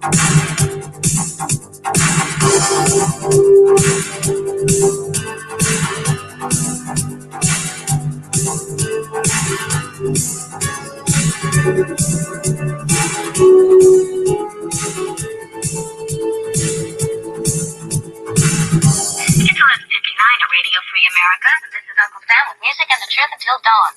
Radio Free America. This is Uncle Sam with music and the truth until dawn.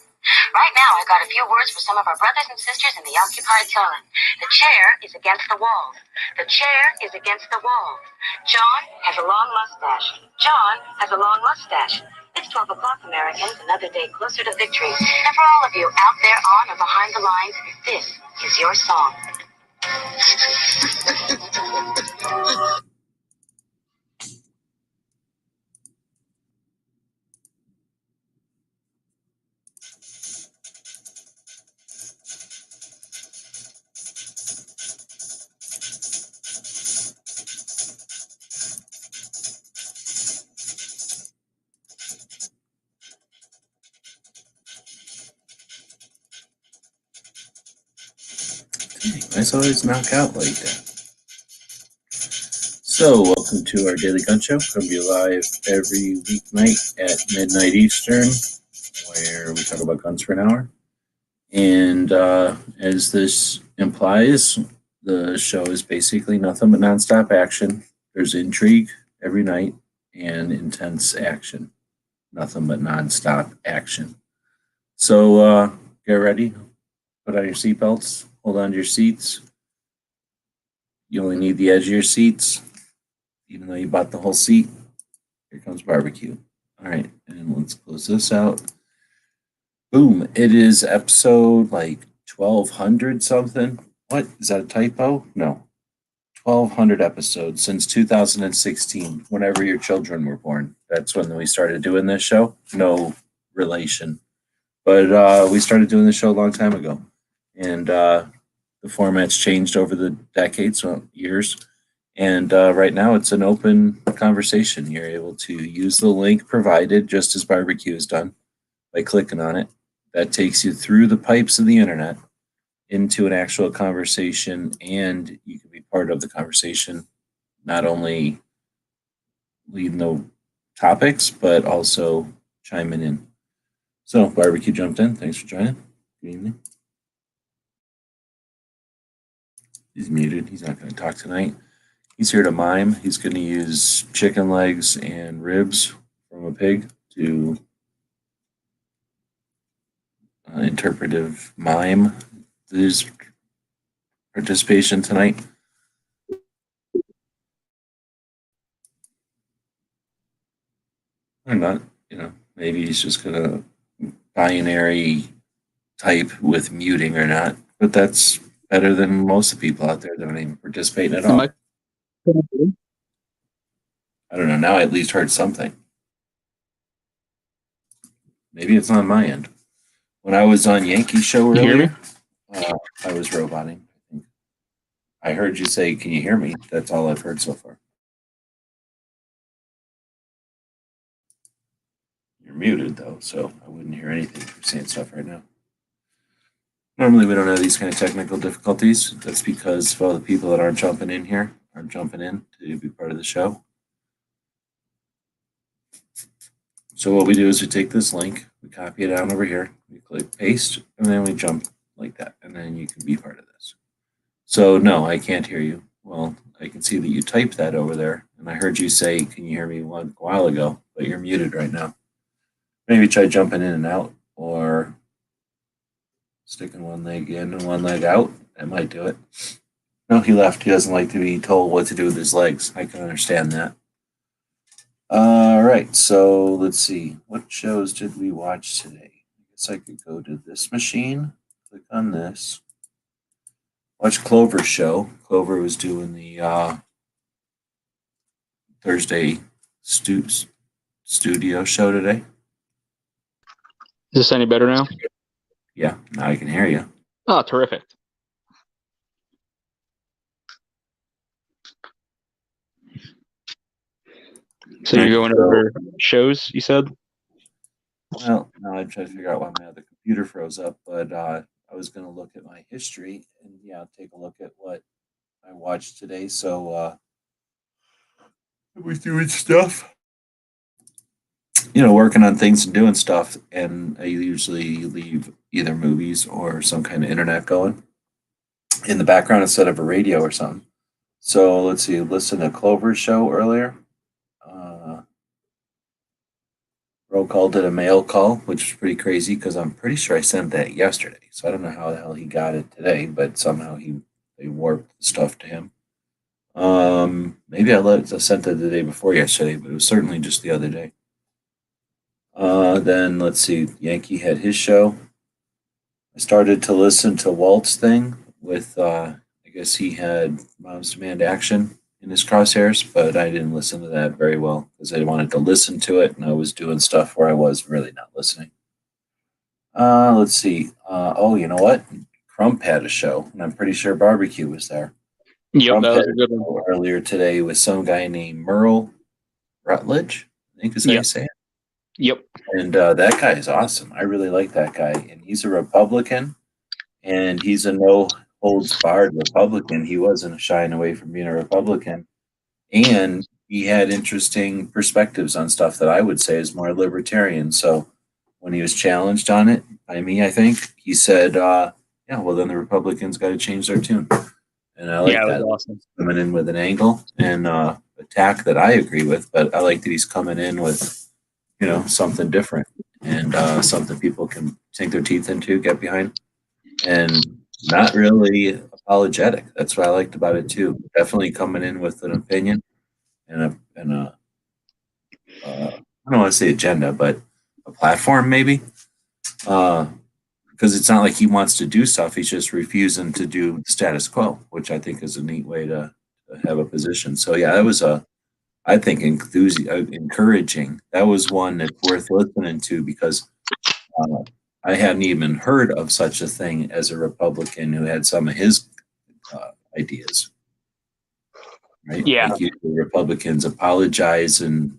Right now, I got a few words for some of our brothers and sisters in the occupied zone. The chair is against the wall. The chair is against the wall. John has a long mustache. John has a long mustache. It's 12 o'clock, Americans, another day closer to victory. And for all of you out there on or behind the lines, this is your song. Nice always knock out like that. So, welcome to our Daily Gun Show. Come to you live every weeknight at midnight Eastern, where we talk about guns for an hour. And as this implies, the show is basically nothing but nonstop action. There's intrigue every night and intense action. Nothing but nonstop action. So, get ready. Put on your seatbelts. Hold on to your seats. You only need the edge of your seats, even though you bought the whole seat. Here comes barbecue. All right, and let's close this out. Boom. It is episode like 1200 something. What? Is that a typo? No. 1200 episodes since 2016, whenever your children were born. That's when we started doing this show. No relation. But we started doing this show a long time ago. And the format's changed over the decades, years. And right now it's an open conversation. You're able to use the link provided, just as barbecue is done, by clicking on it. That takes you through the pipes of the internet into an actual conversation, and you can be part of the conversation, not only leading the topics, but also chiming in. So barbecue jumped in. Thanks for joining. Good evening. He's muted. He's not going to talk tonight. He's here to mime. He's going to use chicken legs and ribs from a pig to interpretive mime his participation tonight. Or not, maybe he's just going to binary type with muting or not. But that's better than most of the people out there that don't even participate at all. I don't know. Now I at least heard something. Maybe it's on my end. When I was on Yankee show earlier, I was roboting. I heard you say, "Can you hear me?" That's all I've heard so far. You're muted though, so I wouldn't hear anything if you're saying stuff right now. Normally, we don't have these kind of technical difficulties. That's because of all the people that aren't jumping in here aren't jumping in to be part of the show. So what we do is we take this link, we copy it down over here, we click paste, and then we jump like that, and then you can be part of this. So no, I can't hear you. Well, I can see that you typed that over there, and I heard you say, "Can you hear me?" a while ago, but you're muted right now. Maybe try jumping in and out, or sticking one leg in and one leg out. That might do it. No, he left. He doesn't like to be told what to do with his legs. I can understand that. All right, so let's see. What shows did we watch today? I guess I could go to this machine, click on this, watch Clover's show. Clover was doing the Thursday studio show today. Is this any better now? Yeah, now I can hear you. Oh, terrific. So you're going over shows, you said? Well, now I'm trying to figure out why my other computer froze up, but I was going to look at my history and, take a look at what I watch today, so we're doing stuff. Working on things and doing stuff, and I usually leave either movies or some kind of internet going in the background instead of a radio or something. So let's see, listen to Clover's show earlier. Roll call did a mail call, which was pretty crazy because I'm pretty sure I sent that yesterday. So I don't know how the hell he got it today, but somehow they warped the stuff to him. Maybe I sent it the day before yesterday, but it was certainly just the other day. Then let's see, Yankee had his show. I started to listen to Walt's thing with I guess he had Moms Demand Action in his crosshairs, but I didn't listen to that very well because I wanted to listen to it and I was doing stuff where I was really not listening. Let's see. Oh, you know what? Crump had a show, and I'm pretty sure Barbecue was there. Yep, Crump that was had a good one. earlier today with some guy named Merle Rutledge, I think is how you say it. Yep. And that guy is awesome. I really like that guy. And he's a Republican, and he's a no holds barred Republican. He wasn't shying away from being a Republican. And he had interesting perspectives on stuff that I would say is more libertarian. So when he was challenged on it by me, I think, he said, yeah, well, then the Republicans got to change their tune. And I like that. Awesome. Coming in with an angle and attack that I agree with, but I like that he's coming in with something different and something people can sink their teeth into, get behind, and not really apologetic. That's what I liked about it too. Definitely coming in with an opinion and a I don't want to say agenda, but a platform maybe. Because it's not like he wants to do stuff; he's just refusing to do the status quo, which I think is a neat way to have a position. So yeah, that was I think encouraging. That was one that's worth listening to because I hadn't even heard of such a thing as a Republican who had some of his ideas. Right? Yeah. Like usually Republicans apologize and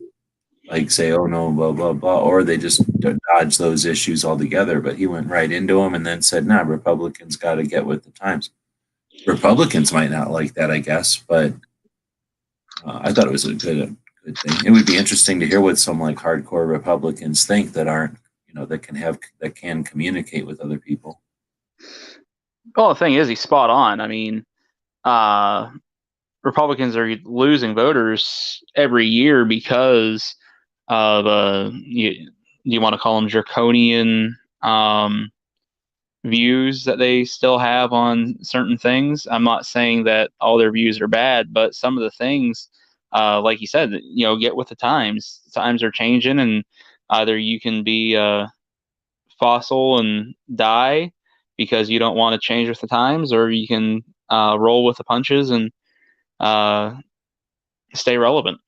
like say, "Oh no, blah blah blah," or they just dodge those issues altogether. But he went right into them and then said, "Nah, Republicans got to get with the times." Republicans might not like that, I guess, but I thought it was a good thing. It would be interesting to hear what some like hardcore Republicans think that aren't, that can communicate with other people. Well, the thing is, he's spot on. I mean, Republicans are losing voters every year because of you want to call them draconian views that they still have on certain things. I'm not saying that all their views are bad, but some of the things, like you said, get with the times. Times are changing, and either you can be fossil and die because you don't want to change with the times, or you can roll with the punches and stay relevant.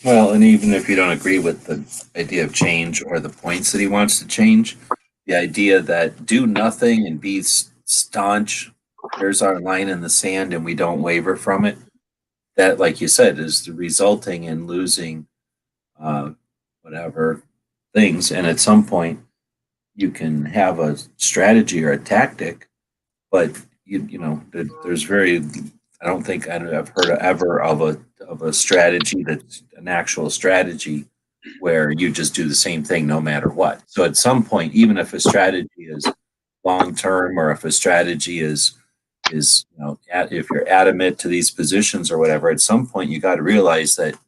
Well, and even if you don't agree with the idea of change or the points that he wants to change, the idea that do nothing and be staunch, there's our line in the sand and we don't waver from it, that, like you said, is resulting in losing whatever things. And at some point, you can have a strategy or a tactic, but there's very. I don't think I've heard ever of a strategy that's an actual strategy where you just do the same thing no matter what. So at some point, even if a strategy is long term or if a strategy is if you're adamant to these positions or whatever, at some point you got to realize that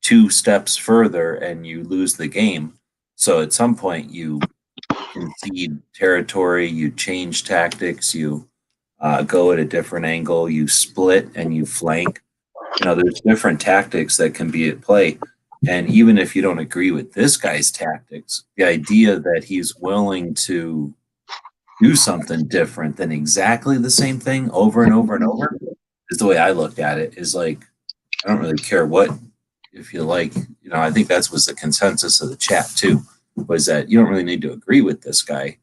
2 steps further and you lose the game. So at some point you concede territory, you change tactics, you go at a different angle, you split and you flank. There's different tactics that can be at play. And even if you don't agree with this guy's tactics, the idea that he's willing to do something different than exactly the same thing over and over and over is the way I looked at it. Is like, I don't really care what, if you like, I think that was the consensus of the chat too, was that you don't really need to agree with this guy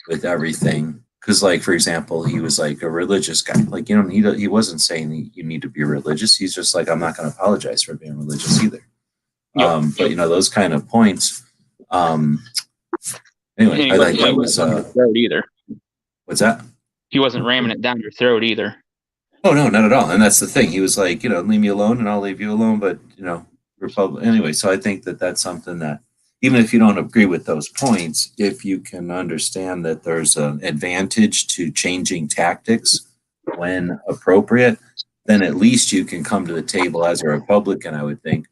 with everything. Because, like, for example, he was like a religious guy. Like, he wasn't saying you need to be religious. He's just like, I'm not going to apologize for being religious either. Yep. But those kind of points. Anyway, I think that was throat either. What's that? He wasn't ramming it down your throat either. Oh no, not at all. And that's the thing. He was like, leave me alone, and I'll leave you alone. But Republic anyway. So I think that that's something that even if you don't agree with those points, if you can understand that there's an advantage to changing tactics when appropriate, then at least you can come to the table as a Republican. I would think,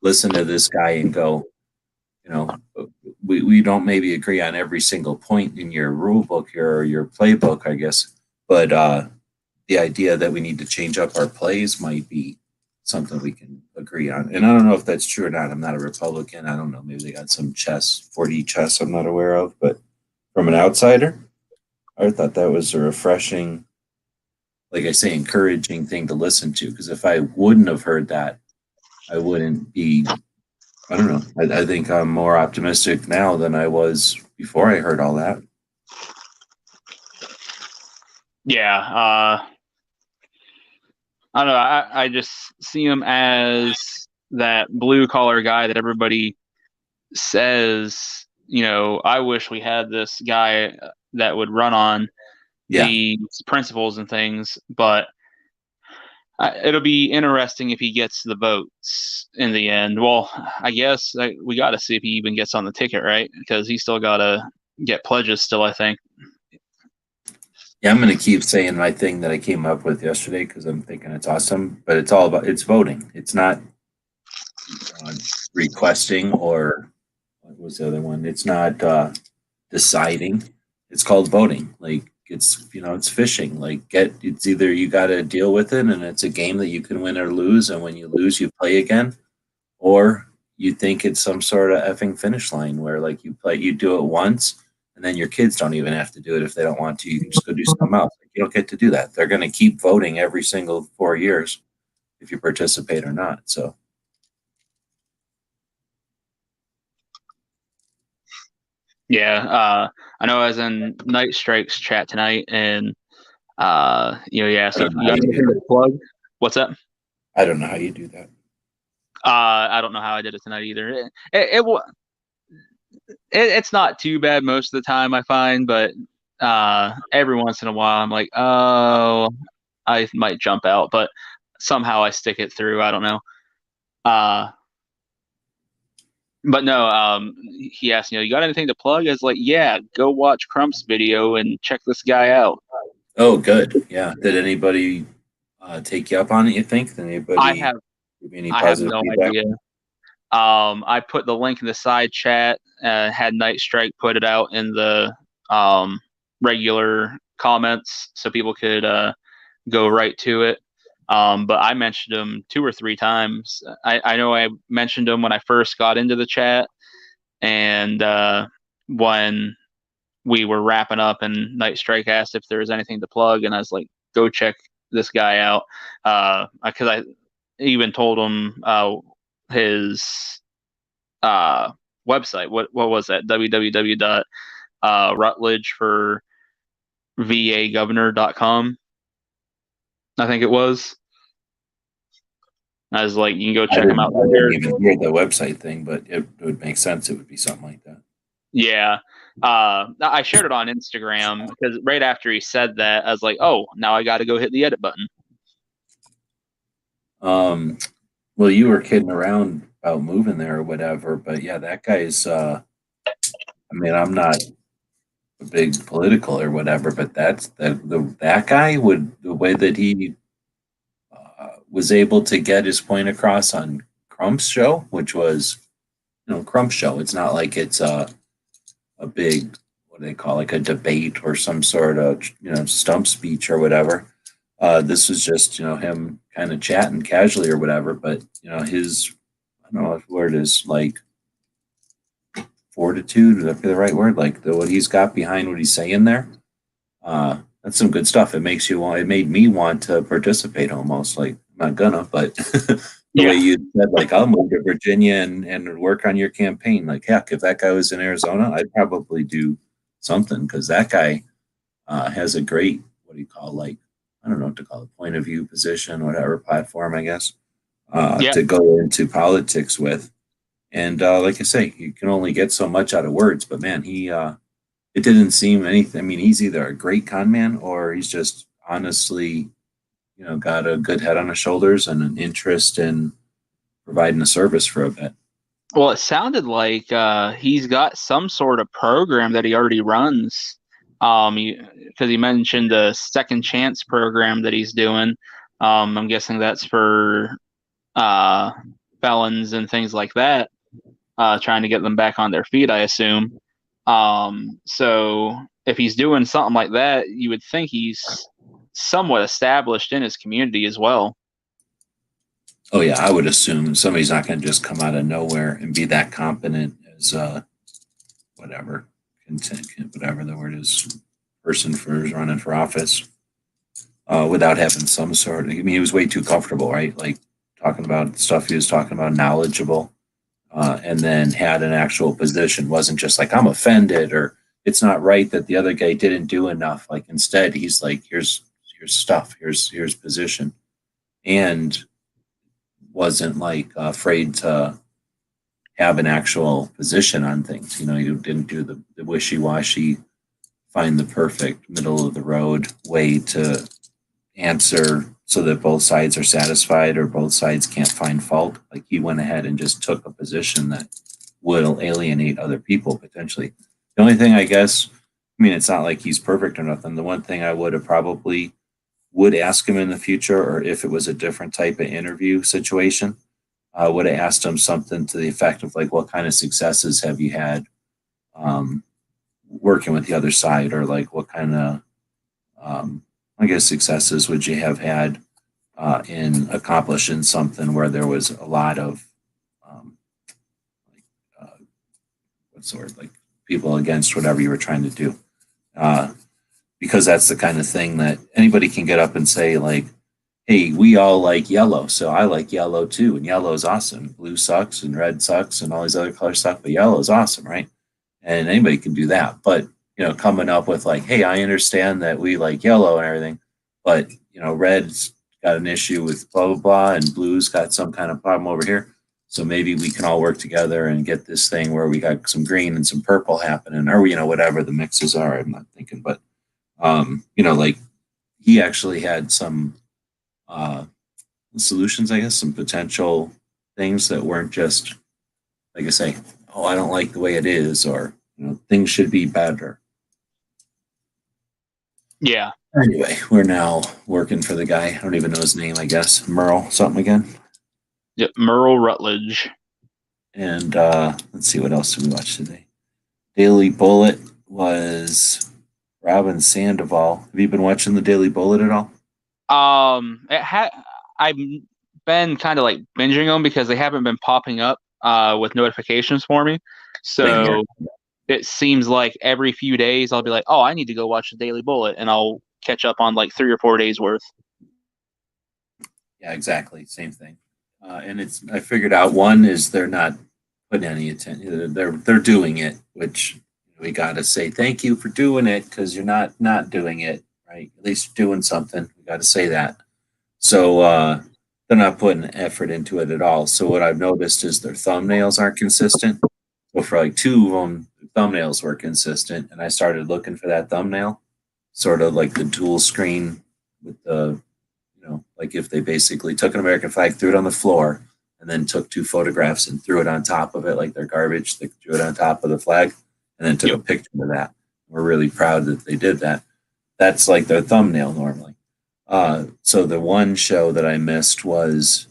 listen to this guy and go, you know, we don't maybe agree on every single point in your rule book or your playbook, I guess, but the idea that we need to change up our plays might be something we can agree on. And I don't know if that's true or not. I'm not a Republican. I don't know. Maybe they got some 4D chess I'm not aware of. But from an outsider, I thought that was a refreshing, like I say, encouraging thing to listen to. Because if I wouldn't have heard that, I wouldn't be. I don't know. I think I'm more optimistic now than I was before I heard all that. Yeah, I don't know. I just see him as that blue collar guy that everybody says, I wish we had this guy that would run on Yeah. these principles and things, but it'll be interesting if he gets the votes in the end. Well, I guess we got to see if he even gets on the ticket, right? Because he's still got to get pledges still, I think. Yeah, I'm going to keep saying my thing that I came up with yesterday because I'm thinking it's awesome, but it's voting. It's not requesting or what was the other one? It's not deciding. It's called voting. Like it's fishing. Like it's either you got to deal with it and it's a game that you can win or lose, and when you lose, you play again, or you think it's some sort of effing finish line where like you do it once and then your kids don't even have to do it if they don't want to. You can just go do something else. Like, you don't get to do that. They're going to keep voting every single 4 years if you participate or not. So Yeah, I know I was in Night Strike's chat tonight, and yeah. So you got anything to plug? What's up? I don't know how you do that. I don't know how I did it tonight either. It's not too bad most of the time, I find, but every once in a while I'm like, oh, I might jump out, but somehow I stick it through. I don't know. But no, he asked, you got anything to plug? I was like, yeah, go watch Crump's video and check this guy out. Oh, good. Yeah. Did anybody take you up on it, you think? Did anybody give you any I have positive no feedback? idea. I put the link in the side chat, had Night Strike put it out in the regular comments so people could go right to it. But I mentioned him 2 or 3 times. I know I mentioned him when I first got into the chat, and when we were wrapping up and Night Strike asked if there was anything to plug, and I was like, go check this guy out. Because I even told him his website. What was that? www.rutledge for vagovernor.com. I think it was. I was like, you can go check him out I there. didn't even hear the website thing, but it would make sense. It would be something like that. Yeah. I shared it on Instagram because right after he said that, I was like, oh, now I got to go hit the edit button. Well, you were kidding around about moving there or whatever, but yeah, that guy's, I mean, I'm not a big political or whatever, but that guy the way that he was able to get his point across on Crump's show, which was, Crump's show. It's not like it's a big, what do they call, like a debate or some sort of, stump speech or whatever. This was just, him kind of chatting casually or whatever, but, his, I don't know what word is, like fortitude, would that be the right word? Like what he's got behind what he's saying there. That's some good stuff. It made me want to participate almost. Like, I'm not gonna, but the way you said, like, I'll move to Virginia and work on your campaign. Like, heck, if that guy was in Arizona, I'd probably do something because that guy has a great, what do you call, like, I don't know what to call it, point of view, position, whatever, platform, I guess, to go into politics with. And like I say, you can only get so much out of words, but man, it didn't seem anything. I mean, he's either a great con man or he's just honestly got a good head on his shoulders and an interest in providing a service for a bit. Well, it sounded like he's got some sort of program that he already runs. Because he mentioned the second chance program that he's doing. I'm guessing that's for felons and things like that, trying to get them back on their feet, I assume. So if he's doing something like that, you would think he's somewhat established in his community as well. Oh yeah, I would assume somebody's not going to just come out of nowhere and be that competent as whatever whatever the word is, person for running for office without having some sort of. I mean, he was way too comfortable, right? Like talking about stuff he was talking about, knowledgeable, and then had an actual position. Wasn't just like I'm offended or it's not right that the other guy didn't do enough. Like instead, he's like, here's stuff, here's position, and wasn't like afraid to have an actual position on things. You didn't do the wishy-washy, find the perfect middle of the road way to answer so that both sides are satisfied or both sides can't find fault. Like he went ahead and just took a position that will alienate other people potentially. The only thing I guess, I mean, it's not like he's perfect or nothing. The one thing I would ask him in the future, or if it was a different type of interview situation, I would have asked him something to the effect of like, what kind of successes have you had working with the other side, or like what kind of, I guess, successes would you have had in accomplishing something where there was a lot of, like, what's the word, like people against whatever you were trying to do. Because that's the kind of thing that anybody can get up and say, like, hey, we all like yellow, so I like yellow too, and yellow is awesome. Blue sucks and red sucks and all these other colors suck, but yellow is awesome, right? And anybody can do that. But coming up with like, hey, I understand that we like yellow and everything, but red's got an issue with blah blah blah, and blue's got some kind of problem over here. So maybe we can all work together and get this thing where we got some green and some purple happening, or whatever the mixes are. I'm not thinking, but like he actually had some solutions, I guess, some potential things that weren't just like I say, oh, I don't like the way it is, or things should be better. Yeah. Anyway, we're now working for the guy. I don't even know his name. I guess Merle something again. Yep, Merle Rutledge. And let's see, what else did we watch today? Daily Bullet was Robin Sandoval. Have you been watching the Daily Bullet at all? I've been kind of like binging them because they haven't been popping up with notifications for me. So it seems like every few days I'll be like, oh, I need to go watch the Daily Bullet, and I'll catch up on like 3 or 4 days worth. Yeah, exactly. Same thing. And I figured out one is they're not putting any attention. They're doing it, which we got to say thank you for doing it, because you're not doing it, right? At least doing something. We got to say that. So they're not putting effort into it at all. So what I've noticed is their thumbnails aren't consistent. So for like 2 of them, the thumbnails were consistent, and I started looking for that thumbnail, sort of like the dual screen with the, like if they basically took an American flag, threw it on the floor, and then took 2 photographs and threw it on top of it like they're garbage. They threw it on top of the flag and then took a picture of that. We're really proud that they did that. That's like their thumbnail normally. So the one show that I missed was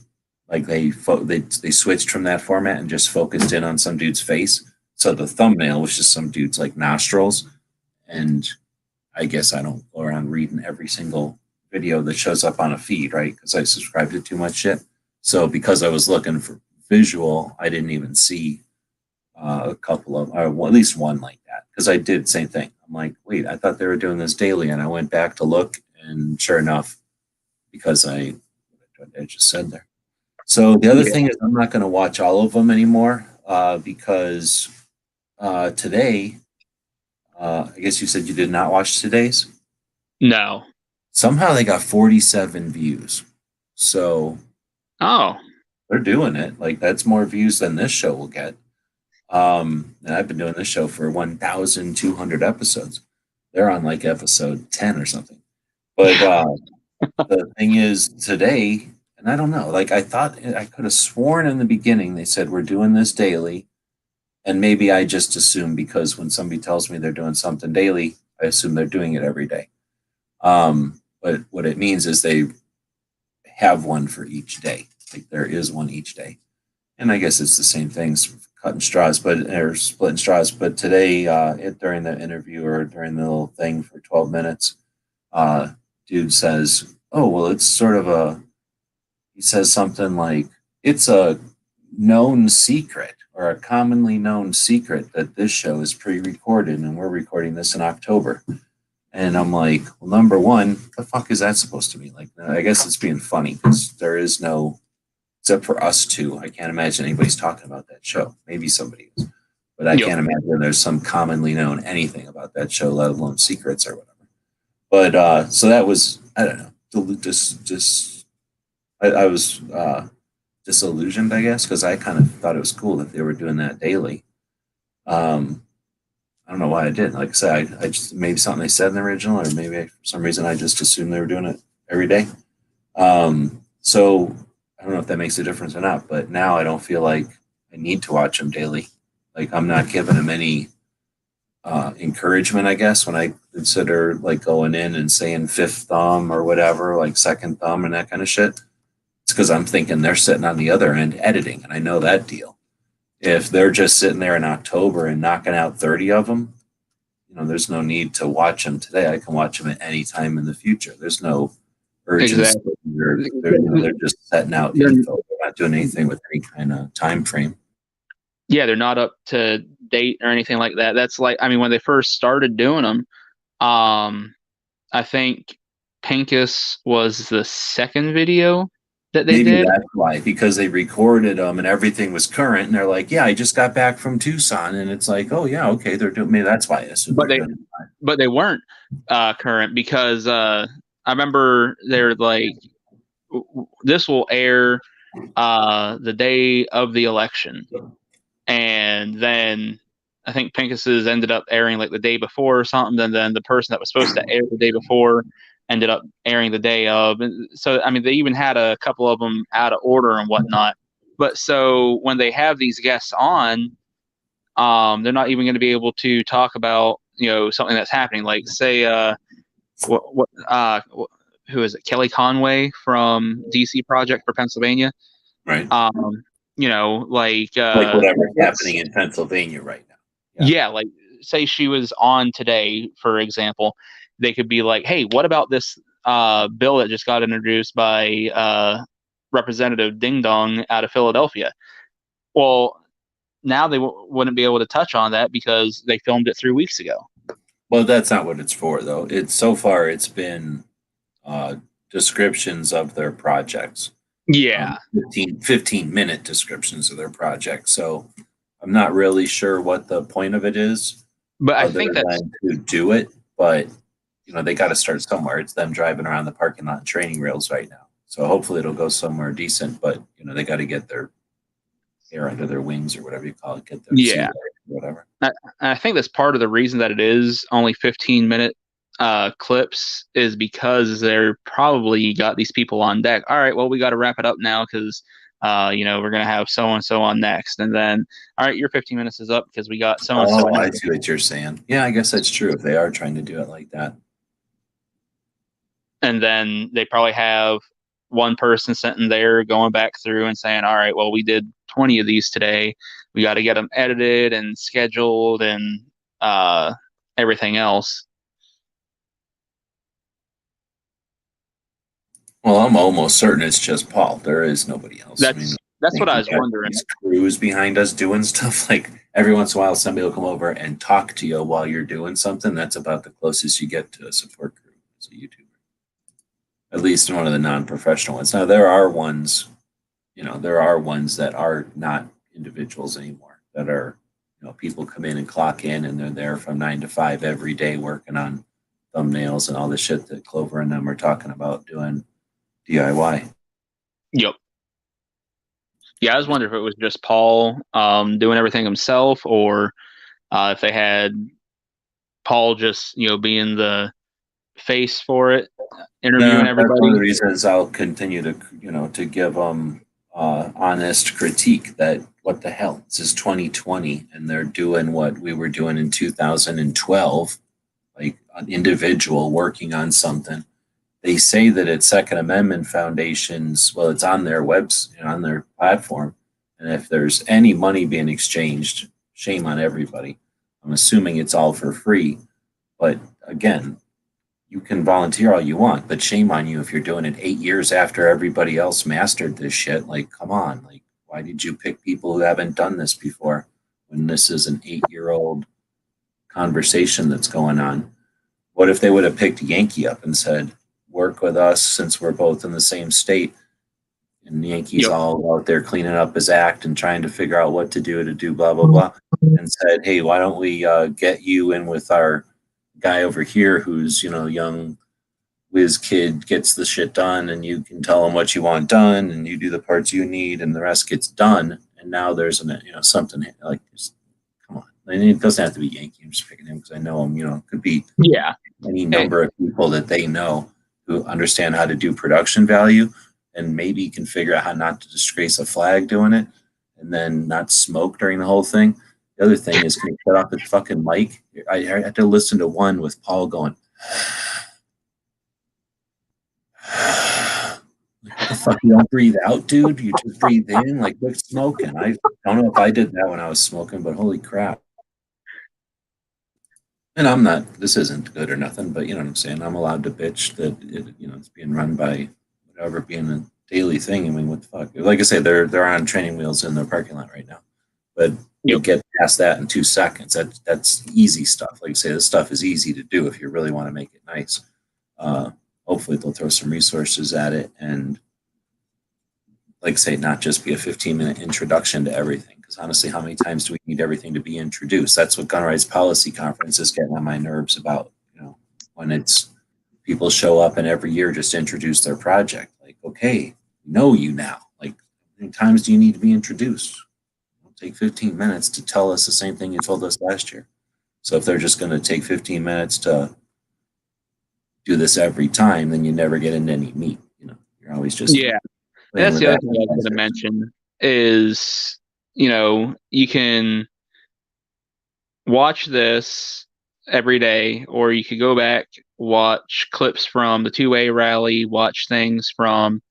like they switched from that format and just focused in on some dude's face. So the thumbnail was just some dude's like nostrils. And I guess I don't go around reading every single video that shows up on a feed, right? Because I subscribe to too much shit. So because I was looking for visual, I didn't even see a couple of, or at least one like that. Because I did the same thing. I'm like, wait, I thought they were doing this daily, and I went back to look, and sure enough, because I just said there. So the other thing is, I'm not going to watch all of them anymore because today, I guess you said you did not watch today's? No. Somehow they got 47 views. So they're doing it. Like, that's more views than this show will get. And I've been doing this show for 1,200 episodes. They're on like episode 10 or something. But The thing is today, and I don't know, like I thought I could have sworn in the beginning they said we're doing this daily. And maybe I just assume because when somebody tells me they're doing something daily, I assume they're doing it every day. But what it means is they have one for each day. Like there is one each day. And I guess it's the same things, cutting straws, but or splitting straws. But today, during the interview or during the little thing for 12 minutes, uh, dude says, "Oh well, it's sort of a." He says something like, "It's a known secret or a commonly known secret that this show is pre-recorded, and we're recording this in October." And I'm like, well, number one, the fuck is that supposed to mean? Like, I guess it's being funny because there is no, except for us two. I can't imagine anybody's talking about that show. Maybe somebody is, but I Yep. can't imagine there's some commonly known anything about that show, let alone secrets or whatever. But so that was, I don't know, just I was disillusioned, I guess, because I kind of thought it was cool that they were doing that daily. Um, I don't know why I didn't. Like I said, I just maybe something they said in the original, or maybe for some reason I just assumed they were doing it every day. So I don't know if that makes a difference or not, but now I don't feel like I need to watch them daily. Like I'm not giving them any encouragement, I guess, when I consider like going in and saying fifth thumb or whatever, like second thumb and that kind of shit. It's because I'm thinking they're sitting on the other end editing, and I know that deal. If they're just sitting there in October and knocking out 30 of them, there's no need to watch them today. I can watch them at any time in the future. There's no urgency. Exactly. They're just setting out They're- info. They're not doing anything with any kind of time frame. yeah, they're not up to date or anything like that. That's like, I mean, when they first started doing them, I think Pincus was the second video that they Maybe did. that's why, because they recorded them and everything was current, and they're like, "Yeah, I just got back from Tucson," and it's like, "Oh yeah, okay, they're doing." Maybe that's why I assume But they're they doing it. but they weren't current because I remember they're like, this will air the day of the election, and then I think Pincus's ended up airing like the day before or something, and then the person that was supposed to air the day before ended up airing the day of. And so I mean, they even had a couple of them out of order and whatnot. But so when they have these guests on, they're not even going to be able to talk about something that's happening. Like say who is it? Kelly Conway from DC Project for Pennsylvania. Right. Like Whatever's happening in Pennsylvania right now. Yeah, like say she was on today, for example, they could be like, "Hey, what about this bill that just got introduced by Representative Ding Dong out of Philadelphia?" Well, now they wouldn't be able to touch on that because they filmed it 3 weeks ago. Well, that's not what it's for, though. It's so far it's been uh, descriptions of their projects. Yeah, 15-minute descriptions of their projects. So I'm not really sure what the point of it is, but I other think that's than to do it. But they got to start somewhere. It's them driving around the parking lot and training rails right now. So hopefully it'll go somewhere decent. But they got to get their air under their wings or whatever you call it. Get their yeah. whatever. I think that's part of the reason that it is only 15-minute clips is because they're probably got these people on deck. All right, well, we got to wrap it up now because we're gonna have so and so on next, and then all right, your 15 minutes is up because we got so and so. Oh, I see what you're saying. Yeah, I guess that's true if they are trying to do it like that. And then they probably have one person sitting there going back through and saying, all right, well, we did 20 of these today. We got to get them edited and scheduled and everything else. Well, I'm almost certain it's just Paul. There is nobody else. That's what I was wondering. These crews behind us doing stuff. Like every once in a while, somebody will come over and talk to you while you're doing something. That's about the closest you get to a support crew as a YouTuber. At least in one of the non-professional ones. Now there are ones that are not individuals anymore. That are, people come in and clock in and they're there from 9 to 5 every day working on thumbnails and all the shit that Clover and them are talking about doing DIY. Yep. Yeah, I was wondering if it was just Paul doing everything himself, or if they had Paul just being the face for it, interviewing That's one of the everybody. reasons I'll continue to give them honest critique that what the hell, this is 2020 and they're doing what we were doing in 2012, like an individual working on something. They say that it's Second Amendment foundations. Well, it's on their on their platform. And if there's any money being exchanged, shame on everybody. I'm assuming it's all for free. But again, you can volunteer all you want, but shame on you if you're doing it 8 years after everybody else mastered this shit. Like, come on. Like, why did you pick people who haven't done this before when this is an 8-year-old conversation that's going on? What if they would have picked Yankee up and said, work with us since we're both in the same state? And Yankee's all out there cleaning up his act and trying to figure out what to do blah, blah, blah. And said, hey, why don't we get you in with our guy over here who's, young whiz kid, gets the shit done, and you can tell him what you want done and you do the parts you need and the rest gets done. And now there's something like, come on. I mean, it doesn't have to be Yankee. I'm just picking him because I know him. It could be any number of people that they know who understand how to do production value and maybe can figure out how not to disgrace a flag doing it and then not smoke during the whole thing. The other thing is, can you shut off the fucking mic? I had to listen to one with Paul going, what the fuck? You don't breathe out, dude? You just breathe in? Like, quit smoking. I don't know if I did that when I was smoking, but holy crap. And I'm not, this isn't good or nothing, but you know what I'm saying? I'm allowed to bitch that it's being run by whatever being a daily thing. I mean, what the fuck? Like I say, they're on training wheels in their parking lot right now. But you get past that in 2 seconds. That's easy stuff. Like I say, this stuff is easy to do if you really want to make it nice. Hopefully they'll throw some resources at it and, like I say, not just be a 15-minute introduction to everything. Because honestly, how many times do we need everything to be introduced? That's what Gun Rights Policy Conference is getting on my nerves about. When it's people show up and every year just introduce their project. Like, okay, we know you now. Like, how many times do you need to be introduced? It'll take 15 minutes to tell us the same thing you told us last year. So if they're just going to take 15 minutes to do this every time, then you never get into any meat. You're always just That's the other thing I was going to mention is, you can watch this every day, or you could go back, watch clips from the 2A rally, watch things from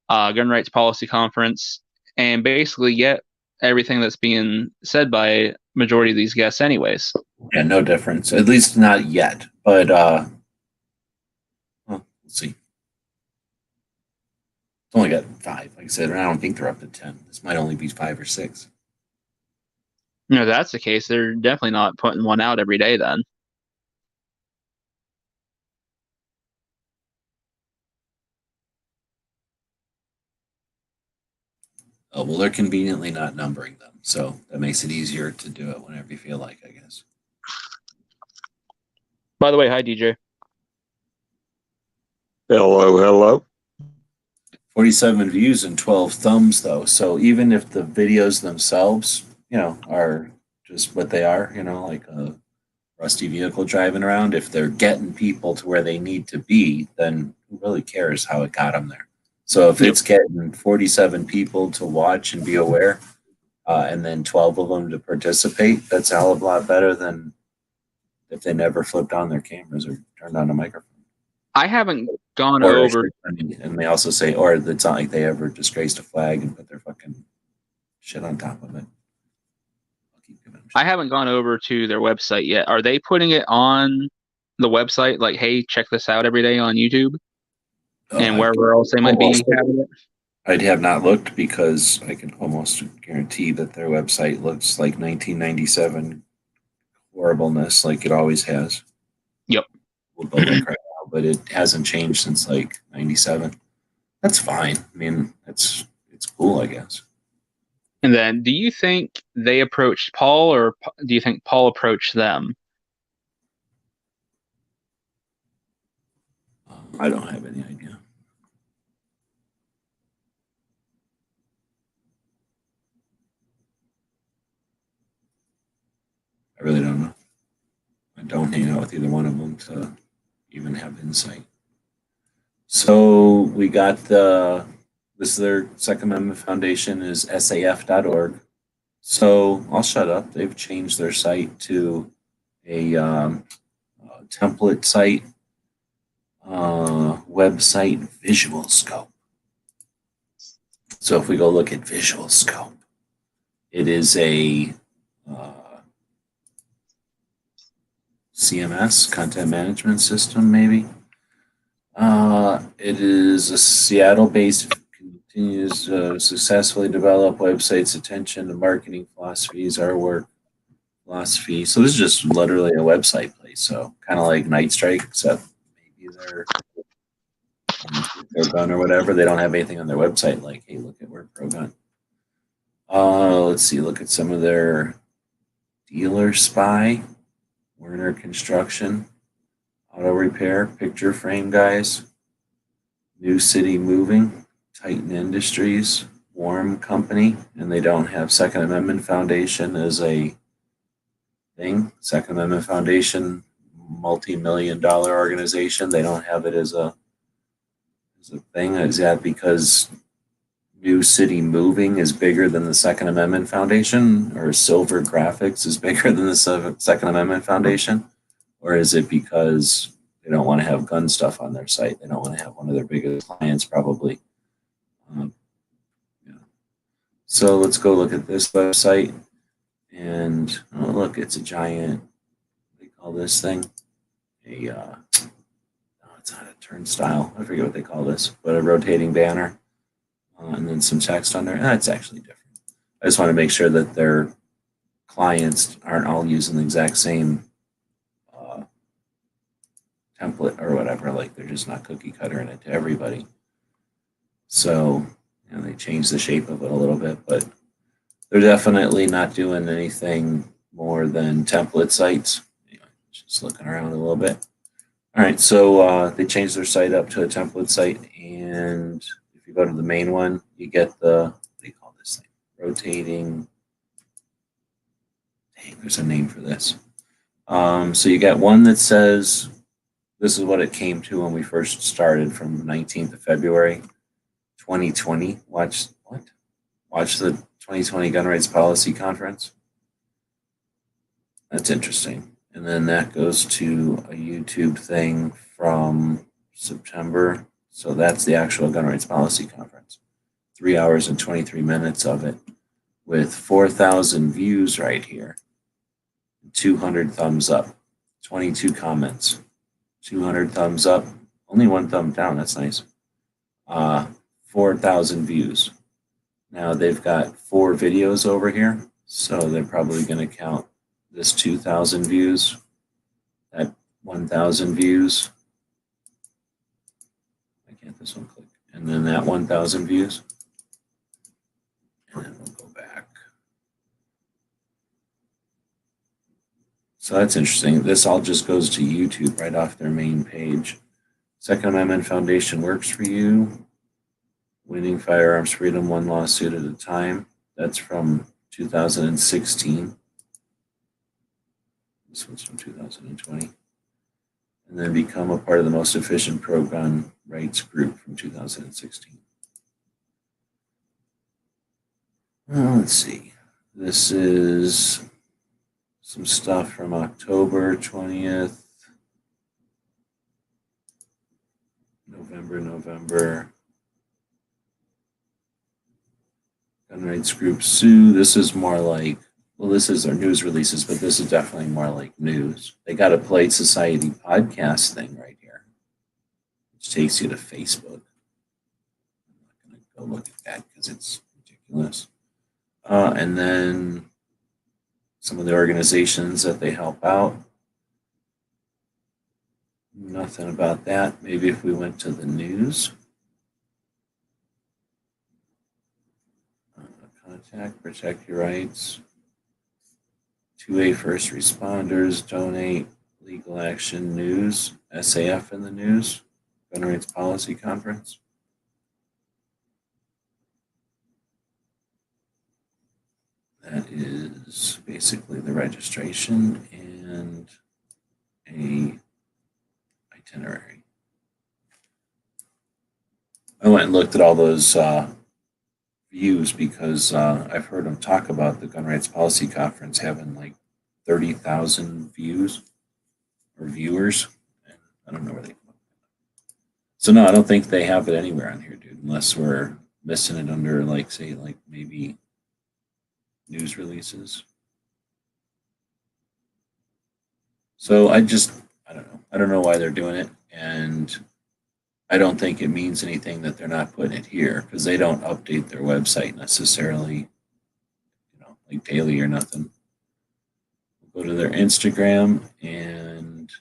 Gun Rights Policy Conference, and basically get everything that's being said by majority of these guests anyways. Yeah, no difference. At least not yet. But we'll see. It's only got 5. Like I said, I don't think they're up to 10. This might only be 5 or 6. If that's the case, they're definitely not putting one out every day then. Oh, well, they're conveniently not numbering them. So that makes it easier to do it whenever you feel like, I guess. By the way, hi, DJ. Hello. 47 views and 12 thumbs, though. So even if the videos themselves, are just what they are, like a rusty vehicle driving around, if they're getting people to where they need to be, then who really cares how it got them there? So if it's getting 47 people to watch and be aware, and then 12 of them to participate, that's a hell of a lot better than if they never flipped on their cameras or turned on a microphone. I haven't gone over. And they also say, or it's not like they ever disgraced a flag and put their fucking shit on top of it. I haven't gone over to their website yet. Are they putting it on the website? Like, hey, check this out every day on YouTube and wherever else they might be having it? I have not looked because I can almost guarantee that their website looks like 1997 horribleness, like it always has. Yep. We'll build it right now, but it hasn't changed since like 97. That's fine. I mean, it's cool, I guess. And then, do you think they approached Paul, or do you think Paul approached them? I don't have any idea. I really don't know. I don't hang out with either one of them, so even have insight. So we got this is their Second Amendment Foundation is saf.org. So I'll shut up. They've changed their site to a template site, website Visual Scope. So if we go look at Visual Scope, it is a CMS, content management system, maybe. It is a Seattle-based, continues to successfully develop websites, attention to marketing philosophies, our work philosophy. So this is just literally a website place. So kind of like Night Strike, except maybe they're pro-gun or whatever. They don't have anything on their website like, hey, look at we're pro-gun. Let's see, look at some of their dealer spy, Werner Construction, Auto Repair, Picture Frame Guys, New City Moving, Titan Industries, Warm Company, and they don't have Second Amendment Foundation as a thing. Second Amendment Foundation, multi-million-dollar organization. They don't have it as a thing. Is that because New City Moving is bigger than the Second Amendment Foundation, or Silver Graphics is bigger than the Second Amendment Foundation? Or is it because they don't want to have gun stuff on their site? They don't want to have one of their biggest clients, probably. Yeah. So let's go look at this website. And oh, look, it's a giant, what do they call this thing? No, it's not a turnstile. I forget what they call this, but a rotating banner. And then some text on there. It's actually different. I just want to make sure that their clients aren't all using the exact same template or whatever. Like they're just not cookie cuttering it to everybody. So they changed the shape of it a little bit, but they're definitely not doing anything more than template sites. Anyway, just looking around a little bit. All right, so they changed their site up to a template site, and if you go to the main one, you get the, what do you call this thing? Rotating, dang, there's a name for this. So you got one that says, this is what it came to when we first started from 19th of February, 2020. Watch the 2020 Gun Rights Policy Conference. That's interesting. And then that goes to a YouTube thing from September. So that's the actual Gun Rights Policy Conference. 3 hours and 23 minutes of it with 4,000 views right here. 200 thumbs up, 22 comments, 200 thumbs up, only one thumb down. That's nice. 4,000 views. Now they've got 4 videos over here. So they're probably going to count this 2,000 views, that 1,000 views. Why can't this one click? And then that 1,000 views. And then we'll go back. So that's interesting. This all just goes to YouTube right off their main page. Second Amendment Foundation works for you. Winning firearms freedom, one lawsuit at a time. That's from 2016. This one's from 2020. And then become a part of the most efficient pro-gun rights group from 2016. Let's see. This is some stuff from October 20th, November. Gun rights group sue. This is more like, well, this is their news releases, but this is definitely more like news. They got a Polite Society podcast thing right here, which takes you to Facebook. I'm not going to go look at that because it's ridiculous. And then some of the organizations that they help out. Nothing about that. Maybe if we went to the news. Contact, protect your rights. 2A first responders, donate, legal action news, SAF in the news, Gun Rights Policy Conference. That is basically the registration and a itinerary. I went and looked at all those views because I've heard them talk about the Gun Rights Policy Conference having like 30,000 views or viewers. And I don't know where they come up. So no, I don't think they have it anywhere on here, dude, unless we're missing it under like, say, like maybe news releases. So I don't know. I don't know why they're doing it. And I don't think it means anything that they're not putting it here because they don't update their website necessarily, like daily or nothing. We'll go to their Instagram, and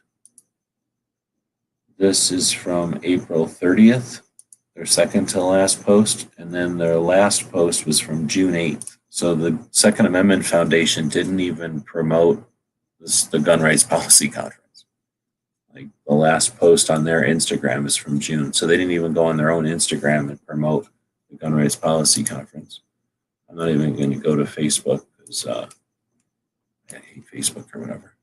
this is from April 30th, their second to last post, and then their last post was from June 8th. So the Second Amendment Foundation didn't even promote the Gun Rights Policy Conference. Like the last post on their Instagram is from June. So they didn't even go on their own Instagram and promote the Gun Rights Policy Conference. I'm not even going to go to Facebook because I hate Facebook or whatever.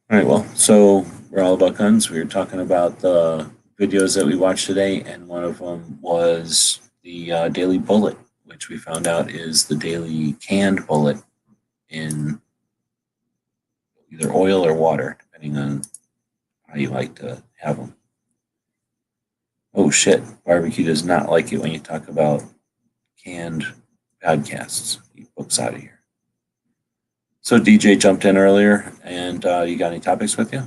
All right, well, so we're all about guns. We were talking about the videos that we watched today, and one of them was the Daily Bullet, which we found out is the daily canned bullet in either oil or water, depending on how you like to have them. Oh shit, Barbecue does not like it when you talk about canned podcasts. He books out of here. So DJ jumped in earlier, and you got any topics with you?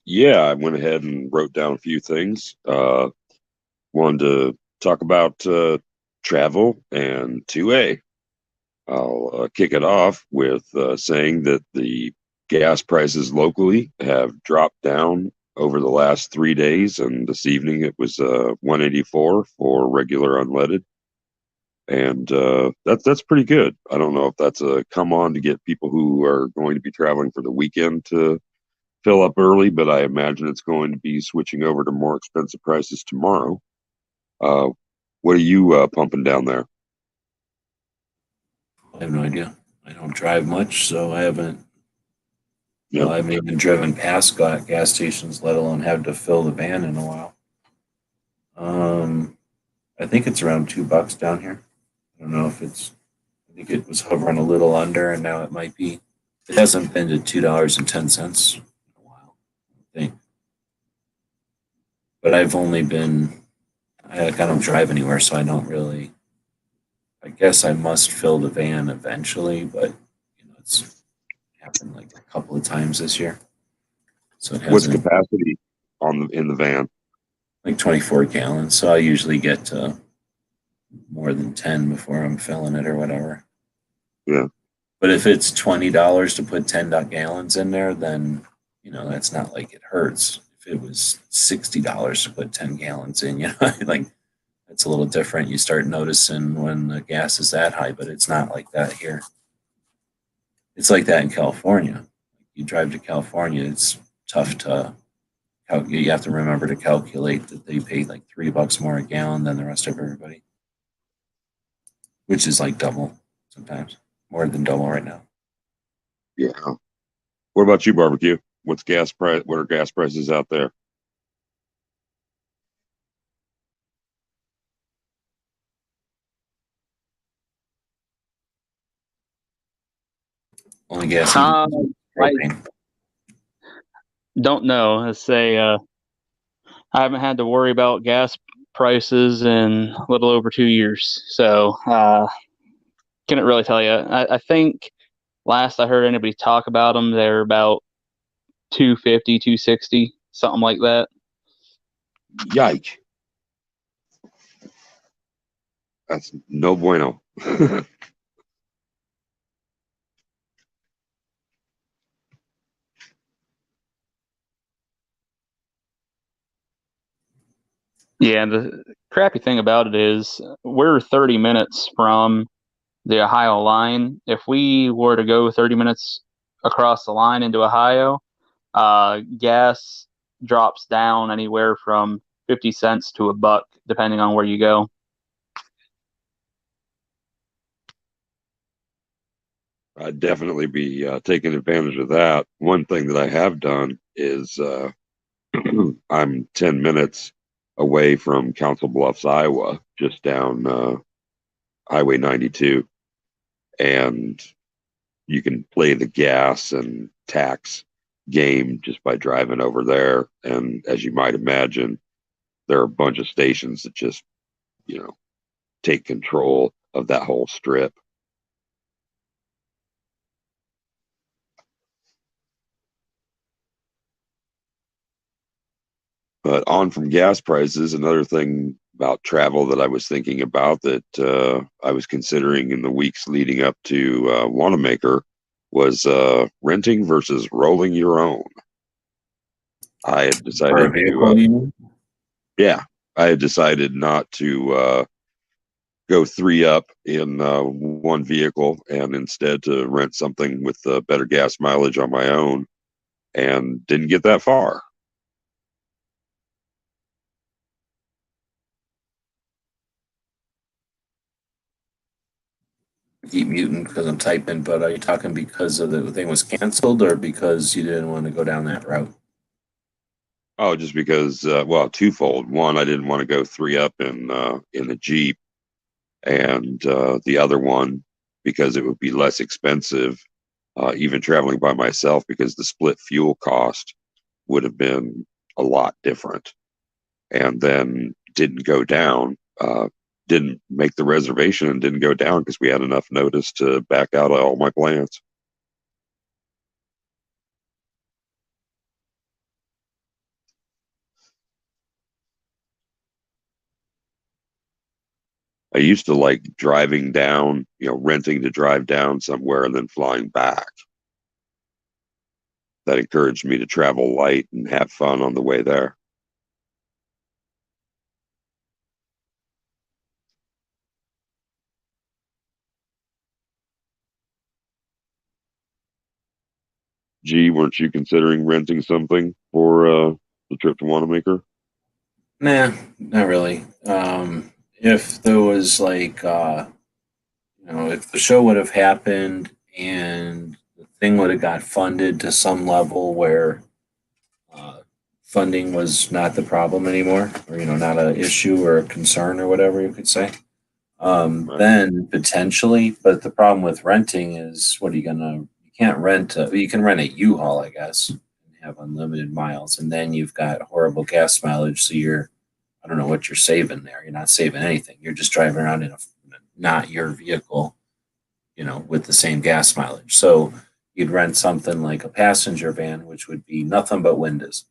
Yeah, I went ahead and wrote down a few things. Wanted to talk about travel and 2A. I'll kick it off with saying that the gas prices locally have dropped down over the last 3 days, and this evening it was 184 for regular unleaded, and that's pretty good. I don't know if that's a come on to get people who are going to be traveling for the weekend to fill up early, but I imagine it's going to be switching over to more expensive prices tomorrow. What are you pumping down there? I have no idea. I don't drive much, so I haven't. Yep. I haven't even driven past gas stations, let alone had to fill the van in a while. I think it's around $2 down here. I don't know if it's. I think it was hovering a little under, and now it might be. It hasn't been to $2.10 in a while, I think. But I've only been. I don't drive anywhere, so I don't really. I guess I must fill the van eventually, but it's happened like a couple of times this year. So it What's hasn't. capacity in the van? Like 24 gallons. So I usually get to more than 10 before I'm filling it or whatever. Yeah. But if it's $20 to put 10 gallons in there, then that's not like it hurts. If it was $60 to put 10 gallons in, like it's a little different. You start noticing when the gas is that high, but it's not like that here. It's like that in California. You drive to California, it's tough to. You have to remember to calculate that they pay like $3 more a gallon than the rest of everybody, which is like double sometimes, more than double right now. Yeah. What about you, Barbecue? What's gas price? What are gas prices out there? Only gas. I don't know. Let's say I haven't had to worry about gas prices in a little over 2 years, so couldn't really tell you. I think last I heard anybody talk about them, they're about 250, 260, something like that. Yike. That's no bueno. Yeah, the crappy thing about it is we're 30 minutes from the Ohio line. If we were to go 30 minutes across the line into Ohio, gas drops down anywhere from 50 cents to $1, depending on where you go. I'd definitely be taking advantage of that. One thing that I have done is I'm 10 minutes away from Council Bluffs, Iowa, just down Highway 92. And you can play the gas and tax game just by driving over there. And as you might imagine, there are a bunch of stations that just, take control of that whole strip. But on from gas prices, another thing about travel that I was thinking about that I was considering in the weeks leading up to Wanamaker was renting versus rolling your own. I had decided to, yeah, I had decided not to go three up in one vehicle and instead to rent something with better gas mileage on my own, and didn't get that far. Keep muting because I'm typing, but are you talking because of the thing was canceled or because you didn't want to go down that route? Oh, just because, well, twofold. One, I didn't want to go three up in the Jeep, and the other one because it would be less expensive, even traveling by myself, because the split fuel cost would have been a lot different. And then didn't go down, didn't make the reservation and didn't go down because we had enough notice to back out all my plans. I used to like driving down, renting to drive down somewhere and then flying back. That encouraged me to travel light and have fun on the way there. Gee, weren't you considering renting something for the trip to Wanamaker? Nah, not really. If there was like, if the show would have happened and the thing would have got funded to some level where uh, funding was not the problem anymore, or not an issue or a concern or whatever you could say, Right. then potentially. But the problem with renting is, what are you gonna? You can't rent. You can rent a U-Haul, I guess, and have unlimited miles, and then you've got horrible gas mileage. So I don't know what you're saving there. You're not saving anything. You're just driving around in a not your vehicle, with the same gas mileage. So you'd rent something like a passenger van, which would be nothing but windows.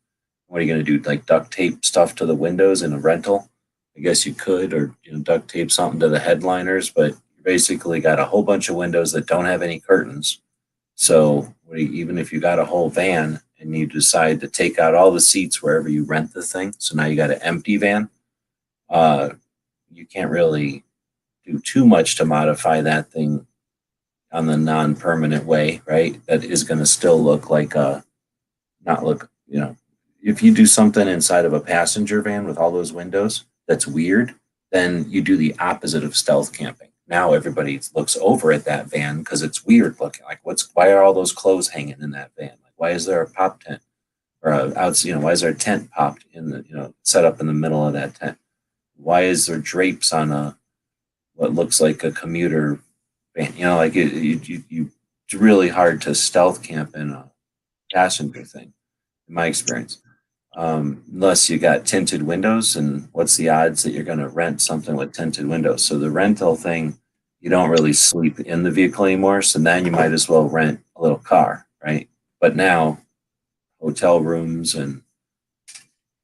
What are you going to do? Like duct tape stuff to the windows in a rental? I guess you could, or duct tape something to the headliners, but you basically got a whole bunch of windows that don't have any curtains. So even if you got a whole van and you decide to take out all the seats wherever you rent the thing, so now you got an empty van, uh, you can't really do too much to modify that thing on the non-permanent way, right? That is going to still look like not look, if you do something inside of a passenger van with all those windows, that's weird, then you do the opposite of stealth camping. Now everybody looks over at that van because it's weird looking. Like, why are all those clothes hanging in that van? Like, why is there a pop tent or why is there a tent popped in the, set up in the middle of that tent? Why is there drapes on what looks like a commuter van? Like it's really hard to stealth camp in a passenger thing, in my experience. Unless you got tinted windows, and what's the odds that you're going to rent something with tinted windows? So the rental thing, you don't really sleep in the vehicle anymore. So then you might as well rent a little car, right? But now hotel rooms, and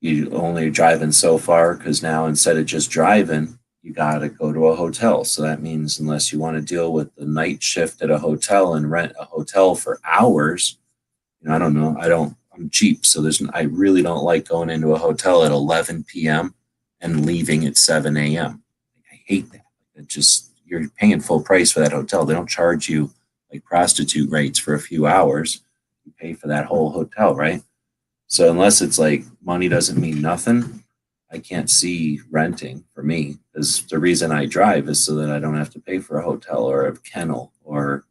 you only driving so far because now instead of just driving, you got to go to a hotel. So that means unless you want to deal with the night shift at a hotel and rent a hotel for hours, I don't know. I'm cheap. So I really don't like going into a hotel at 11 p.m. and leaving at 7 a.m. I hate that. You're paying full price for that hotel. They don't charge you like prostitute rates for a few hours. You pay for that whole hotel, right? So unless it's like money doesn't mean nothing, I can't see renting for me. Because the reason I drive is so that I don't have to pay for a hotel or a kennel or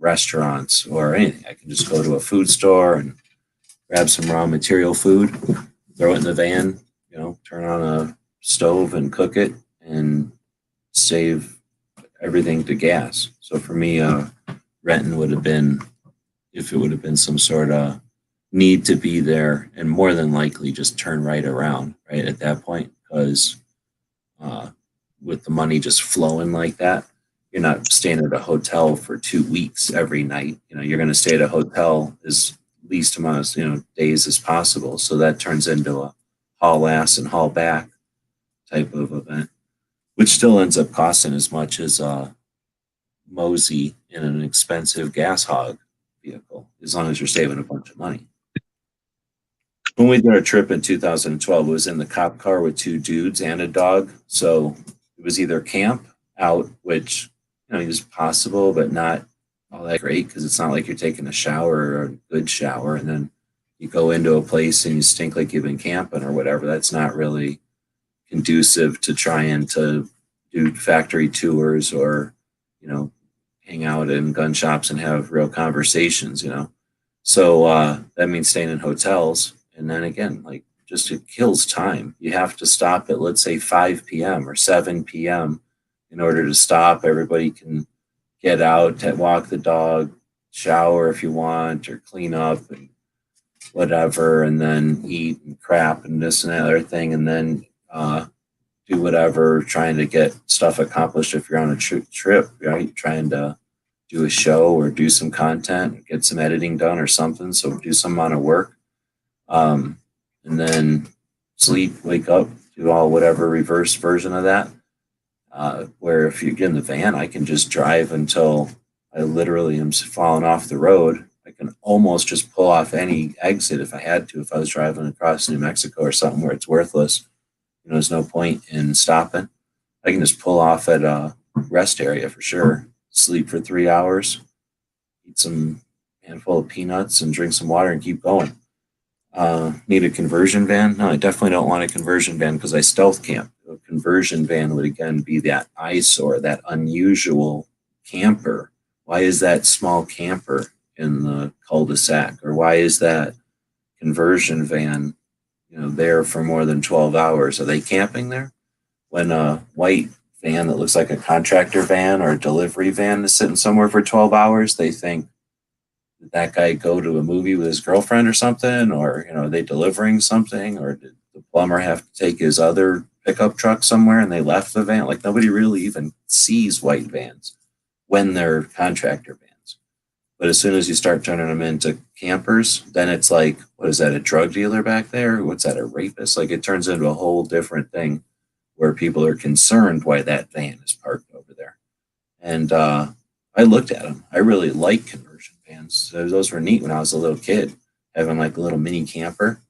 restaurants or anything. I can just go to a food store and grab some raw material food, throw it in the van, turn on a stove and cook it and save everything to gas. So for me, renting would have been, if it would have been some sort of need to be there, and more than likely just turn right around right at that point, because with the money just flowing like that, you're not staying at a hotel for 2 weeks every night. You're going to stay at a hotel as least amount of days as possible. So that turns into a haul ass and haul back type of event, which still ends up costing as much as mosey in an expensive gas hog vehicle, as long as you're saving a bunch of money. When we did our trip in 2012, it was in the cop car with 2 dudes and a dog. So it was either camp out, which is possible, but not all that great, because it's not like you're taking a shower or a good shower, and then you go into a place and you stink like you've been camping or whatever. That's not really conducive to trying to do factory tours or hang out in gun shops and have real conversations. So that means staying in hotels. And then again, like, just it kills time. You have to stop at, let's say, 5 p.m. or 7 p.m. in order to stop. Everybody can get out, walk the dog, shower if you want, or clean up and whatever, and then eat and crap and this and that other thing, and then do whatever, trying to get stuff accomplished if you're on a trip, right? Trying to do a show or do some content, get some editing done or something. So do some amount of work. And then sleep, wake up, do all whatever reverse version of that. Where if you get in the van, I can just drive until I literally am falling off the road. I can almost just pull off any exit if I had to, if I was driving across New Mexico or something where it's worthless. There's no point in stopping. I can just pull off at a rest area for sure, sleep for 3 hours, eat some handful of peanuts and drink some water and keep going. Need a conversion van? No, I definitely don't want a conversion van because I stealth camp. A conversion van would again be that eyesore, that unusual camper. Why is that small camper in the cul-de-sac? Or why is that conversion van, there for more than 12 hours? Are they camping there? When a white van that looks like a contractor van or a delivery van is sitting somewhere for 12 hours, they think, did that guy go to a movie with his girlfriend or something? Or, are they delivering something? Or did the plumber have to take his other pickup truck somewhere and they left the van? Like, nobody really even sees white vans when they're contractor vans. But as soon as you start turning them into campers, then it's like, what is that, a drug dealer back there? What's that, a rapist? Like, it turns into a whole different thing where people are concerned why that van is parked over there. And I looked at them. I really like conversion vans. Those were neat when I was a little kid. Having like a little mini camper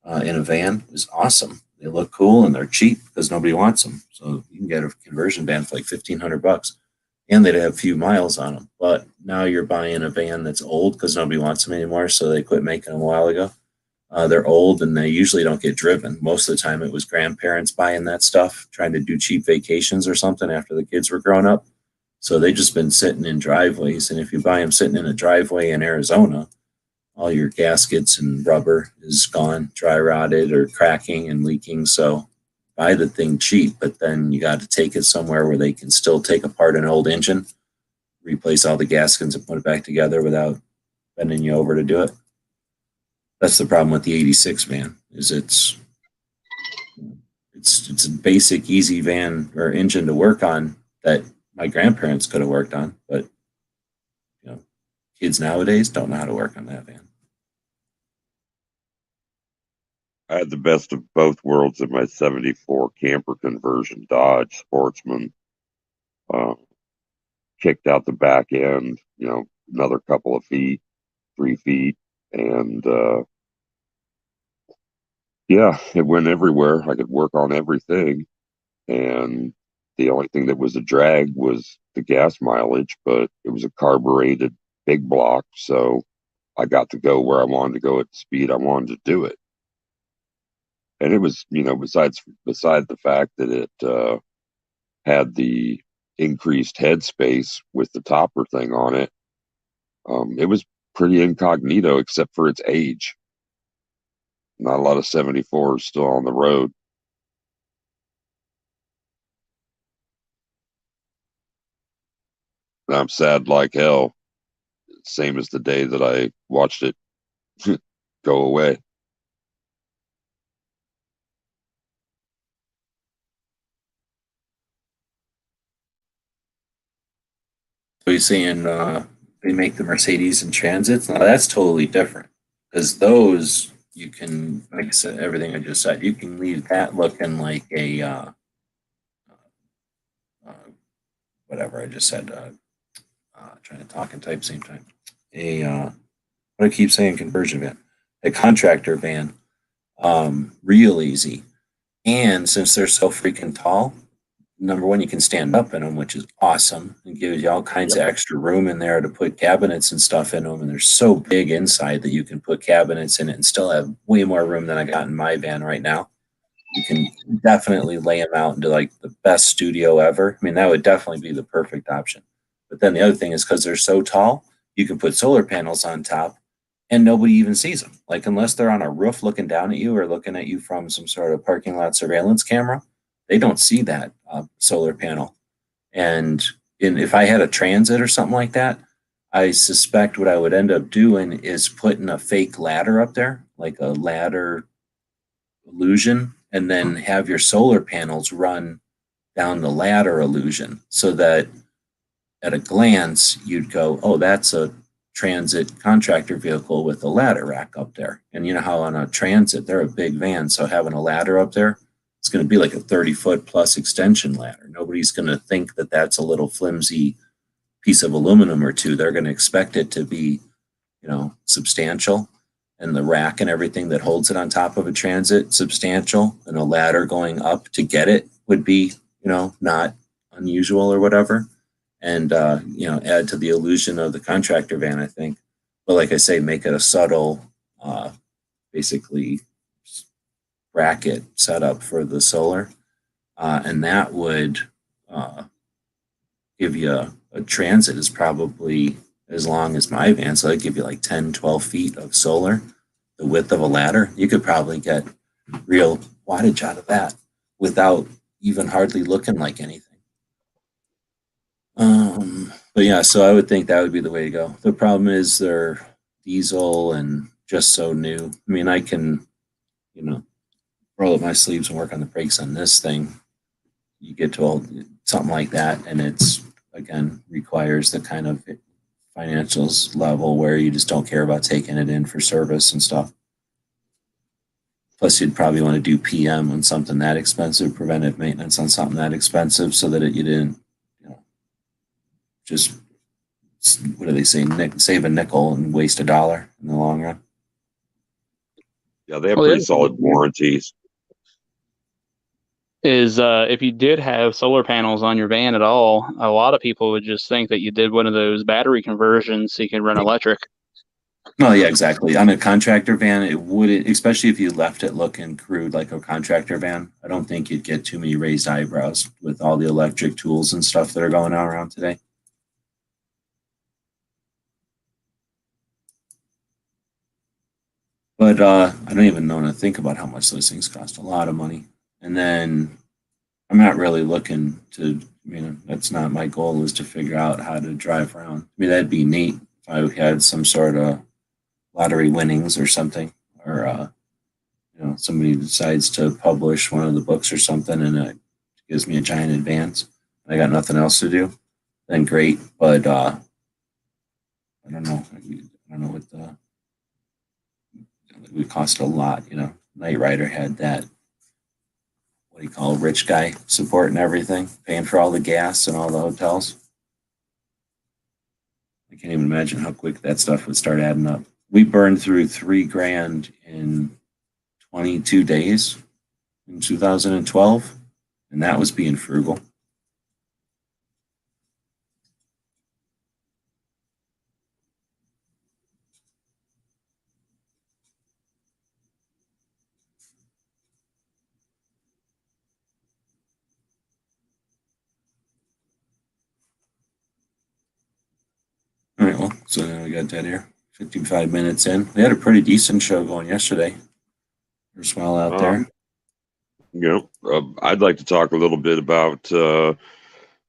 in a van is awesome. They look cool and they're cheap because nobody wants them. So you can get a conversion van for like $1,500, and they'd have a few miles on them. But now you're buying a van that's old because nobody wants them anymore. So they quit making them a while ago. They're old and they usually don't get driven. Most of the time it was grandparents buying that stuff, trying to do cheap vacations or something after the kids were growing up. So they've just been sitting in driveways. And if you buy them sitting in a driveway in Arizona, all your gaskets and rubber is gone, dry rotted or cracking and leaking. So buy the thing cheap, but then you got to take it somewhere where they can still take apart an old engine, replace all the gaskets and put it back together without bending you over to do it. That's the problem with the 86 van, is it's a basic, easy van or engine to work on that my grandparents could have worked on, but kids nowadays don't know how to work on that van. I had the best of both worlds in my 74 camper conversion Dodge Sportsman. Kicked out the back end, another couple of feet, 3 feet, and it went everywhere. I could work on everything, and the only thing that was a drag was the gas mileage, but it was a carbureted big block, so I got to go where I wanted to go at the speed I wanted to do it. And it was, besides the fact that it had the increased headspace with the topper thing on it, It was pretty incognito except for its age. Not a lot of 74s still on the road. And I'm sad like hell, same as the day that I watched it go away. So you're saying they make the Mercedes and Transits? Now that's totally different because those you can, like I said, everything I just said, you can leave that looking like a uh, whatever I just said. Trying to talk and type same time. A what I keep saying, conversion van, a contractor van, real easy. And since they're so freaking tall, number one, you can stand up in them, which is awesome. It gives you all kinds Yep. of extra room in there to put cabinets and stuff in them. And they're so big inside that you can put cabinets in it and still have way more room than I got in my van right now. You can definitely lay them out into like the best studio ever. I mean, that would definitely be the perfect option. But then the other thing is because they're so tall, you can put solar panels on top and nobody even sees them. Like, unless they're on a roof looking down at you or looking at you from some sort of parking lot surveillance camera, they don't see that solar panel. And if I had a transit or something like that, I suspect what I would end up doing is putting a fake ladder up there, like a ladder illusion, and then have your solar panels run down the ladder illusion so that at a glance you'd go, oh, that's a transit contractor vehicle with a ladder rack up there. And you know how on a transit, they're a big van. So having a ladder up there, it's going to be like a 30-foot plus extension ladder. Nobody's going to think that that's a little flimsy piece of aluminum or two. They're going to expect it to be, substantial, and the rack and everything that holds it on top of a transit substantial, and a ladder going up to get it would be, not unusual or whatever. And add to the illusion of the contractor van, I think. But like I say, make it a subtle, basically bracket setup for the solar, and that would uh, give you a transit is probably as long as my van, so it'd give you like 10, 12 feet of solar, the width of a ladder. You could probably get real wattage out of that without even hardly looking like anything. But yeah, so I would think that would be the way to go. The problem is they're diesel and just so new. I mean, I can, roll up my sleeves and work on the brakes on this thing. You get to something like that, and it's, again, requires the kind of financials level where you just don't care about taking it in for service and stuff. Plus, you'd probably want to do PM on something that expensive, preventive maintenance on something that expensive, so that you didn't, just, what do they say, save a nickel and waste $1 in the long run. Yeah, they have Well, pretty solid warranties. Is if you did have solar panels on your van at all, a lot of people would just think that you did one of those battery conversions so you can run electric. No, yeah, exactly. On a contractor van, it wouldn't, especially if you left it looking crude like a contractor van. I don't think you'd get too many raised eyebrows with all the electric tools and stuff that are going on around today. But I don't even know to think about how much those things cost. A lot of money. And then I'm not really looking to, that's not my goal, is to figure out how to drive around. I mean, that'd be neat if I had some sort of lottery winnings or something, or somebody decides to publish one of the books or something, and it gives me a giant advance. I got nothing else to do. Then great, but I don't know. I don't know what it would cost a lot. Knight Rider had that, what do you call, rich guy support and everything, paying for all the gas and all the hotels. I can't even imagine how quick that stuff would start adding up. We burned through $3,000 in 22 days in 2012, and that was being frugal. All right, well, So now we got that here. 55 minutes in. We had a pretty decent show going yesterday. There's well out there. I'd like to talk a little bit about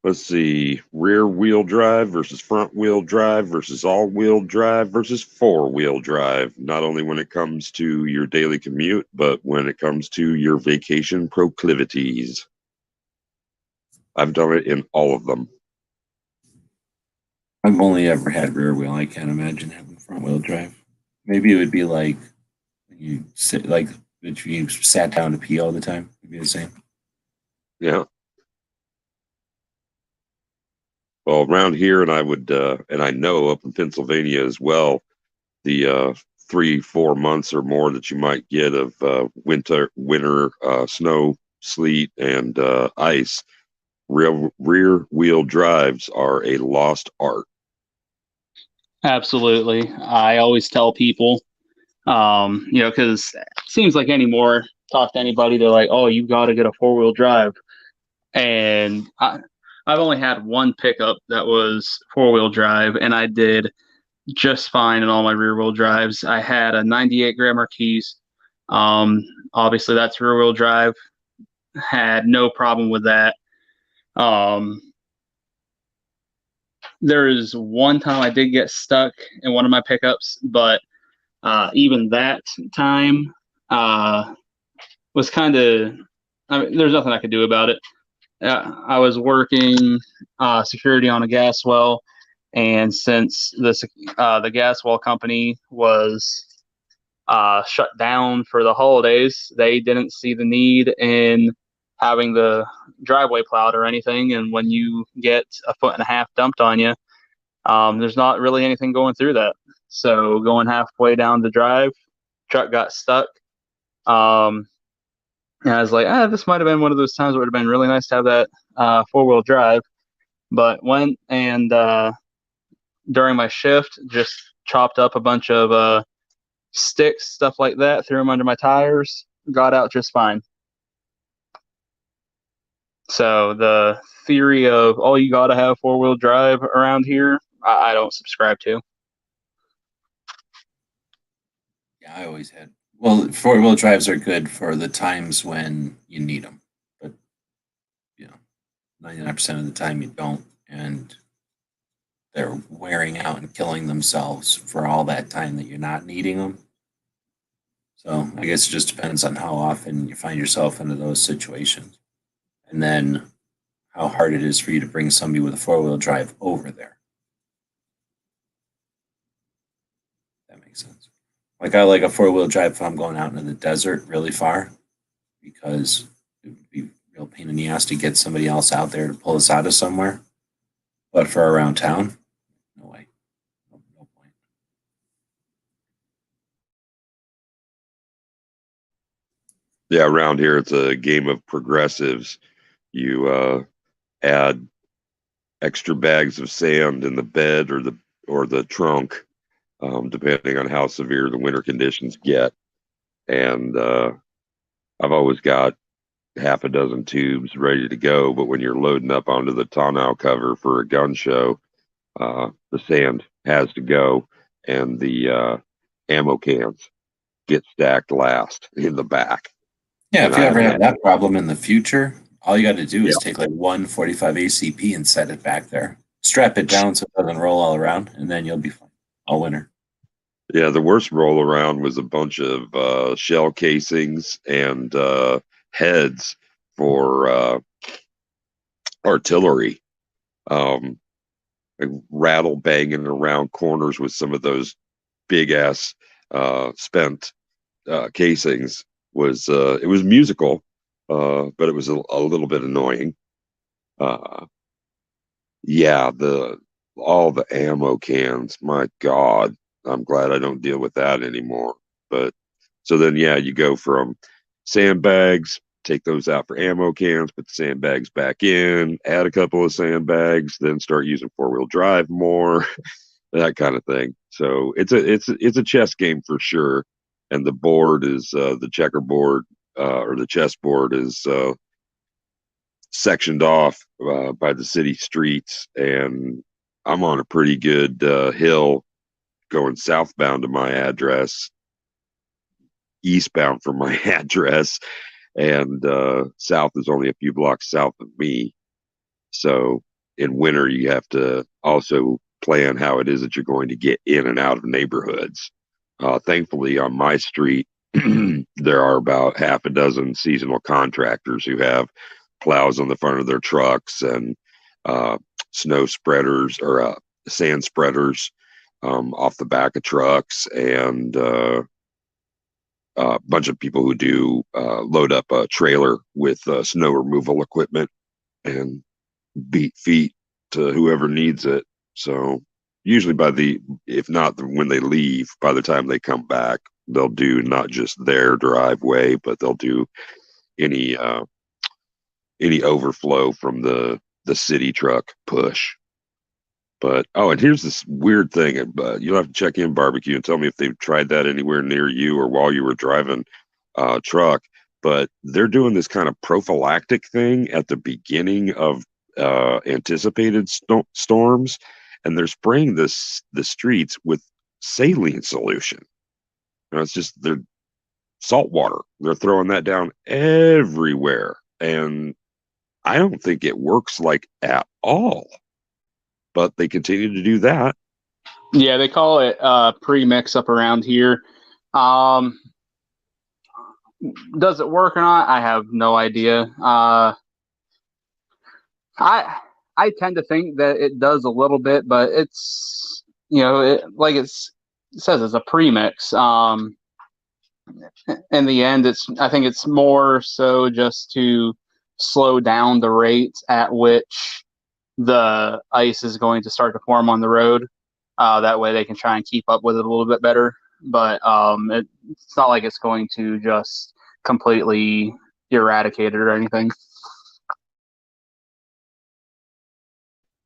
let's see, rear wheel drive versus front wheel drive versus all wheel drive versus four wheel drive. Not only when it comes to your daily commute, but when it comes to your vacation proclivities. I've done it in all of them. I've only ever had rear wheel. I can't imagine having front wheel drive. Maybe it would be like when you sit, like if you sat down to pee all the time. It'd be the same. Yeah. Well, around here, and I know up in Pennsylvania as well, the 3-4 months or more that you might get of winter snow, sleet, and ice, rear wheel drives are a lost art. Absolutely. I always tell people, because it seems like anymore, talk to anybody, they're like, oh, you got to get a four-wheel drive. And I've only had one pickup that was four-wheel drive, and I did just fine in all my rear-wheel drives. I had a 98 Grand Marquis. Obviously, that's rear-wheel drive. Had no problem with that. There is one time I did get stuck in one of my pickups, but even that time was kind of, there's nothing I could do about it. I was working security on a gas well, and since the gas well company was shut down for the holidays, they didn't see the need in having the driveway plowed or anything. And when you get 1.5 feet dumped on you, there's not really anything going through that. So going halfway down the drive, truck got stuck. And I was like, this might have been one of those times where it would have been really nice to have that four-wheel drive. But went and during my shift, just chopped up a bunch of sticks, stuff like that, threw them under my tires, got out just fine. So the theory of, oh, you got to have four-wheel drive around here, I don't subscribe to. Yeah, I always had. Well, four-wheel drives are good for the times when you need them, but 99% of the time you don't, and they're wearing out and killing themselves for all that time that you're not needing them. So I guess it just depends on how often you find yourself into those situations, and then how hard it is for you to bring somebody with a four-wheel drive over there. That makes sense. Like I like a four-wheel drive if I'm going out into the desert really far, because it would be a real pain in the ass to get somebody else out there to pull us out of somewhere. But for around town, no way. No point. Yeah, around here it's a game of progressives. You add extra bags of sand in the bed or the trunk, depending on how severe the winter conditions get. And I've always got half a dozen tubes ready to go. But when you're loading up onto the tonneau cover for a gun show, the sand has to go, and the ammo cans get stacked last in the back. Yeah, And if you I ever haven't have that problem in the future, all you got to do is Yeah. take like 145 ACP and set it back there. Strap it down so it doesn't roll all around, and then you'll be fine all winter. Yeah, the worst roll around was a bunch of shell casings and heads for artillery. Like rattle banging around corners with some of those big ass spent casings was it was musical, but it was a little bit annoying. Yeah, all the ammo cans. My God, I'm glad I don't deal with that anymore. But so then, yeah, you go from sandbags, take those out for ammo cans, put the sandbags back in, add a couple of sandbags, then start using four-wheel drive more, that kind of thing. So it's a chess game for sure. And the board is the checkerboard or the chessboard is sectioned off by the city streets, and I'm on a pretty good hill going southbound to my address, eastbound from my address, and south is only a few blocks south of me. So in winter, you have to also plan how it is that you're going to get in and out of neighborhoods. Thankfully, on my street, there are about half a dozen seasonal contractors who have plows on the front of their trucks and snow spreaders or sand spreaders off the back of trucks, and a bunch of people who do load up a trailer with snow removal equipment and beat feet to whoever needs it. So usually if not when they leave, by the time they come back, they'll do not just their driveway, but they'll do any overflow from the city truck push. But and here's this weird thing. You'll have to check in barbecue and tell me if they've tried that anywhere near you or while you were driving truck. But they're doing this kind of prophylactic thing at the beginning of anticipated storms, and they're spraying the streets with saline solution. It's just they're salt water. They're throwing that down everywhere, and I don't think it works like at all. But they continue to do that. Yeah, they call it pre-mix up around here. Does it work or not? I have no idea. I tend to think that it does a little bit, but it's like it says it's a premix. In the end, I think it's more so just to slow down the rate at which the ice is going to start to form on the road. That way they can try and keep up with it a little bit better. But it's not like it's going to just completely eradicate it or anything.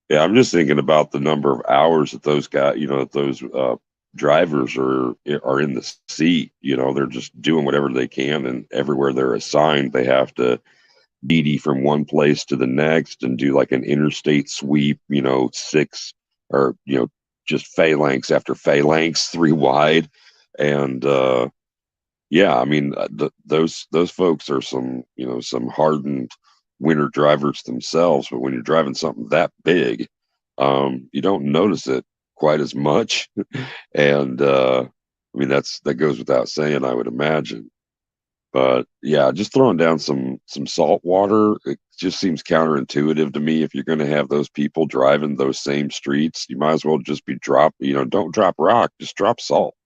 Yeah, I'm just thinking about the number of hours that those guys, that those drivers are in the seat. They're just doing whatever they can, and everywhere they're assigned, they have to DD from one place to the next and do like an interstate sweep. 6 or just phalanx after phalanx, 3 wide, and yeah, I mean those folks are some hardened winter drivers themselves, but when you're driving something that big, you don't notice it quite as much. And I mean that goes without saying, I would imagine. But yeah, just throwing down some salt water, it just seems counterintuitive to me. If you're going to have those people driving those same streets, you might as well just don't drop rock, just drop salt.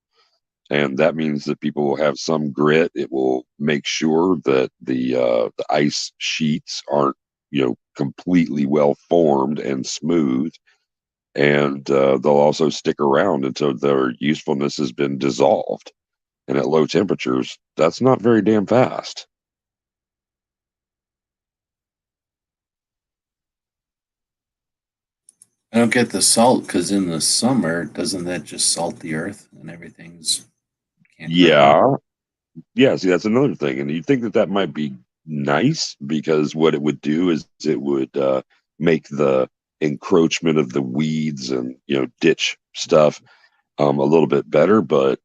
And that means that people will have some grit. It will make sure that the ice sheets aren't completely well formed and smooth, and they'll also stick around until their usefulness has been dissolved. And at low temperatures, that's not very damn fast. I don't get the salt because in the summer, doesn't that just salt the earth and everything's can't grow? Yeah. See, that's another thing, and you'd think that might be nice, because what it would do is it would make the encroachment of the weeds and ditch stuff a little bit better. But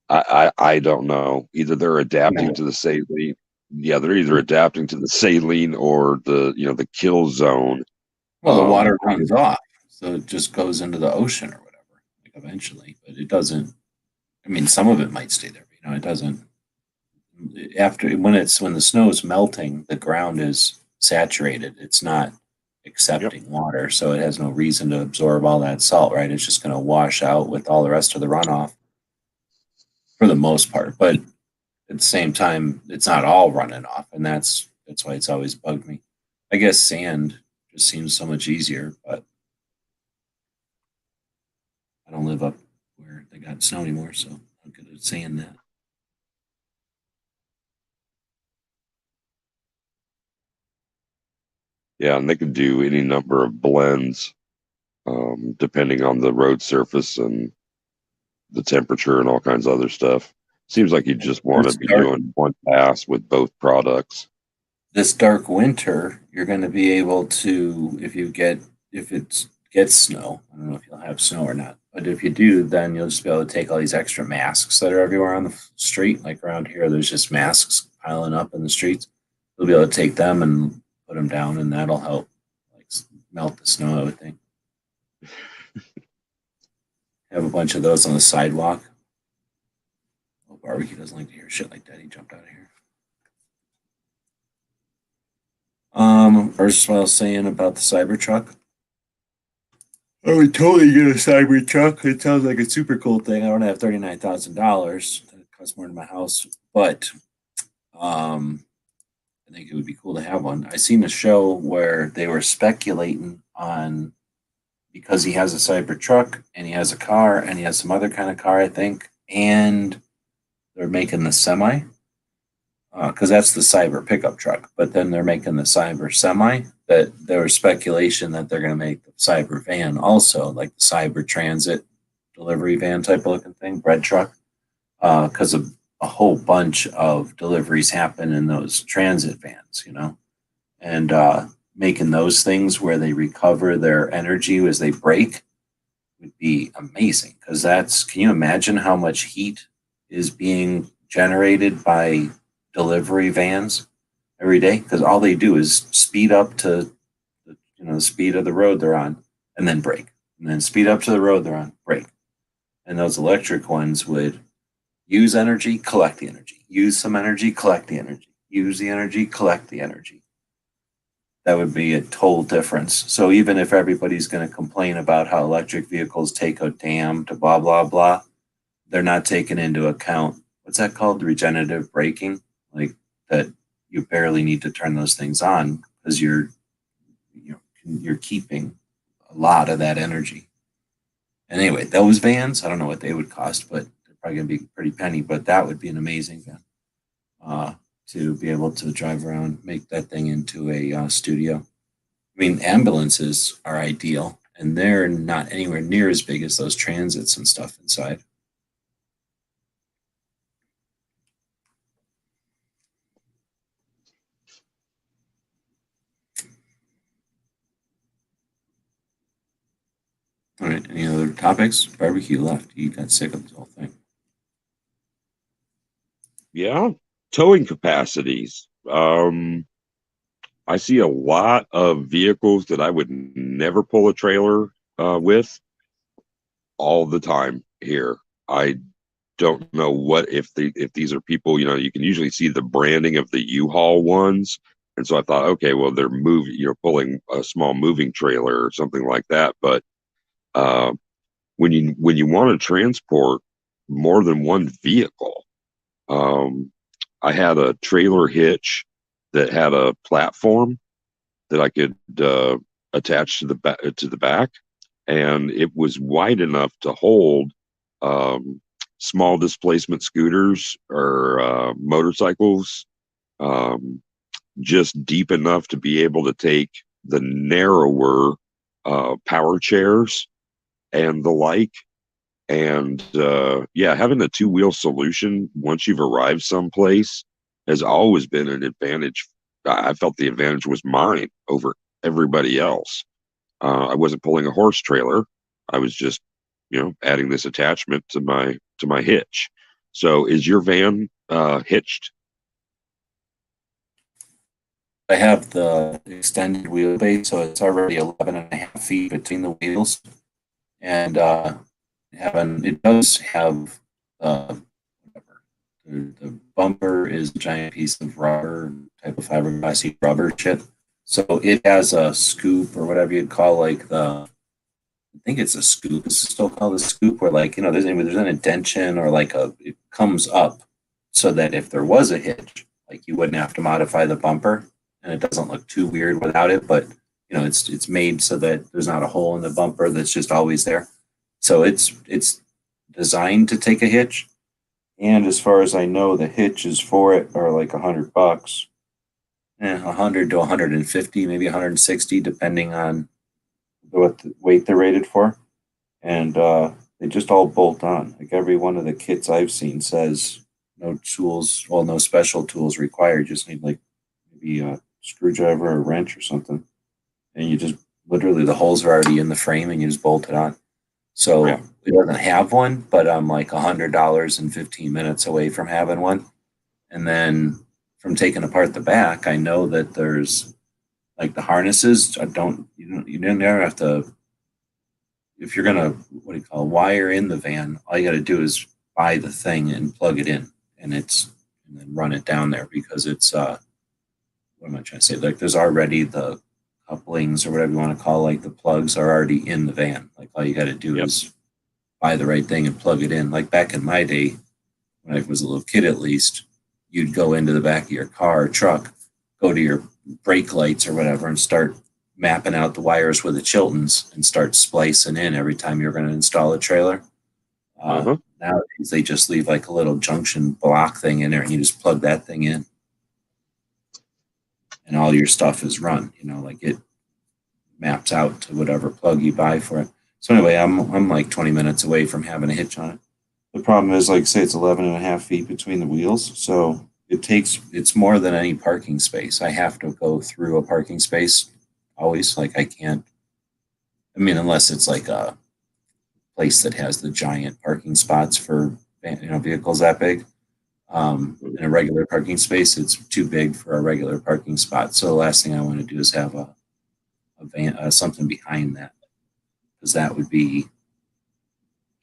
I don't know. Either they're adapting to the saline. Yeah, they're either adapting to the saline or the kill zone. Well, the water runs off, so it just goes into the ocean or whatever, like eventually. But it doesn't. I mean, some of it might stay there, but it doesn't. When the snow is melting, the ground is saturated. It's not accepting water, so it has no reason to absorb all that salt, right? It's just going to wash out with all the rest of the runoff for the most part. But at the same time, it's not all running off, and that's why it's always bugged me. I guess sand just seems so much easier, but I don't live up where they got snow anymore, so I'm good at saying that. Yeah, and they can do any number of blends depending on the road surface and the temperature and all kinds of other stuff. Seems like you just want to be doing one pass with both products. This dark winter, you're going to be able to, if it gets snow, I don't know if you'll have snow or not, But if you do, then you'll just be able to take all these extra masks that are everywhere on the street. Like around here, there's just masks piling up in the streets. You'll be able to take them and put them down, and that'll help like melt the snow, I would think. Have a bunch of those on the sidewalk. Oh, barbecue doesn't like to hear shit like that. He jumped out of here. First, what I was saying about the Cybertruck. I would totally get a Cybertruck. It sounds like a super cool thing. I don't have $39,000. That costs more than my house, but I think it would be cool to have one. I seen a show where they were speculating on because he has a Cybertruck and he has a car and he has some other kind of car, I think, and they're making the semi because that's the cyber pickup truck, but then they're making the cyber semi. That there was speculation that they're going to make the cyber van also, like the cyber transit delivery van type of looking thing, bread truck, because of a whole bunch of deliveries happen in those transit vans, and making those things where they recover their energy as they break would be amazing because can you imagine how much heat is being generated by delivery vans every day? Because all they do is speed up to the speed of the road they're on and then brake, and then speed up to the road they're on, brake. And those electric ones would use energy, collect the energy, use some energy, collect the energy, use the energy, collect the energy. That would be a total difference. So even if everybody's going to complain about how electric vehicles take a damn to blah, blah, blah, they're not taking into account, what's that called? Regenerative braking? Like that you barely need to turn those things on because you're keeping a lot of that energy. And anyway, those vans, I don't know what they would cost, but they're probably going to be pretty penny, but that would be an amazing van. To be able to drive around, make that thing into a studio. I mean, ambulances are ideal, and they're not anywhere near as big as those transits and stuff inside. All right, any other topics? Barbecue left. You got sick of this whole thing. Yeah, towing capacities. I see a lot of vehicles that I would never pull a trailer with all the time here. I don't know what if these are people, you can usually see the branding of the U-Haul ones. And so I thought, okay, well, they're pulling a small moving trailer or something like that. But when you want to transport more than one vehicle, I had a trailer hitch that had a platform that I could attach to the back, and it was wide enough to hold small displacement scooters or motorcycles, just deep enough to be able to take the narrower power chairs and the like. And having a two-wheel solution once you've arrived someplace has always been an advantage. I felt the advantage was mine over everybody else. I wasn't pulling a horse trailer. I was just, adding this attachment to my hitch. So is your van hitched? I have the extended wheelbase, so it's already 11 and a half feet between the wheels. And it does have the bumper is a giant piece of rubber, type of fiberglassy rubber shit. So it has a scoop or whatever you'd call I think it's a scoop. It's still called a scoop where there's an indentation or it comes up so that if there was a hitch, you wouldn't have to modify the bumper and it doesn't look too weird without it. But it's made so that there's not a hole in the bumper that's just always there. So it's designed to take a hitch. And as far as I know, the hitches for it are like $100, 100 to 150, maybe 160, depending on what the weight they're rated for. And they just all bolt on. Like every one of the kits I've seen says no tools, no special tools required. Just need maybe a screwdriver or a wrench or something. And you just literally the holes are already in the frame and you just bolt it on. So it doesn't have one, but I'm like $100 and 15 minutes away from having one. And then from taking apart the back, I know that there's like the harnesses. You don't never have to, if you're gonna, what do you call, wire in the van, all you got to do is buy the thing and plug it in, and then run it down there, because it's what am I trying to say? Like there's already the couplings or whatever you want to call, like the plugs are already in the van. Like all you got to do is buy the right thing and plug it in. Like back in my day, when I was a little kid at least, you'd go into the back of your car or truck, go to your brake lights or whatever, and start mapping out the wires with the Chiltons and start splicing in every time you're going to install a trailer. Nowadays, they just leave like a little junction block thing in there, and you just plug that thing in, and all your stuff is run. Like it maps out to whatever plug you buy for it. So anyway, I'm like 20 minutes away from having a hitch on it. The problem is, like say, it's 11 and a half feet between the wheels, so it's more than any parking space. I have to go through a parking space always. Like I can't. I mean, unless it's like a place that has the giant parking spots for vehicles that big. In a regular parking space, it's too big for a regular parking spot. So the last thing I want to do is have a van, something behind that, because that would be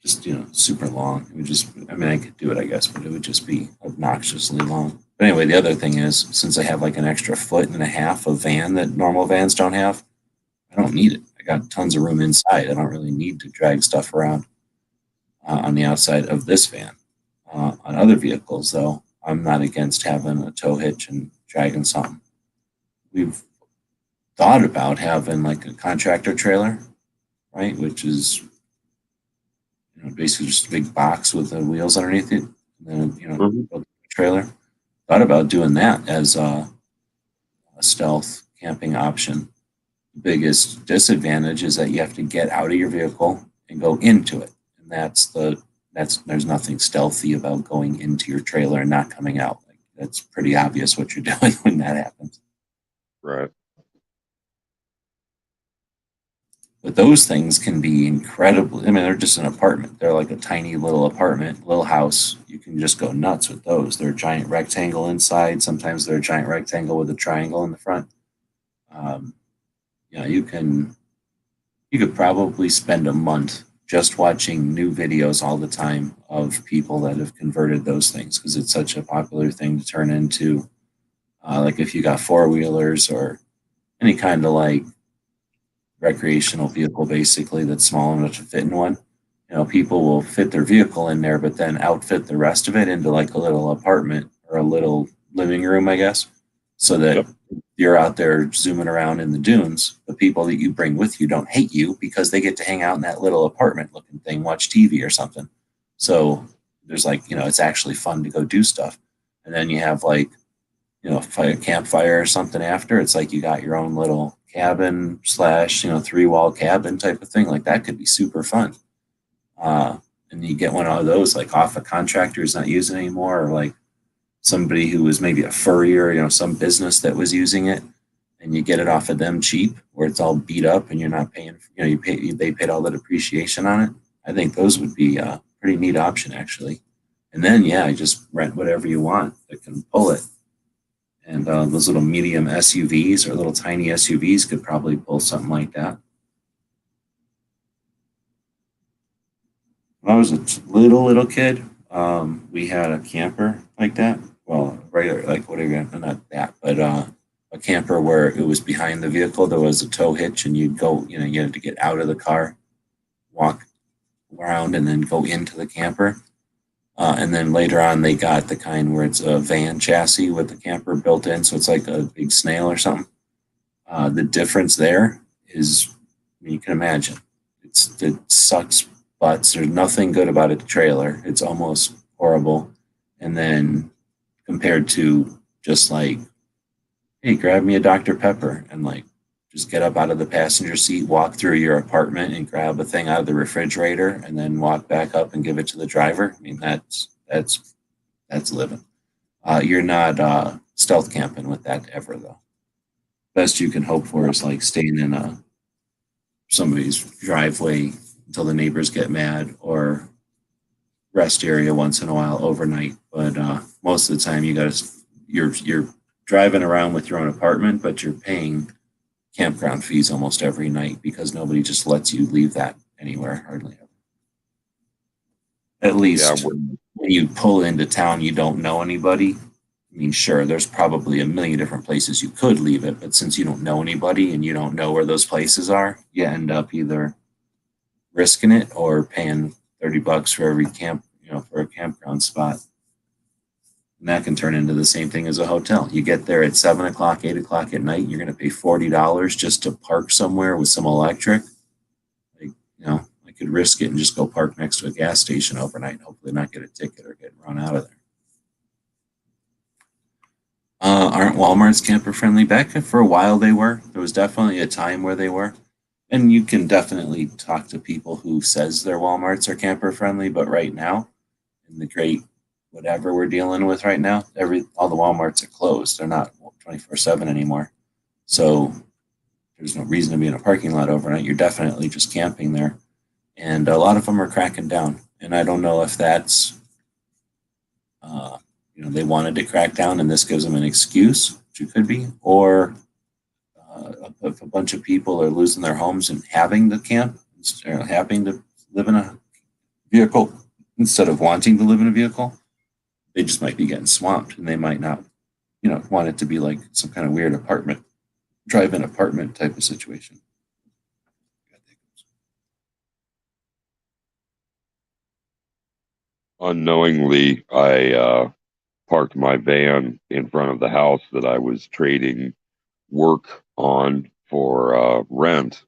just super long. It would just, I mean, I could do it, I guess, but it would just be obnoxiously long. But anyway, the other thing is, since I have like an extra foot and a half of van that normal vans don't have, I don't need it. I got tons of room inside. I don't really need to drag stuff around on the outside of this van. On other vehicles, though, I'm not against having a tow hitch and dragging something. We've thought about having like a contractor trailer, right, which is basically just a big box with the wheels underneath it, and then a trailer. Thought about doing that as a stealth camping option. The biggest disadvantage is that you have to get out of your vehicle and go into it, and there's nothing stealthy about going into your trailer and not coming out. Like, that's pretty obvious what you're doing when that happens. Right. But those things can be incredibly, I mean, they're just an apartment. They're like a tiny little apartment, little house. You can just go nuts with those. They're a giant rectangle inside. Sometimes they're a giant rectangle with a triangle in the front. You could probably spend a month just watching new videos all the time of people that have converted those things, because it's such a popular thing to turn into. Like if you got four-wheelers or any kind of like recreational vehicle, basically, that's small enough to fit in one, people will fit their vehicle in there, but then outfit the rest of it into like a little apartment or a little living room, I guess, so that you're out there zooming around in the dunes. The people that you bring with you don't hate you because they get to hang out in that little apartment looking thing, watch TV or something. So there's like, it's actually fun to go do stuff. And then you have like, a campfire or something after. It's like you got your own little cabin / 3-wall cabin type of thing. Like that could be super fun. And you get one of those like off a contractor who's not using anymore, or like somebody who was maybe a furrier, some business that was using it, and you get it off of them cheap, where it's all beat up and you're not paying, they paid all the depreciation on it. I think those would be a pretty neat option, actually. And then, just rent whatever you want that can pull it. And those little medium SUVs or little tiny SUVs could probably pull something like that. When I was a little kid, we had a camper like that. Well, regular, like not that, but a camper where it was behind the vehicle. There was a tow hitch, and you'd go, you had to get out of the car, walk around, and then go into the camper. And then later on, they got the kind where it's a van chassis with the camper built in, so it's like a big snail or something. The difference there is, you can imagine, it sucks butts. There's nothing good about a trailer. It's almost horrible. And then compared to just like, hey, grab me a Dr. Pepper, and like just get up out of the passenger seat, walk through your apartment and grab a thing out of the refrigerator, and then walk back up and give it to the driver. I mean, that's living. You're not stealth camping with that ever, though. Best you can hope for is like staying in somebody's driveway, until the neighbors get mad, or rest area once in a while overnight. But most of the time, you're driving around with your own apartment, but you're paying campground fees almost every night because nobody just lets you leave that anywhere, hardly ever. At Yeah, least when you pull into town, you don't know anybody. I mean, sure, there's probably a million different places you could leave it, but since you don't know anybody and you don't know where those places are, you end up either risking it or paying $30 for every for a campground spot. And that can turn into the same thing as a hotel. You get there at 7 o'clock, 8 o'clock at night, and you're going to pay $40 just to park somewhere with some electric. I could risk it and just go park next to a gas station overnight and hopefully not get a ticket or get run out of there. Aren't Walmarts camper friendly? Back for a while they were. There was definitely a time where they were. And you can definitely talk to people who says their Walmarts are camper friendly, but right now, in the great whatever we're dealing with right now, all the Walmarts are closed. They're not 24/7 anymore. So there's no reason to be in a parking lot overnight. You're definitely just camping there. And a lot of them are cracking down. And I don't know if that's, they wanted to crack down and this gives them an excuse, which it could be, or if a bunch of people are losing their homes and having to camp, or having to live in a vehicle instead of wanting to live in a vehicle, they just might be getting swamped and they might not, want it to be like some kind of weird drive-in apartment type of situation. unknowingly, I parked my van in front of the house that I was trading work on for rent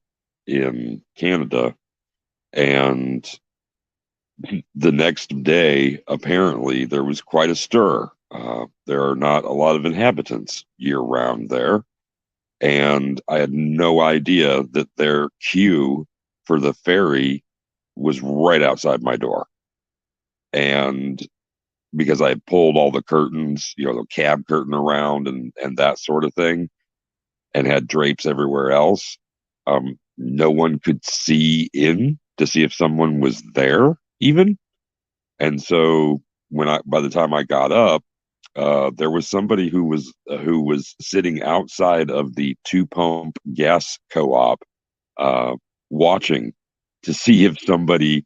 in Canada. And the next day, apparently, there was quite a stir. There are not a lot of inhabitants year round there. And I had no idea that their queue for the ferry was right outside my door. And because I had pulled all the curtains, the cab curtain around and that sort of thing, and had drapes everywhere else, no one could see in to see if someone was there even. And so by the time I got up, there was somebody who was sitting outside of the two pump gas co-op, watching to see if somebody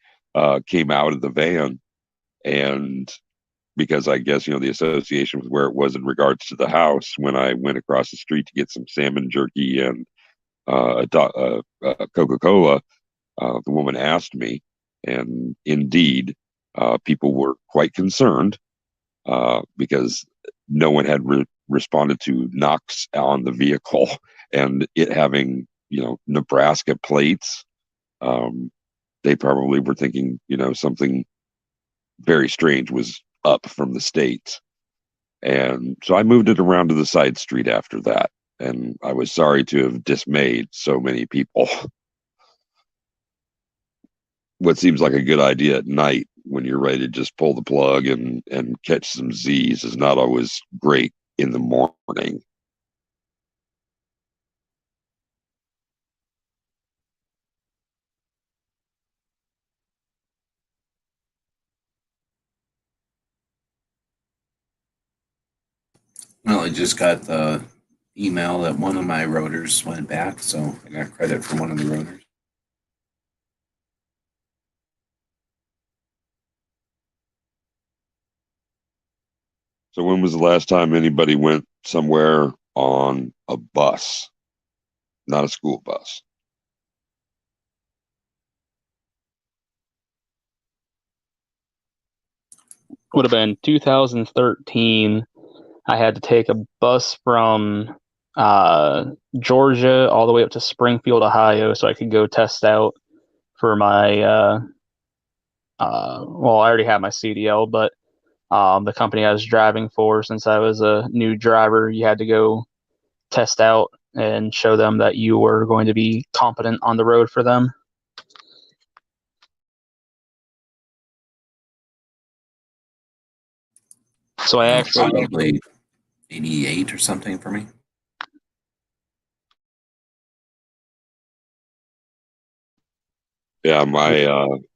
came out of the van. And because I guess the association with where it was in regards to the house, when I went across the street to get some salmon jerky and Coca-Cola, the woman asked me, and indeed, people were quite concerned because no one had responded to knocks on the vehicle and it having Nebraska plates. They probably were thinking something very strange was up from the States. And so I moved it around to the side street after that. And I was sorry to have dismayed so many people. What seems like a good idea at night when you're ready to just pull the plug and catch some Z's is not always great in the morning. Well, I just got the email that one of my rotors went back, so I got credit for one of the rotors. So when was the last time anybody went somewhere on a bus, not a school bus? Would have been 2013. I had to take a bus from Georgia all the way up to Springfield, Ohio, so I could go test out for my. Well, I already had my CDL, but the company I was driving for, since I was a new driver, you had to go test out and show them that you were going to be competent on the road for them. So I actually probably 88 or something for me. Yeah,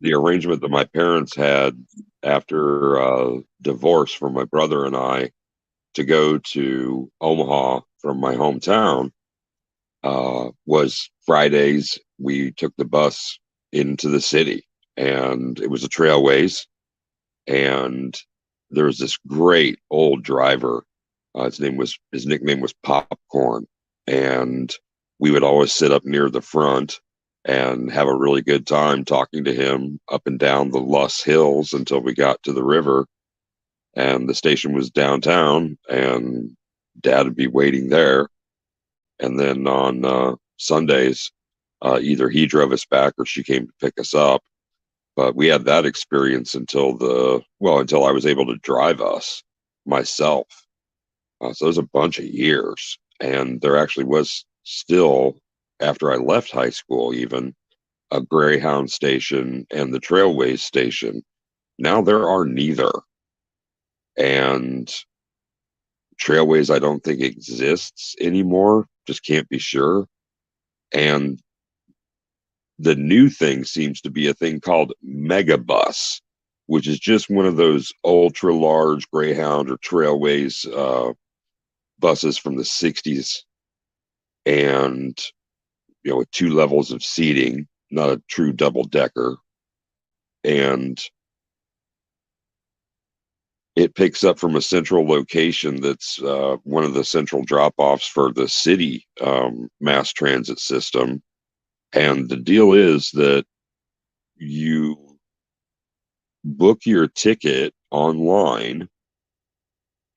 the arrangement that my parents had after divorce from my brother and I to go to Omaha from my hometown was Fridays. We took the bus into the city, and it was a trailways. And there was this great old driver. His nickname was Popcorn, and we would always sit up near the front and have a really good time talking to him up and down the Luss Hills until we got to the river. And the station was downtown, and Dad would be waiting there. And then on Sundays, either he drove us back or she came to pick us up. But we had that experience until I was able to drive us myself. So it was a bunch of years. And there actually was still, after I left high school, even a Greyhound station and the Trailways station. Now there are neither. And Trailways, I don't think exists anymore. Just can't be sure. And the new thing seems to be a thing called Megabus, which is just one of those ultra large Greyhound or Trailways buses from the 60s, and with 2 levels of seating, not a true double decker. And it picks up from a central location that's one of the central drop-offs for the city mass transit system. And the deal is that you book your ticket online,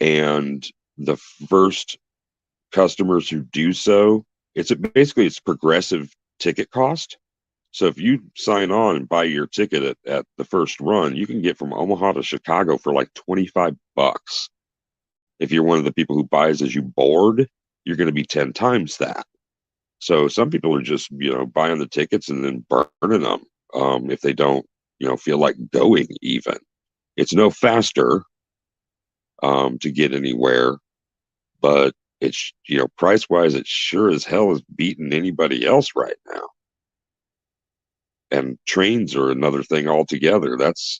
and the first customers who do so, it's progressive ticket cost. So if you sign on and buy your ticket at the first run, you can get from Omaha to Chicago for like $25. If you're one of the people who buys as you board, you're going to be 10 times that. So some people are just, buying the tickets and then burning them if they don't, feel like going even. It's no faster to get anywhere, but it's, price-wise, it sure as hell is beating anybody else right now. And trains are another thing altogether.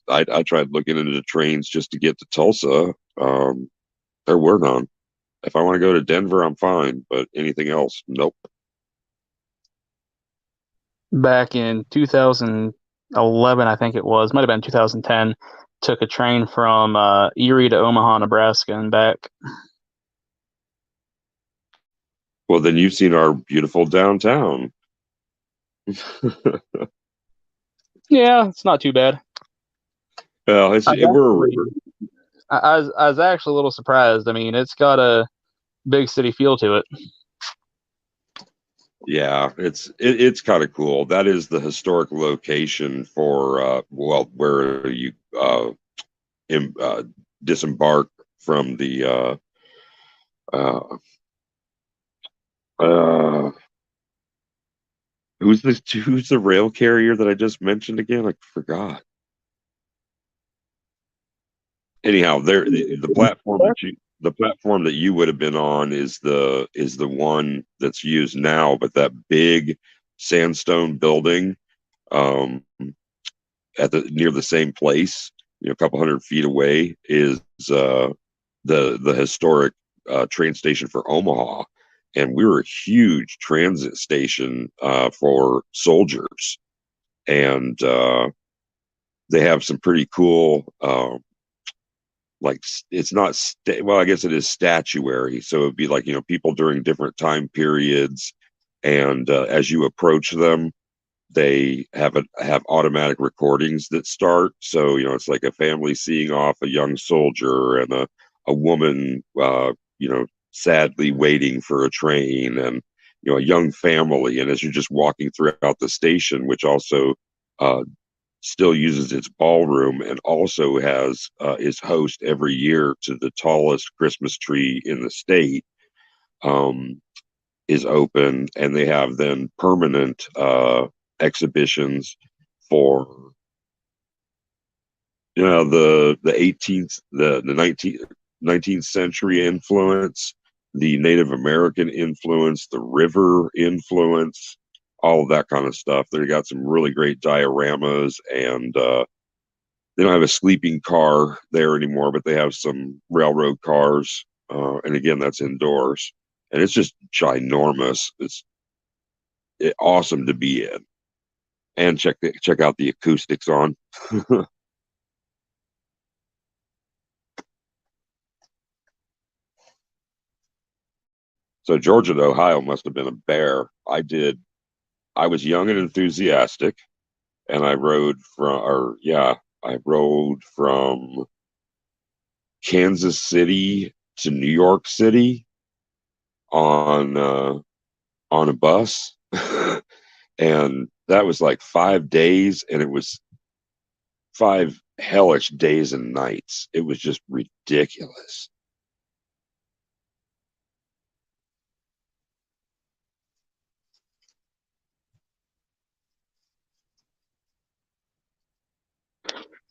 I tried looking into trains just to get to Tulsa. They're word on. If I want to go to Denver, I'm fine, but anything else, nope. Back in 2011, I think it was, might have been 2010, took a train from Erie to Omaha, Nebraska, and back. Well, then you've seen our beautiful downtown. Yeah, it's not too bad. Well, we're a river. I was actually a little surprised. I mean, it's got a big city feel to it. Yeah, it's kind of cool. That is the historic location for where you disembark from the who's the rail carrier that I just mentioned again? I forgot. Anyhow, the platform that you would have been on is the one that's used now, but that big sandstone building near the same place, a couple hundred feet away, is the historic train station for Omaha. And we were a huge transit station for soldiers, and they have some pretty cool it's not I guess it is statuary, so it'd be like people during different time periods, and as you approach them, they have automatic recordings that start. So it's like a family seeing off a young soldier, and a woman sadly waiting for a train, and a young family. And as you're just walking throughout the station, which also still uses its ballroom, and also has is host every year to the tallest Christmas tree in the state, is open, and they have then permanent exhibitions for the 18th, the 19th century influence, the Native American influence, the river influence, all of that kind of stuff. They got some really great dioramas, and they don't have a sleeping car there anymore, but they have some railroad cars. And again, that's indoors, and it's just ginormous. It's awesome to be in, and check out the acoustics on. So Georgia to Ohio must have been a bear. I was young and enthusiastic, and I rode from Kansas City to New York City on a bus, and that was like 5 days, and it was 5 hellish days and nights. It was just ridiculous.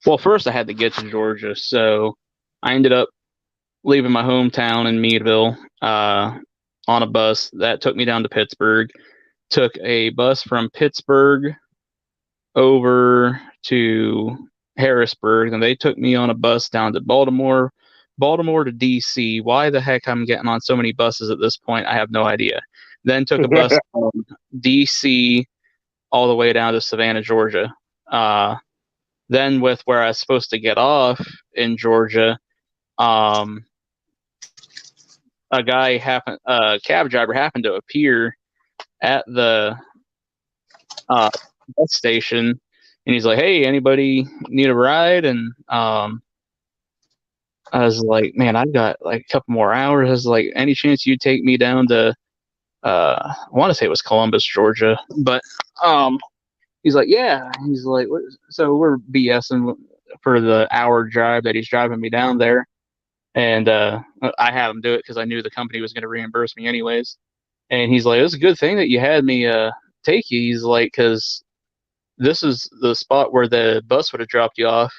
Well, first I had to get to Georgia, so I ended up leaving my hometown in Meadville on a bus that took me down to Pittsburgh. Took a bus from Pittsburgh over to Harrisburg, and they took me on a bus down to Baltimore to DC. Why the heck I'm getting on so many buses at this point, I have no idea. Then took a bus from DC all the way down to Savannah, Georgia. Then with where I was supposed to get off in Georgia, a cab driver happened to appear at the bus station, and he's like, "Hey, anybody need a ride?" And I was like, "Man, I've got like a couple more hours." I was like, "Any chance you'd take me down to I want to say it was Columbus, Georgia?" But he's like, "Yeah." He's like, so we're BSing for the hour drive that he's driving me down there, and I had him do it because I knew the company was going to reimburse me anyways. And he's like, "It's a good thing that you had me take you." He's like, "Because this is the spot where the bus would have dropped you off."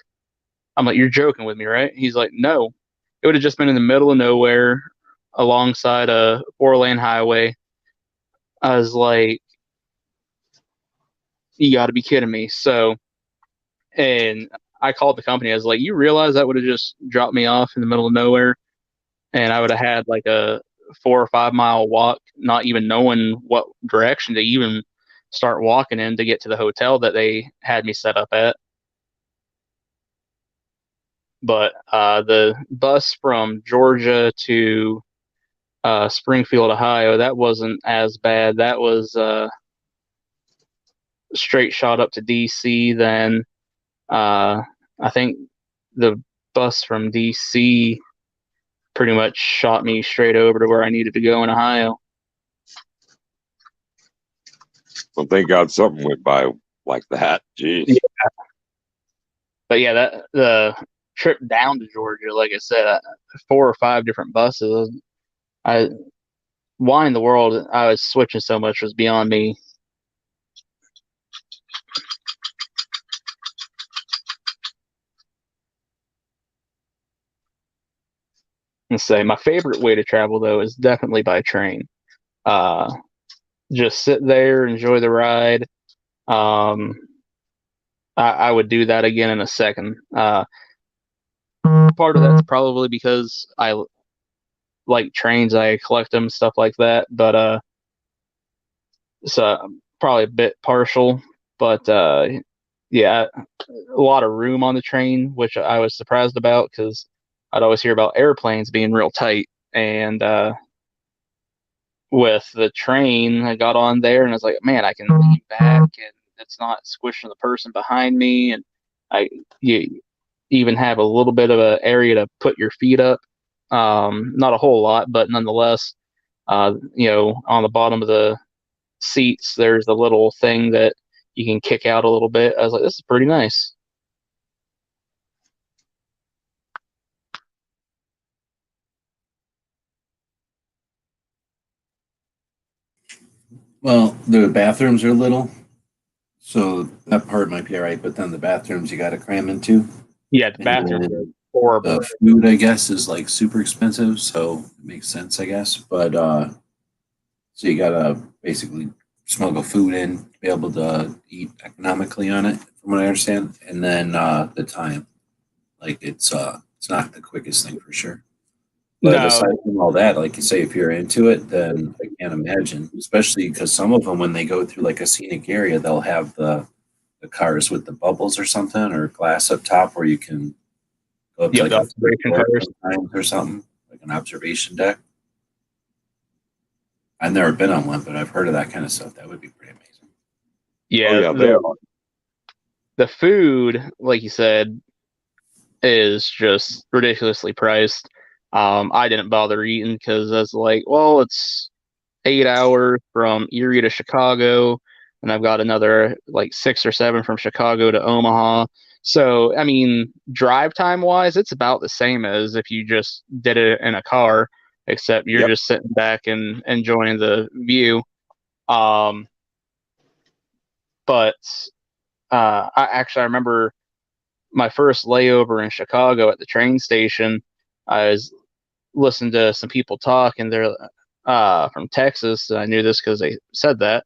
I'm like, "You're joking with me, right?" He's like, "No, it would have just been in the middle of nowhere alongside a 4-lane highway." I was like, "You got to be kidding me." So, and I called the company. I was like, "You realize that would have just dropped me off in the middle of nowhere, and I would have had like a 4 or 5 mile walk, not even knowing what direction to even start walking in to get to the hotel that they had me set up at." But the bus from Georgia to Springfield, Ohio, that wasn't as bad. That was straight shot up to DC. Then I think the bus from DC pretty much shot me straight over to where I needed to go in Ohio. Well, thank God something went by like that. Jeez. Yeah. But yeah, that the trip down to Georgia, like I said, 4 or 5 different buses. Why in the world I was switching so much was beyond me. And say my favorite way to travel though is definitely by train. Just sit there, enjoy the ride. I would do that again in a second. Part of that's probably because I like trains. I collect them, stuff like that. But so probably a bit partial. But yeah, a lot of room on the train, which I was surprised about because I'd always hear about airplanes being real tight. And with the train, I got on there and I was like, man, I can lean back and it's not squishing the person behind me. And you even have a little bit of an area to put your feet up. Not a whole lot, but nonetheless, on the bottom of the seats, there's a little thing that you can kick out a little bit. I was like, this is pretty nice. Well, the bathrooms are little, so that part might be all right. But then the bathrooms you got to cram into. Yeah, the bathrooms are horrible. The food, I guess, is like super expensive, so it makes sense, I guess. But so you gotta basically smuggle food in, be able to eat economically on it, from what I understand. And then the time, like it's not the quickest thing for sure. But No, aside from all that, like you say, if you're into it, then I can't imagine. Especially because some of them, when they go through like a scenic area, they'll have the cars with the bubbles or something, or glass up top where you can go up to yep, like the a third observation floor cars. sometimes or something, like an observation deck. I've never been on one, but I've heard of that kind of stuff. That would be pretty amazing. Oh Yeah, yeah, they are. the food, like you said, is just ridiculously priced. I didn't bother eating because I was like, well, it's 8 hours from Erie to Chicago, and I've got another like 6 or 7 from Chicago to Omaha. So, I mean, drive time wise, it's about the same as if you just did it in a car, except you're Yep. just sitting back and enjoying the view. Um, but I remember my first layover in Chicago at the train station. I was listening to some people talk, and they're from Texas. I knew this because they said that,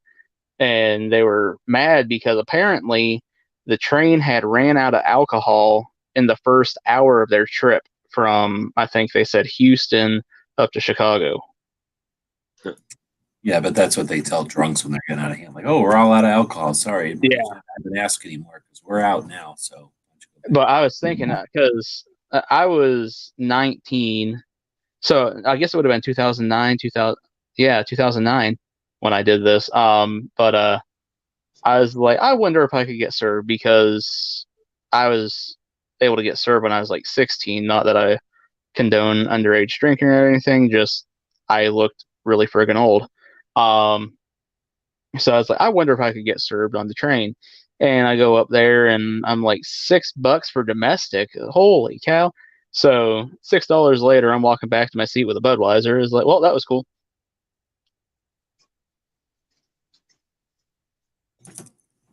and they were mad because apparently the train had ran out of alcohol in the first hour of their trip from, I think they said, Houston up to Chicago. Yeah, but that's what they tell drunks when they're getting out of hand. Like, oh, we're all out of alcohol. Sorry, Yeah, I haven't asked anymore because we're out now. So why don't you go back? but I was thinking that because I was 19, so I guess it would have been 2009, 2000, yeah, 2009 when I did this. But I was like, I wonder if I could get served because I was able to get served when I was like 16. Not that I condone underage drinking or anything, just I looked really friggin' old. Um, so I was like, I wonder if I could get served on the train. And I go up there and I'm like $6 for domestic. Holy cow. So $6 later, I'm walking back to my seat with a Budweiser. It's like, well, that was cool.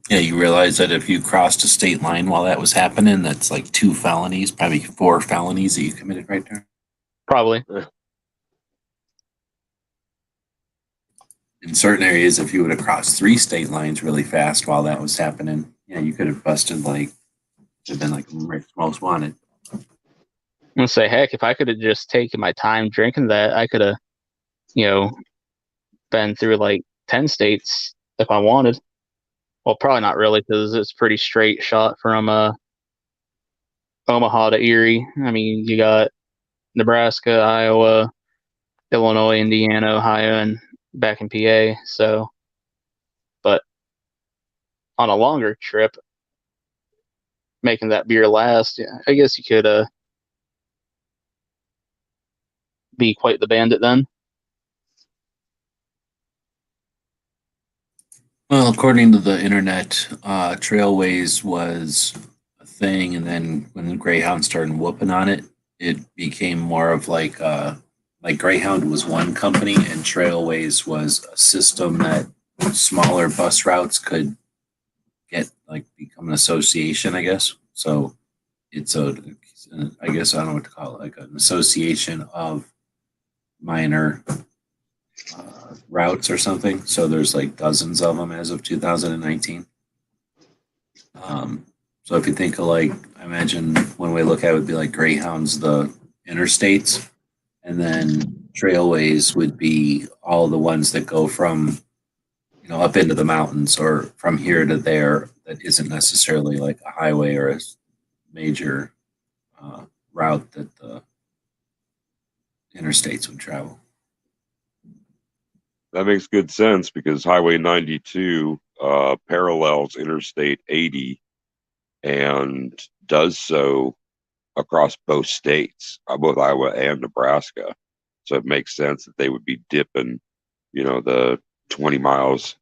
Yeah, you realize that if you crossed a state line while that was happening, that's like 2 felonies, probably 4 felonies that you committed right there. Probably. In certain areas, if you would have crossed 3 state lines really fast while that was happening, yeah, you could have busted like, have been like most wanted. I'm gonna say, heck, if I could have just taken my time drinking that, I could have, you know, been through like 10 states if I wanted. Well, probably not really because it's pretty straight shot from Omaha to Erie. I mean, you got Nebraska, Iowa, Illinois, Indiana, Ohio, and back in PA. So, but on a longer trip, making that beer last, yeah, I guess you could be quite the bandit then. Well, according to the internet, Trailways was a thing, and then when the Greyhound started whooping on it, it became more of like Greyhound was one company, and Trailways was a system that smaller bus routes could get like become an association, I guess. So it's I guess I don't know what to call it, like an association of minor routes or something. So there's like dozens of them as of 2019. Um, so if you think of like, I imagine one way to look at it would be like Greyhounds, the interstates, and then Trailways would be all the ones that go from, up into the mountains or from here to there that isn't necessarily like a highway or a major route that the interstates would travel. That makes good sense because Highway 92 parallels Interstate 80 and does so across both states, both Iowa and Nebraska. So it makes sense that they would be dipping, the 20 miles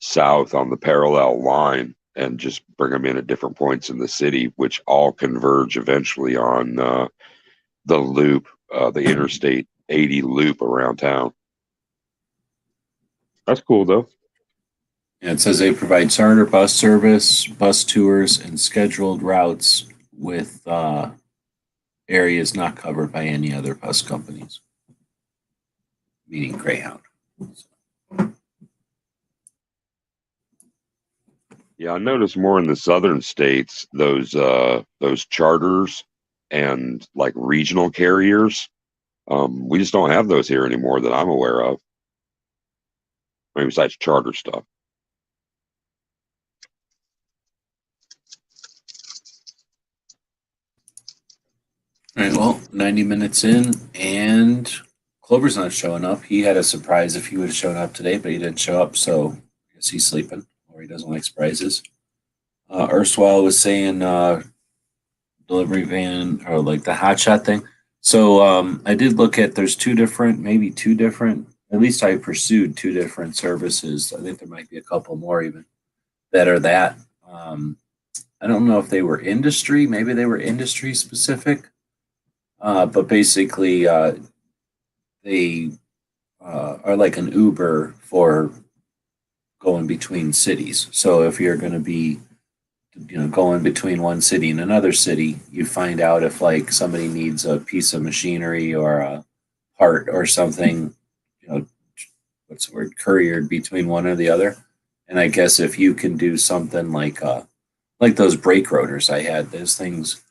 south on the parallel line and just bring them in at different points in the city, which all converge eventually on the loop, the Interstate 80 loop around town. That's cool, though. And it says they provide charter bus service, bus tours, and scheduled routes with areas not covered by any other bus companies, meaning Greyhound. Yeah, I noticed more in the southern states, those charters and like regional carriers. We just don't have those here anymore that I'm aware of. I mean, besides charter stuff. All right, well, 90 minutes in, and Clover's not showing up. He had a surprise if he would have shown up today, but he didn't show up, so I guess he's sleeping or he doesn't like surprises. Erstwhile was saying delivery van or like the hotshot thing. So I did look at there's maybe two different, at least I pursued two different services. I think there might be a couple more even that are that. I don't know if they were industry, maybe they were industry specific. But basically, they are like an Uber for going between cities. So if you're going to be, going between one city and another city, you find out if like somebody needs a piece of machinery or a part or something, what's the word, couriered between one or the other. And I guess if you can do something like those brake rotors I had, those things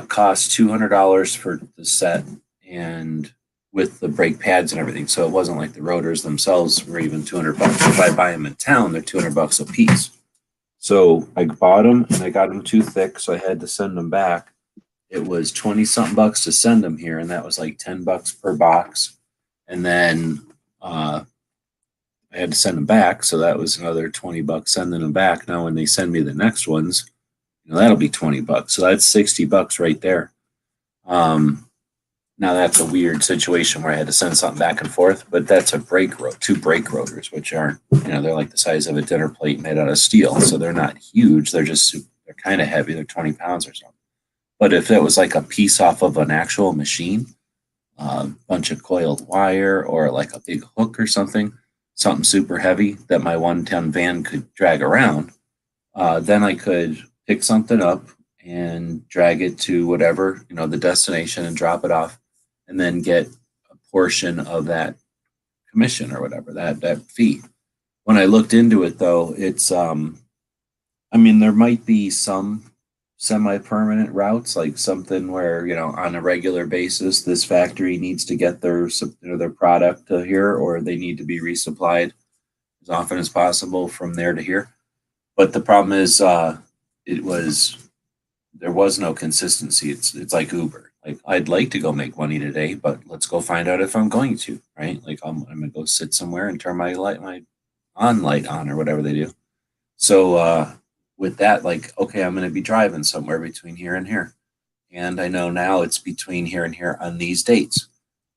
cost $200 for the set and with the brake pads and everything. So it wasn't like the rotors themselves were even $200. If I buy them in town, they're $200 a piece. So I bought them and I got them too thick, so I had to send them back. It was 20 something bucks to send them here, and that was like $10 per box. And then I had to send them back, so that was another $20 sending them back. Now when they send me the next ones, that'll be $20. So that's $60 right there. Now that's a weird situation where I had to send something back and forth, but that's two brake rotors, which aren't, they're like the size of a dinner plate made out of steel. So they're not huge. They're kind of heavy. They're 20 pounds or something. But if it was like a piece off of an actual machine, a bunch of coiled wire or like a big hook or something super heavy that my 1-ton van could drag around, then I could pick something up and drag it to whatever, the destination and drop it off and then get a portion of that commission or whatever, that fee. When I looked into it though, it's, there might be some semi-permanent routes, like something where, on a regular basis, this factory needs to get their product to here, or they need to be resupplied as often as possible from there to here. But the problem is, there was no consistency. It's like Uber. Like I'd like to go make money today, but let's go find out if I'm going to, right? Like I'm gonna go sit somewhere and turn my light on or whatever they do. So with that, like, okay, I'm gonna be driving somewhere between here and here. And I know now it's between here and here on these dates.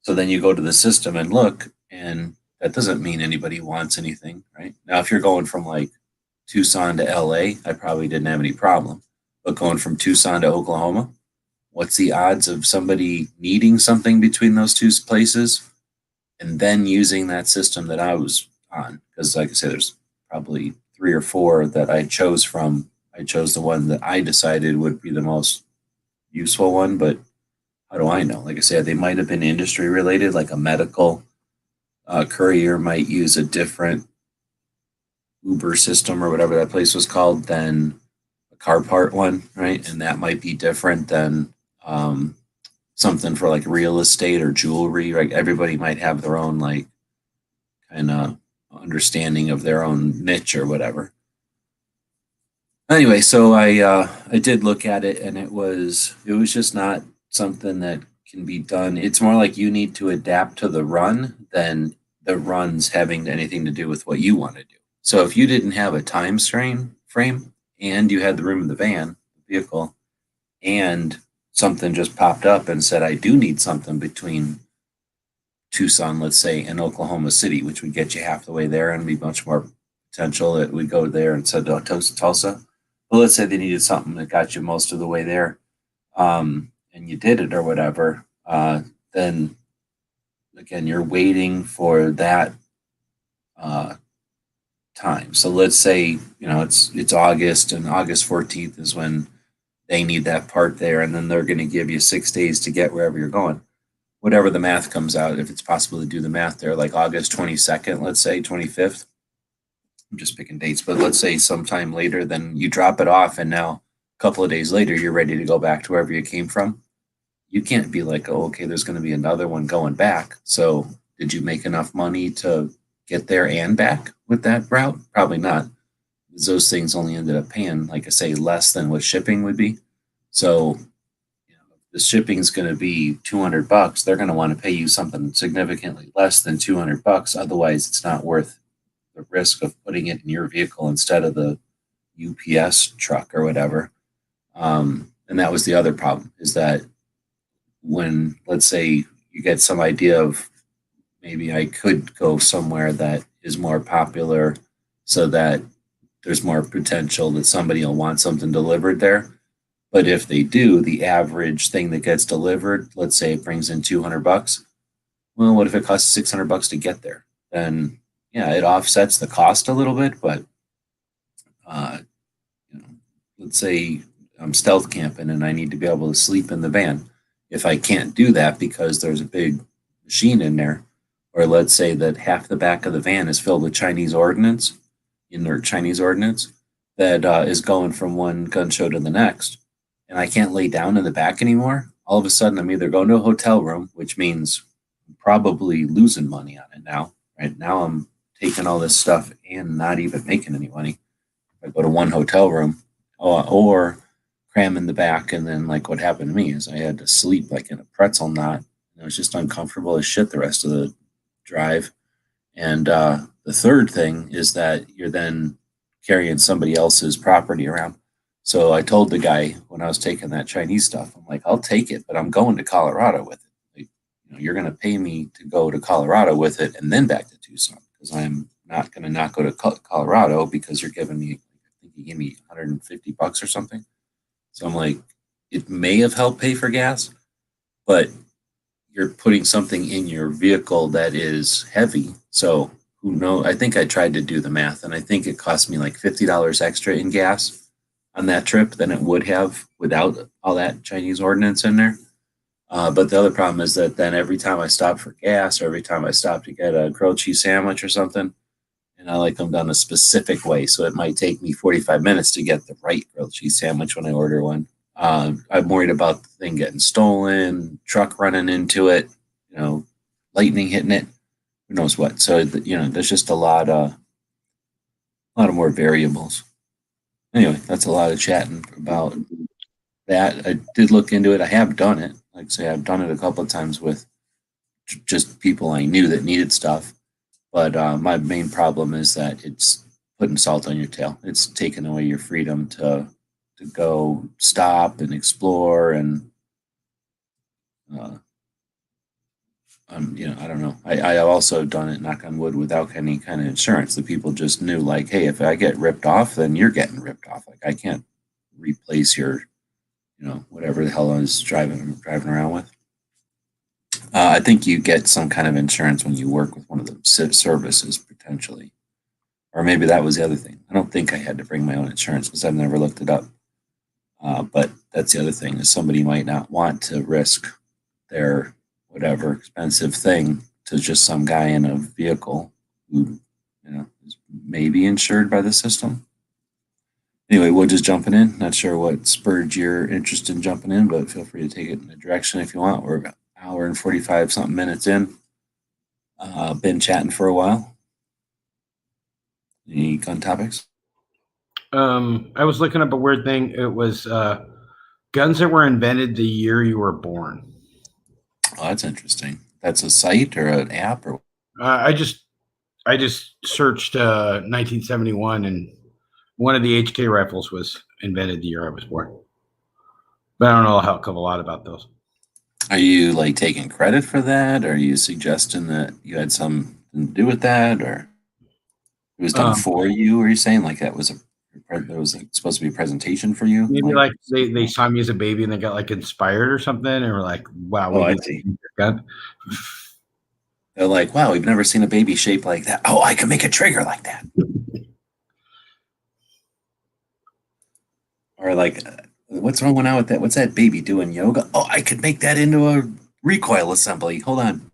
So then you go to the system and look, and that doesn't mean anybody wants anything, right? Now if you're going from like Tucson to LA, I probably didn't have any problem. But going from Tucson to Oklahoma, what's the odds of somebody needing something between those two places and then using that system that I was on? Because like I said, there's probably 3 or 4 that I chose from. I chose the one that I decided would be the most useful one, but how do I know? Like I said, they might have been industry related, like a medical courier might use a different Uber system or whatever that place was called than a car part one, right? And that might be different than something for like real estate or jewelry. Right? Everybody might have their own like kind of understanding of their own niche or whatever. Anyway, so I did look at it, and it was just not something that can be done. It's more like you need to adapt to the run than the run's having anything to do with what you want to do. So if you didn't have a time frame and you had the room in the van, the vehicle, and something just popped up and said, I do need something between Tucson, let's say, and Oklahoma City, which would get you half the way there and be much more potential that we go there and said Tulsa. Well, let's say they needed something that got you most of the way there, and you did it or whatever, then again, you're waiting for that time. So let's say, it's August, and August 14th is when they need that part there, and then they're going to give you 6 days to get wherever you're going. Whatever the math comes out, if it's possible to do the math there, like August 22nd, let's say 25th, I'm just picking dates, but let's say sometime later, then you drop it off, and now a couple of days later, you're ready to go back to wherever you came from. You can't be like, oh, okay, there's going to be another one going back. So did you make enough money to get there and back with that route? Probably not, because those things only ended up paying, like I say, less than what shipping would be. So the shipping is going to be $200. They're going to want to pay you something significantly less than $200. Otherwise, it's not worth the risk of putting it in your vehicle instead of the UPS truck or whatever. And that was the other problem, is that when, let's say, you get some idea of maybe I could go somewhere that is more popular so that there's more potential that somebody will want something delivered there. But if they do, the average thing that gets delivered, let's say it brings in $200. Well, what if it costs $600 to get there? Then, yeah, it offsets the cost a little bit, but uh, let's say I'm stealth camping and I need to be able to sleep in the van. If I can't do that because there's a big machine in there, or let's say that half the back of the van is filled with Chinese ordnance, inert Chinese ordnance, that is going from one gun show to the next, and I can't lay down in the back anymore, all of a sudden I'm either going to a hotel room, which means I'm probably losing money on it now. Right now I'm taking all this stuff and not even making any money. If I go to one hotel room, or cram in the back, and then like what happened to me is I had to sleep like in a pretzel knot. And it was just uncomfortable as shit the rest of the drive. And the third thing is that you're then carrying somebody else's property around. So I told the guy when I was taking that Chinese stuff, I'm like, I'll take it, but I'm going to Colorado with it. Like, you're going to pay me to go to Colorado with it and then back to Tucson, because I'm not going to not go to Colorado because you're giving me, I think he gave me $150 or something. So I'm like, it may have helped pay for gas, but you're putting something in your vehicle that is heavy. So who knows? I think I tried to do the math, and I think it cost me like $50 extra in gas on that trip than it would have without all that Chinese ordinance in there. But the other problem is that then every time I stop for gas, or every time I stop to get a grilled cheese sandwich or something, and I like them done a specific way, so it might take me 45 minutes to get the right grilled cheese sandwich when I order one. I'm worried about the thing getting stolen, truck running into it, lightning hitting it, who knows what. So there's just a lot of more variables. Anyway, that's a lot of chatting about that. I did look into it. I have done it. Like I say, I've done it a couple of times with just people I knew that needed stuff. But my main problem is that it's putting salt on your tail. It's taking away your freedom to go stop and explore, and I don't know. I also done it, knock on wood, without any kind of insurance. The people just knew, like, hey, if I get ripped off, then you're getting ripped off. Like, I can't replace your, whatever the hell I was driving around with. I think you get some kind of insurance when you work with one of the services, potentially. Or maybe that was the other thing. I don't think I had to bring my own insurance because I've never looked it up. But that's the other thing, is somebody might not want to risk their whatever expensive thing to just some guy in a vehicle who, is maybe insured by the system. Anyway, we're just jumping in. Not sure what spurred your interest in jumping in, but feel free to take it in a direction if you want. We're about an hour and 45 something minutes in. Been chatting for a while. Any gun topics? I was looking up a weird thing. It was guns that were invented the year you were born. Oh, that's interesting. That's a site or an app, or I just searched 1971, and one of the HK rifles was invented the year I was born. But I don't know a hell of a lot about those. are you like taking credit for that? Or are you suggesting that you had something to do with that, or it was done for you? Or are you saying like that was supposed to be a presentation for you? Maybe like they saw me as a baby and they got like inspired or something, and were like, "Wow, I see. They're like, wow, we've never seen a baby shaped like that. Oh, I can make a trigger like that. Or like, what's wrong now with that? What's that baby doing, yoga? Oh, I could make that into a recoil assembly. Hold on.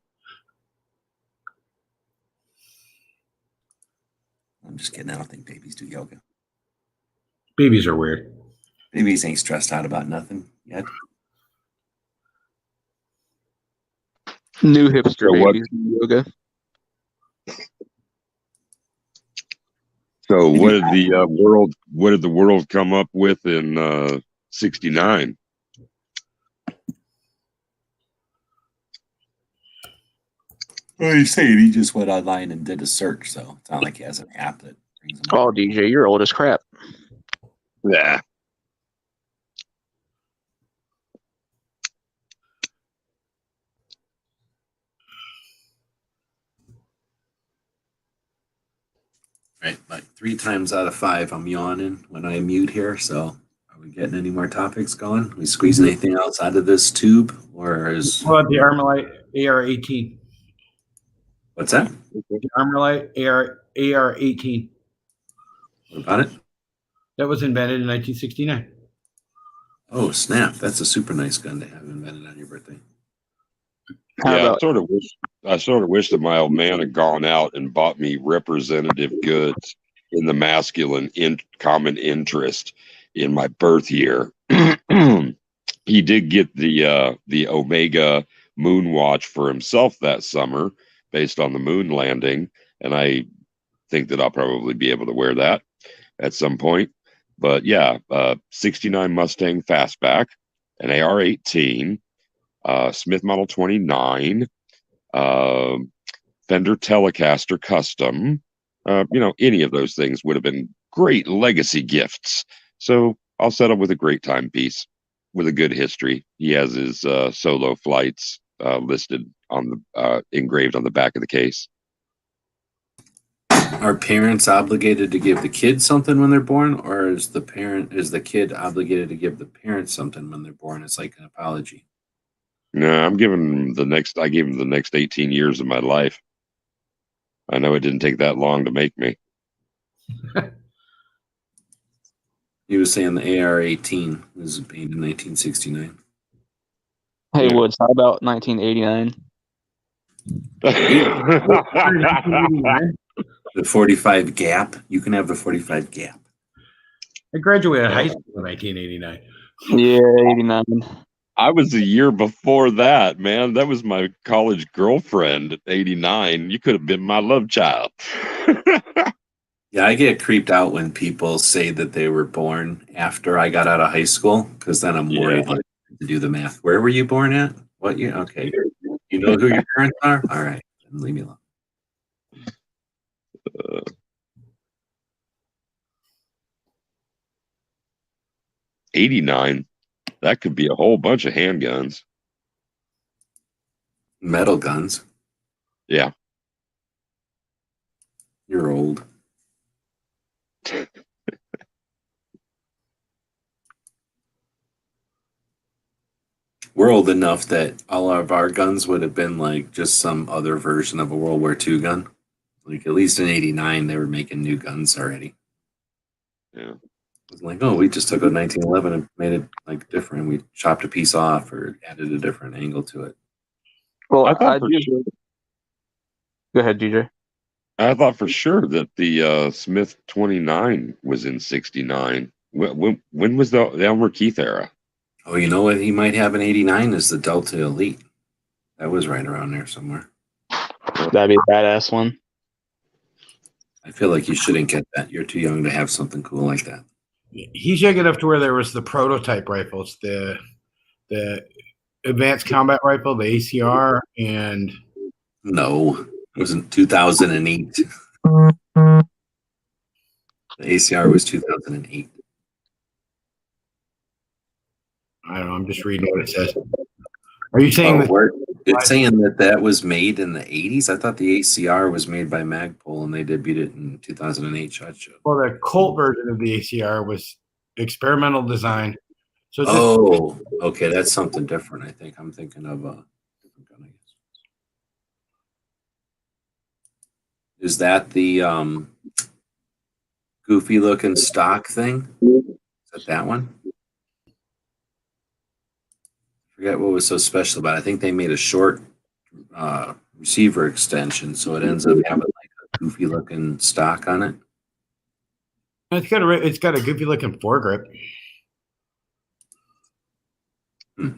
I'm just kidding. I don't think babies do yoga. Babies are weird. Babies ain't stressed out about nothing yet. New hipster So what? babies do yoga. So what did the world? What did the world come up with in '69? Well, he's saying he just went online and did a search, so it's not like he has an app that brings him up. Oh, DJ, you're old as crap. Yeah. Right, like 3 times out of 5, I'm yawning when I mute here. So, are we getting any more topics going? Are we squeezing anything else out of this tube, or is What about the Armalite AR-18? what's that? The Armalite AR-18 What about it? that was invented in 1969. Oh, snap! That's a super nice gun to have invented on your birthday. How Yeah, about I sort of wish that my old man had gone out and bought me representative goods in the masculine common interest in my birth year. He did get the Omega moon watch for himself that summer based on the moon landing, and I think that I'll probably be able to wear that at some point. But yeah, 69 Mustang Fastback, an AR-18, Smith Model 29, Fender Telecaster Custom. Any of those things would have been great legacy gifts. So I'll settle with a great timepiece with a good history. He has his solo flights listed on the engraved on the back of the case. Are parents obligated to give the kid something when they're born, or is the kid obligated to give the parents something when they're born? It's like an apology. No, I'm giving him I gave him the next 18 years of my life. I know it didn't take that long to make me. He was saying the AR-18 was made in 1969. Hey Yeah. Woods? How about 1989? The 45 gap. You can have the 45 gap. I graduated high school in 1989. Yeah, 89. I was a year before that, man. That was my college girlfriend at 89. You could have been my love child. Yeah, I get creeped out when people say that they were born after I got out of high school, because then I'm worried like, to do the math. Where were you born at? What year? Okay. You know who your parents are? All right. Then leave me alone. 89. That could be a whole bunch of handguns. Metal guns. Yeah. You're old. We're old enough that all of our guns would have been like just some other version of a World War II gun. Like at least in 89, they were making new guns already. Yeah. It's like, oh, we just took a 1911 and made it like different. We chopped a piece off or added a different angle to it. Well, I thought for sure. Go ahead, DJ. I thought for sure that the Smith 29 was in 69. When was the Elmer Keith era? Oh, you know what he might have in 89 is the Delta Elite. That was right around there somewhere. That'd be a badass one. I feel like you shouldn't get that. You're too young to have something cool like that. He's young enough to where there was the prototype rifles, the advanced combat rifle, the ACR, and No, it was in 2008. The ACR was 2008. I don't know. I'm just reading what it says. Are you saying that? It's saying that was made in the 80s. I thought the ACR was made by Magpul and they debuted it in 2008 SHOT Show. Well, the Colt version of the ACR was experimental design. So Okay, that's something different. I think I'm thinking of a different gun. I guess. Is that the goofy looking stock thing? Is that one? I forget what was so special about it. I think they made a short receiver extension, so it ends up having like a goofy looking stock on it. It's got a goofy looking foregrip. Hmm.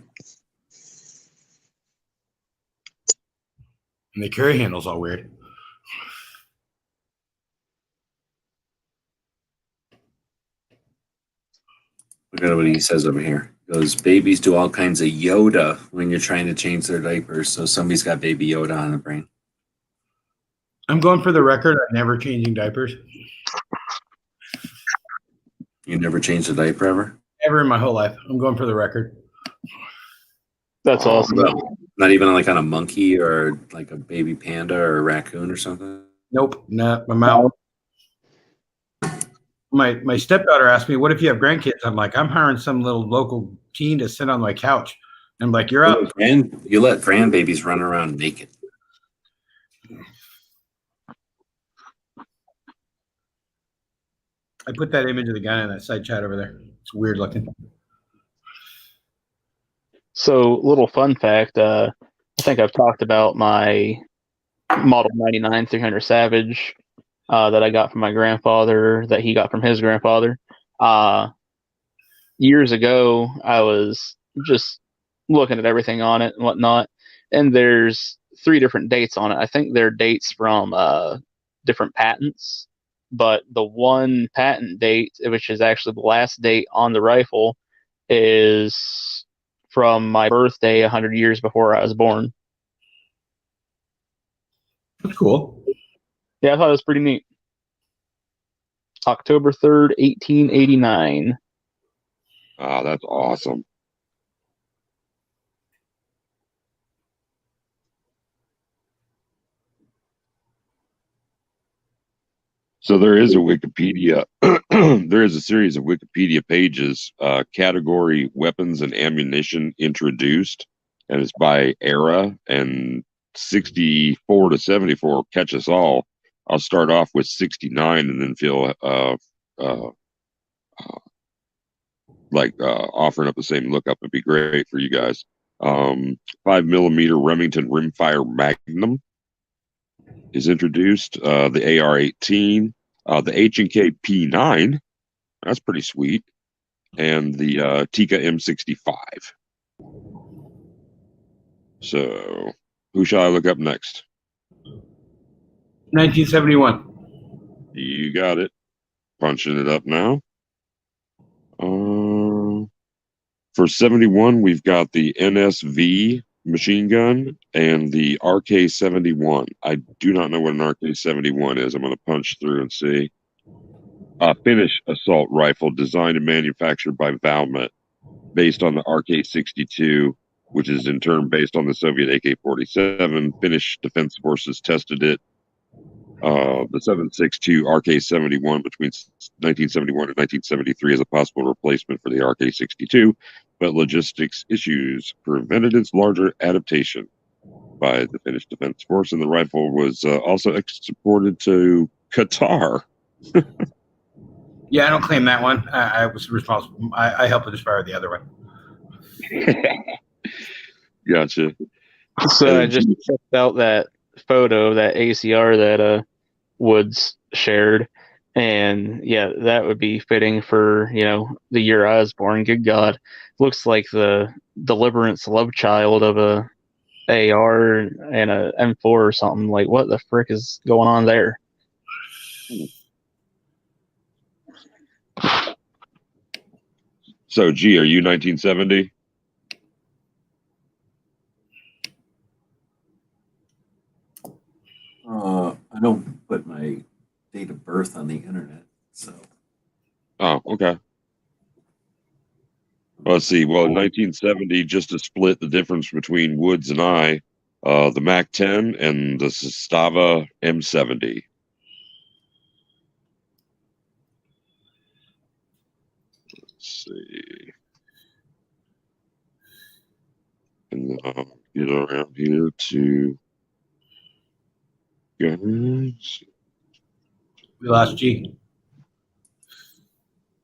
And the carry handle's all weird. Look at what he says over here. He goes, babies do all kinds of Yoda when you're trying to change their diapers. So somebody's got baby Yoda on the brain. I'm going for the record. I'm never changing diapers. You never changed a diaper ever? Ever in my whole life. I'm going for the record. That's awesome. Not even like on a monkey or like a baby panda or a raccoon or something? Nope. Nah, I'm out. My stepdaughter asked me, what if you have grandkids? I'm like, I'm hiring some little local teen to sit on my couch. And I'm like, you're up. You let grandbabies run around naked. I put that image of the guy in that side chat over there. It's weird looking. So, little fun fact. I think I've talked about my Model 99 300 Savage that I got from my grandfather, that he got from his grandfather. Years ago, I was just looking at everything on it and whatnot, and there's 3 different dates on it. I think they're dates from different patents, but the one patent date, which is actually the last date on the rifle, is from my birthday 100 years before I was born. That's cool. Yeah, I thought it was pretty neat. October 3rd, 1889. Ah, that's awesome. So there is a Wikipedia. There is a series of Wikipedia pages, category weapons and ammunition introduced, and it's by era, and 64 to 74 catch us all. I'll start off with 69 and then feel offering up the same lookup would be great for you guys. 5mm Remington rimfire Magnum is introduced. The AR-18, the H&K P9, that's pretty sweet, and the Tikka M65. So, who shall I look up next? 1971. You got it. Punching it up now. For 71, we've got the NSV machine gun and the RK-71. I do not know what an RK-71 is. I'm going to punch through and see. Finnish assault rifle designed and manufactured by Valmet, based on the RK-62, which is in turn based on the Soviet AK-47. Finnish Defense Forces tested it. The 7.62 RK-71 between 1971 and 1973 as a possible replacement for the RK-62, but logistics issues prevented its larger adaptation by the Finnish Defense Force, and the rifle was also exported to Qatar. Yeah, I don't claim that one. I was responsible. I helped inspire the other one. Gotcha. So I just checked out that photo, that ACR that Woods shared, and yeah, that would be fitting for the year I was born. Good God, looks like the Deliverance love child of a AR and a M4 or something. Like, what the frick is going on there? So, G, are you 1970? I don't put my date of birth on the internet, so. Oh, okay. Let's see. Well, in 1970, just to split the difference between Woods and I, the MAC-10 and the Sestava M70. Let's see. And then I'll get around here to guns. We lost G.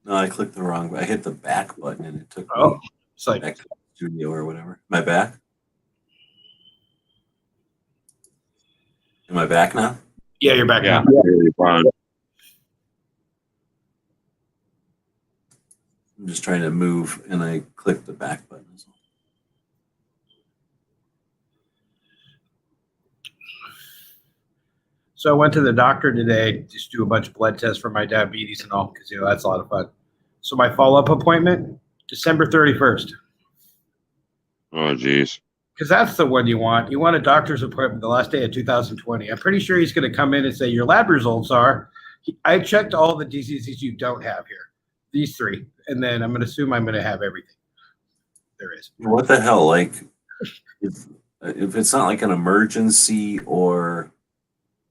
No, I clicked the wrong. I hit the back button and it took Oh, me it's like back to the studio or whatever. Am I back? Am I back now? yeah, you're back Yeah, now. really fine. I'm just trying to move, and I click the back button. So I went to the doctor today just to do a bunch of blood tests for my diabetes and all, because that's a lot of fun. So my follow-up appointment, December 31st. Oh, geez. Because that's the one you want. You want a doctor's appointment the last day of 2020. I'm pretty sure he's going to come in and say, your lab results are, I checked all the diseases you don't have here. These 3. And then I'm going to assume I'm going to have everything there is. What the hell? Like, if it's not like an emergency or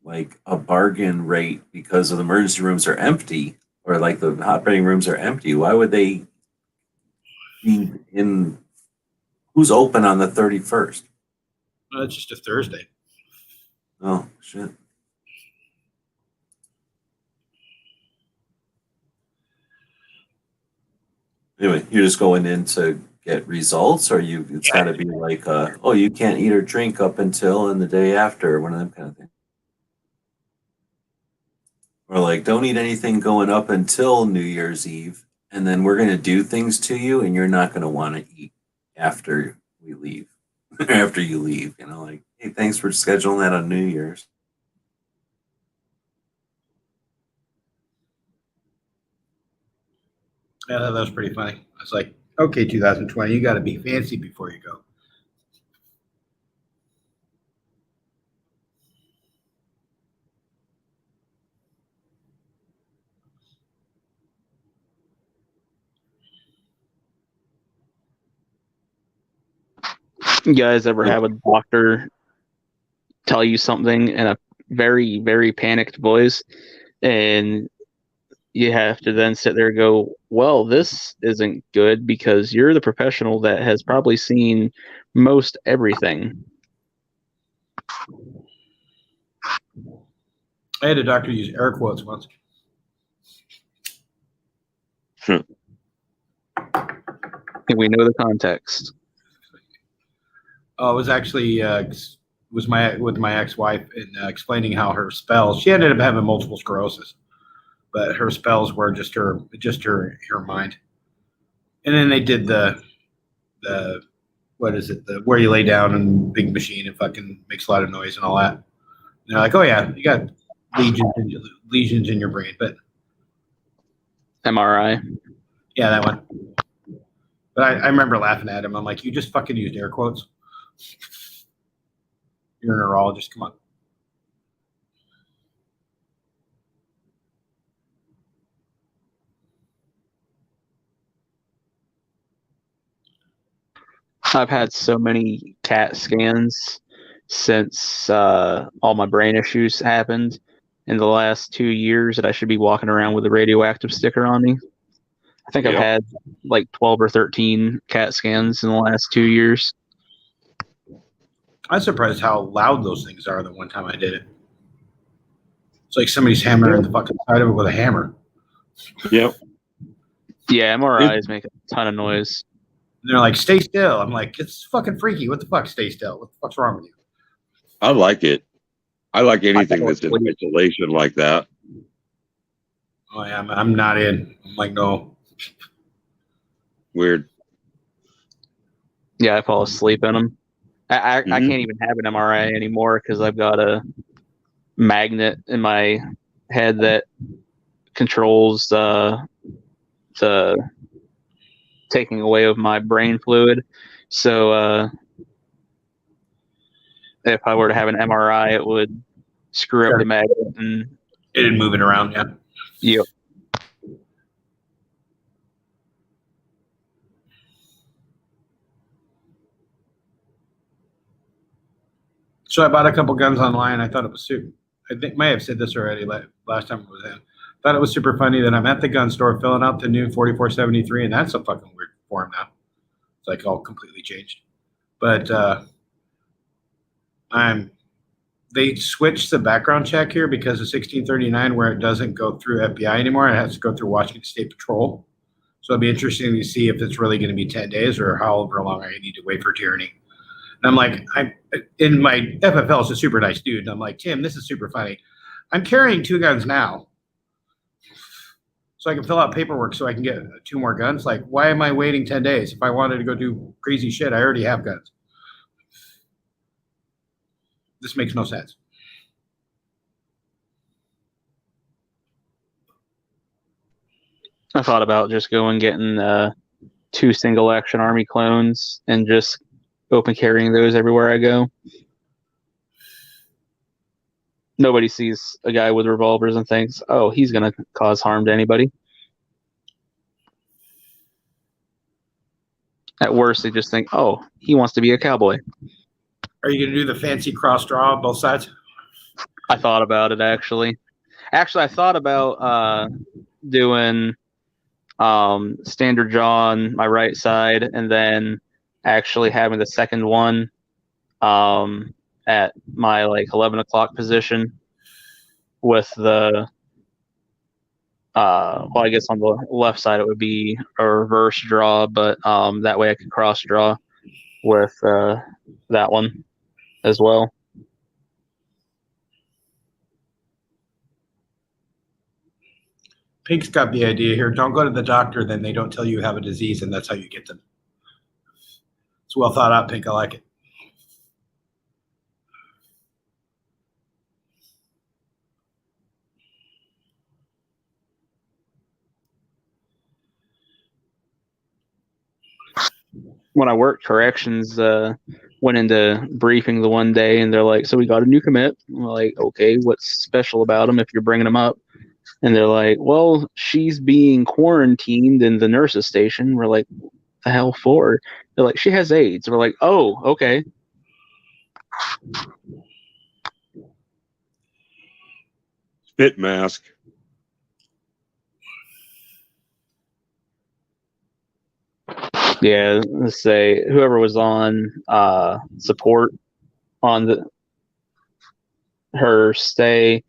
like a bargain rate because the emergency rooms are empty or like the operating rooms are empty, why would they be in? Who's open on the 31st? Well, it's just a Thursday. Oh, shit. Anyway, you're just going in to get results, or it's got to be like, oh, you can't eat or drink up until and the day after, one of them kind of things. Or like, don't eat anything going up until New Year's Eve, and then we're going to do things to you, and you're not going to want to eat after we leave, after you leave. Like, hey, thanks for scheduling that on New Year's. Yeah, that was pretty funny. I was like, okay, 2020, you got to be fancy before you go. You guys ever have a doctor tell you something in a very, very panicked voice, and you have to then sit there and go, well, this isn't good because you're the professional that has probably seen most everything. I had a doctor use air quotes once. And we know the context. It was actually with my ex-wife and explaining how her spells. She ended up having multiple sclerosis, but her spells were just her mind. And then they did the what is it? The where you lay down and big machine and fucking makes a lot of noise and all that. And they're like, oh yeah, you got lesions in your brain, but MRI. yeah, that one. But I remember laughing at him. I'm like, you just fucking used air quotes. You're a neurologist. Come on. I've had so many CAT scans since all my brain issues happened in the last 2 years that I should be walking around with a radioactive sticker on me. I think I've had like 12 or 13 CAT scans in the last 2 years. I'm surprised how loud those things are the one time I did it. It's like somebody's hammering the fucking side of it with a hammer. Yep. Yeah, MRIs make a ton of noise. And they're like, stay still. I'm like, it's fucking freaky. What the fuck? Stay still. What the fuck's wrong with you? I like it. I like anything that's in isolation like that. Oh yeah, I'm not in. I'm like, no. Weird. Yeah, I fall asleep in them. I can't even have an MRI anymore because I've got a magnet in my head that controls the taking away of my brain fluid. So if I were to have an MRI, it would screw up the magnet and it'd move it around. Yeah. Yep. So I bought a couple guns online. I thought it was super. I think may have said this already last time I was in. Thought it was super funny that I'm at the gun store filling out the new 4473, and that's a fucking weird form now. It's like all completely changed. But they switched the background check here because of 1639, where it doesn't go through FBI anymore. It has to go through Washington State Patrol. So it'll be interesting to see if it's really going to be 10 days or however long I need to wait for tyranny. And I'm like, in my FFL is a super nice dude. And I'm like, Tim, this is super funny. I'm carrying 2 guns now. so I can fill out paperwork so I can get 2 more guns. Like, why am I waiting 10 days? If I wanted to go do crazy shit, I already have guns. This makes no sense. I thought about just going getting 2 single action army clones and just open carrying those everywhere I go. Nobody sees a guy with revolvers and thinks, oh, he's going to cause harm to anybody. At worst, they just think, oh, he wants to be a cowboy. Are you going to do the fancy cross draw on both sides? I thought about it, actually. Actually, I thought about doing standard jaw on my right side and then actually having the second one at my 11 o'clock position with the I guess on the left side it would be a reverse draw, but that way I could cross draw with that one as well. Pink's got the idea here. Don't go to the doctor, then they don't tell you have a disease, and that's how you get them. It's well thought out, Pink. I like it. When I worked corrections, went into briefing the one day, and they're like, so we got a new commit. I'm like, okay, what's special about them if you're bringing them up? And they're like, well, she's being quarantined in the nurse's station. We're like, the hell for? They're like, she has AIDS. We're like, oh, okay. Spit mask. Yeah, let's say whoever was on support on her stay,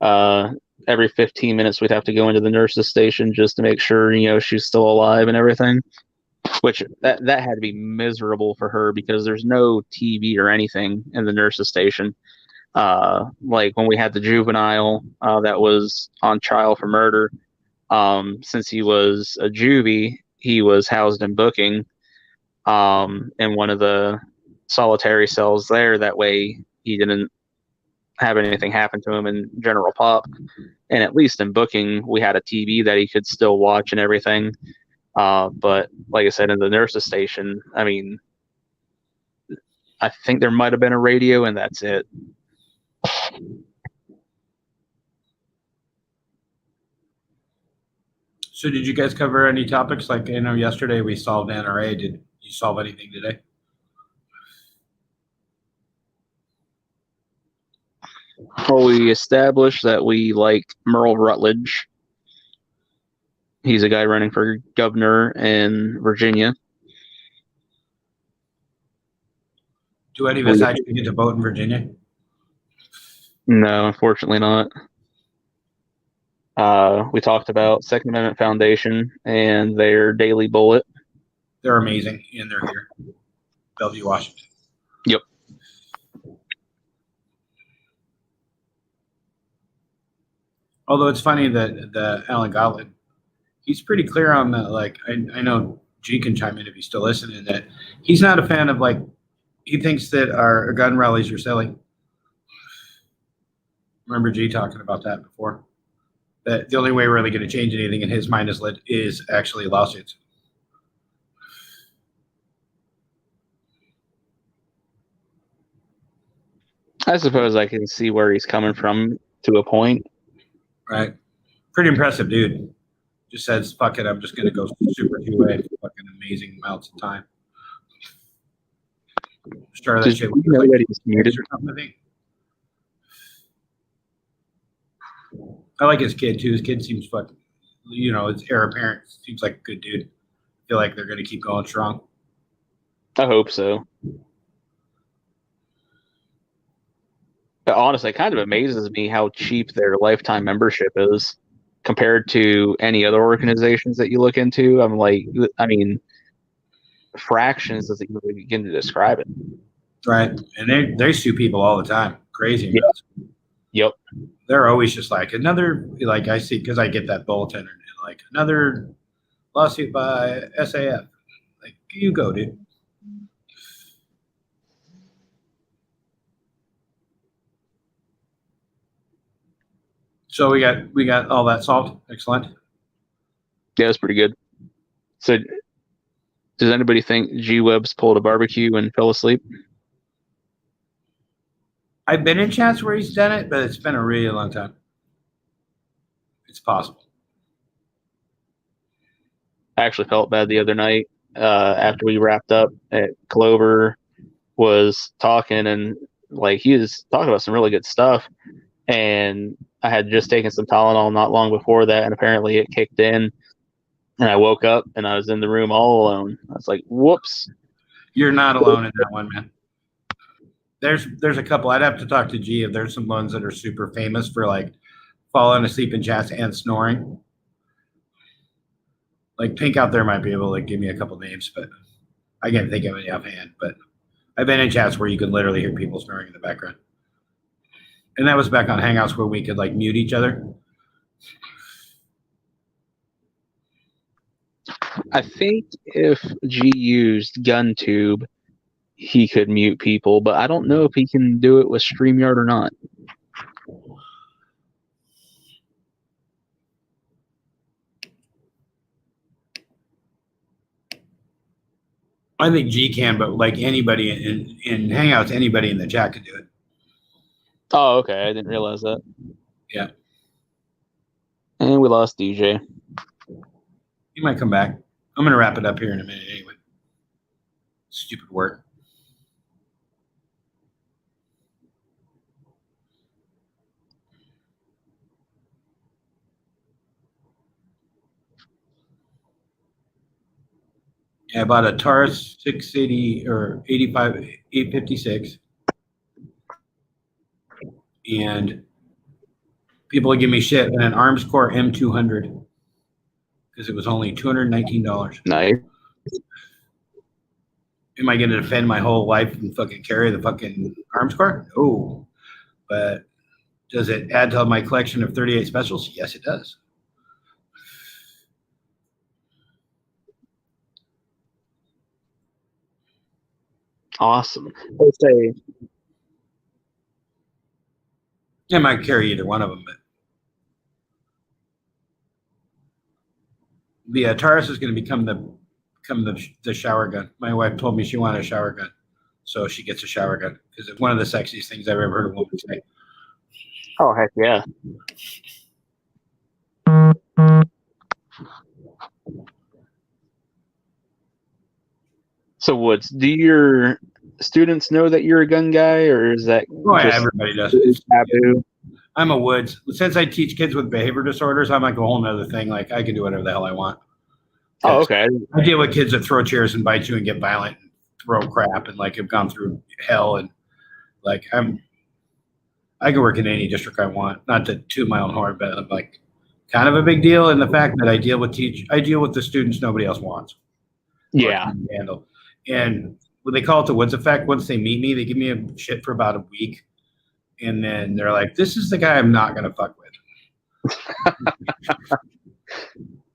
every 15 minutes we'd have to go into the nurse's station just to make sure she's still alive and everything. Which that had to be miserable for her because there's no TV or anything in the nurse's station. Like when we had the juvenile that was on trial for murder, since he was a juvie, he was housed in booking in one of the solitary cells there. That way he didn't have anything happen to him in general pop. And at least in booking, we had a TV that he could still watch and everything. But like I said, in the nurse's station, I mean, I think there might have been a radio and that's it. So did you guys cover any topics? Like, yesterday we solved NRA. Did you solve anything today? Well, we established that we like Merle Rutledge. He's a guy running for governor in Virginia. Do any of us actually get to vote in Virginia? No, unfortunately not. We talked about Second Amendment Foundation and their daily bullet. They're amazing, and they're here. Bellevue, Washington. Yep. Although it's funny that the Alan Gottlieb, he's pretty clear on that. Like, I know G can chime in if he's still listening, that he's not a fan of, he thinks that our gun rallies are silly. Remember G talking about that before? That the only way we're really going to change anything in his mind is actually lawsuits. I suppose I can see where he's coming from to a point. Right. Pretty impressive dude. Just says, fuck it, I'm just going to go super two-way for fucking amazing amounts of time. Started that shit with he's muted? or something, I think. I like his kid, too. His kid seems fucking, his heir apparent. Seems like a good dude. I feel like they're going to keep going strong. I hope so. But honestly, it kind of amazes me how cheap their lifetime membership is compared to any other organizations that you look into. I'm like, I mean, fractions doesn't even begin to describe it. Right. And they sue people all the time. Crazy. Yep. They're always just like another, I see, because I get that bulletin, and Like, another lawsuit by SAF. Like, you go, dude. So we got all that solved. Excellent. Yeah, it's pretty good. So, does anybody think G Webb's pulled a barbecue and fell asleep? I've been in chats where he's done it, but it's been a really long time. It's possible. I actually felt bad the other night after we wrapped up at Clover was talking, and like he was talking about some really good stuff, and I had just taken some Tylenol not long before that, and apparently it kicked in, and I woke up and I was in the room all alone. I was like, whoops. You're not alone in that one, man. There's a couple. I'd have to talk to G if there's some ones that are super famous for like falling asleep in chats and snoring. Like Pink out there might be able to give me a couple names, but I can't think of any offhand. But I've been in chats where you could literally hear people snoring in the background. And that was back on Hangouts where we could like mute each other. I think if G used GunTube, he could mute people, but I don't know if he can do it with StreamYard or not. I think G can, but like anybody in Hangouts, anybody in the chat could do it. Oh, okay. I didn't realize that. Yeah. And we lost DJ. He might come back. I'm going to wrap it up here in a minute anyway. Stupid work. Yeah, I bought a Taurus 680 or 85, 856. And people would give me shit and an Arms Core M200 because it was only $219. Nice. Am I going to defend my whole life and fucking carry the fucking Arms Core? No. But does it add to my collection of 38 specials? Yes, it does. Awesome. Let's say I might carry either one of them, but the Taurus is going to become the shower gun. My wife told me she wanted a shower gun, so she gets a shower gun because it's one of the sexiest things I've ever heard a woman say. oh, heck yeah. So, Woods, do your students know that you're a gun guy, or is that Oh, yeah, everybody does. It's taboo? I'm a Woods. Since I teach kids with behavior disorders, I'm like a whole nother thing. Like I can do whatever the hell I want. Oh, okay. I deal with kids that throw chairs and bite you and get violent and throw crap and like have gone through hell and like I can work in any district I want. Not to toot my own horn, but I'm like kind of a big deal in the fact that I deal with the students nobody else wants. Yeah. Handle. And when they call it the Woods effect, once they meet me, they give me a shit for about a week. And then they're like, this is the guy I'm not going to fuck with.